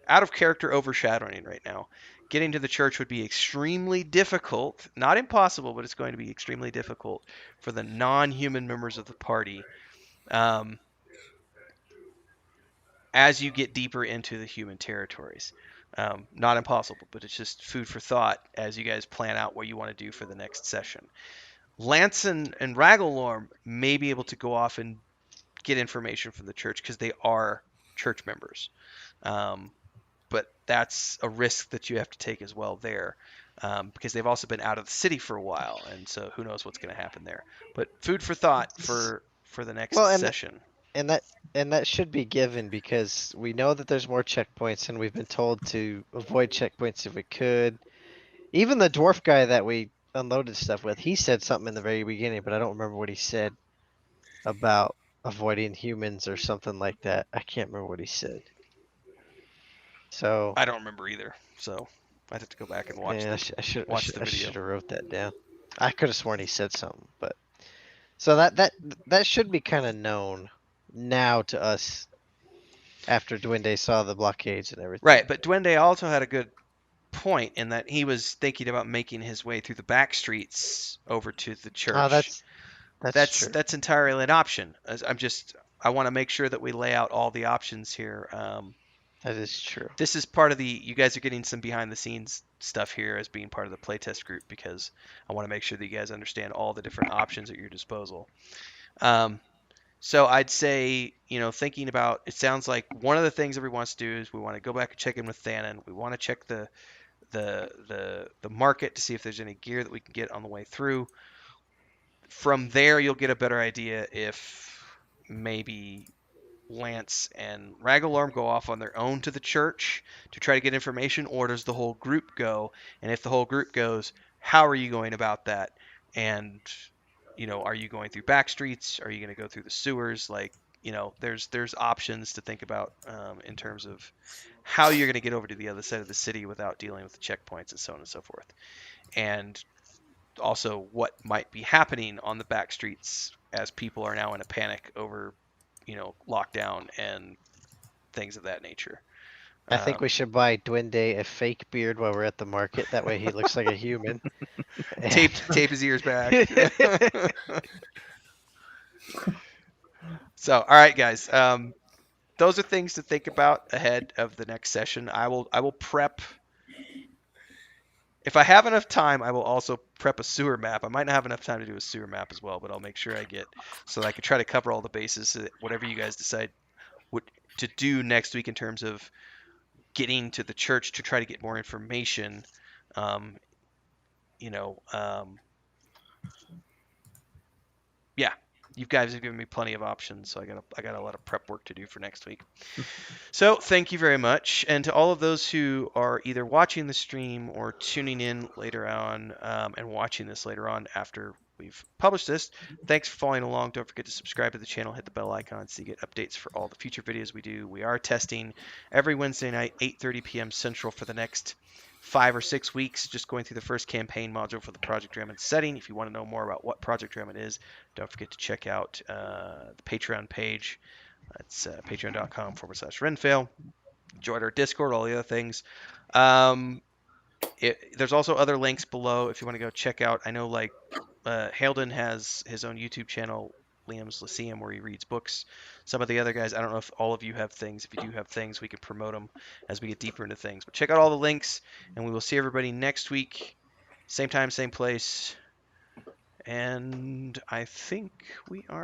out of character overshadowing right now, getting to the church would be extremely difficult. Not impossible, but it's going to be extremely difficult for the non-human members of the party. As you get deeper into the human territories. Not impossible, but it's just food for thought as you guys plan out what you want to do for the next session. Lance and Ragalorm may be able to go off and get information from the church because they are church members. But that's a risk that you have to take as well there, because they've also been out of the city for a while, and so who knows what's going to happen there. But food for thought for the next Well, session. and that should be given because we know that there's more checkpoints, and we've been told to avoid checkpoints if we could. Even the dwarf guy that we unloaded stuff with, he said something in the very beginning, but I don't remember what he said about avoiding humans or something like that. I can't remember what he said. So I don't remember either, so I'd have to go back and watch yeah, the I should video. have wrote that down. I could have sworn he said something, but so that should be kind of known now to us after Duende saw the blockades and everything. Right, but Duende also had a good point in that he was thinking about making his way through the back streets over to the church. Oh, that's true. That's entirely an option. I want to make sure that we lay out all the options here. That is true. This is part of you guys are getting some behind the scenes stuff here as being part of the playtest group, because I want to make sure that you guys understand all the different options at your disposal. So I'd say, thinking about, it sounds like one of the things everyone wants to do is we want to go back and check in with Thanon. We want to check the market to see if there's any gear that we can get on the way through. From there, you'll get a better idea if maybe Lance and Ragalorm go off on their own to the church to try to get information, or does the whole group go? And if the whole group goes, how are you going about that? And, are you going through back streets? Are you going to go through the sewers? Like, there's options to think about in terms of how you're going to get over to the other side of the city without dealing with the checkpoints and so on and so forth. And also what might be happening on the back streets as people are now in a panic over, lockdown and things of that nature. I think we should buy Duende a fake beard while we're at the market. That way he looks like a human. tape his ears back. So, all right, guys. those are things to think about ahead of the next session. I will prep. If I have enough time, I will also prep a sewer map. I might not have enough time to do a sewer map as well, but I'll make sure I get so that I can try to cover all the bases. So that whatever you guys decide what to do next week in terms of getting to the church to try to get more information, um, you know, yeah, you guys have given me plenty of options, so I got a lot of prep work to do for next week. So thank you very much, and to all of those who are either watching the stream or tuning in later on and watching this later on after we've published this, thanks for following along. Don't forget to subscribe to the channel, hit the bell icon so you get updates for all the future videos we do. We are testing every Wednesday night, 8:30 p.m. Central for the next 5 or 6 weeks, just going through the first campaign module for the Project Dramond setting. If you want to know more about what Project Dramond is, don't forget to check out the Patreon page. That's patreon.com/Renfail. Join our Discord, all the other things. There's also other links below if you want to go check out. I know like Halden has his own YouTube channel, Liam's Lyceum, where he reads books. Some of the other guys, I don't know if all of you have things. If you do have things, we can promote them as we get deeper into things. But check out all the links, and we will see everybody next week. Same time, same place. And I think we are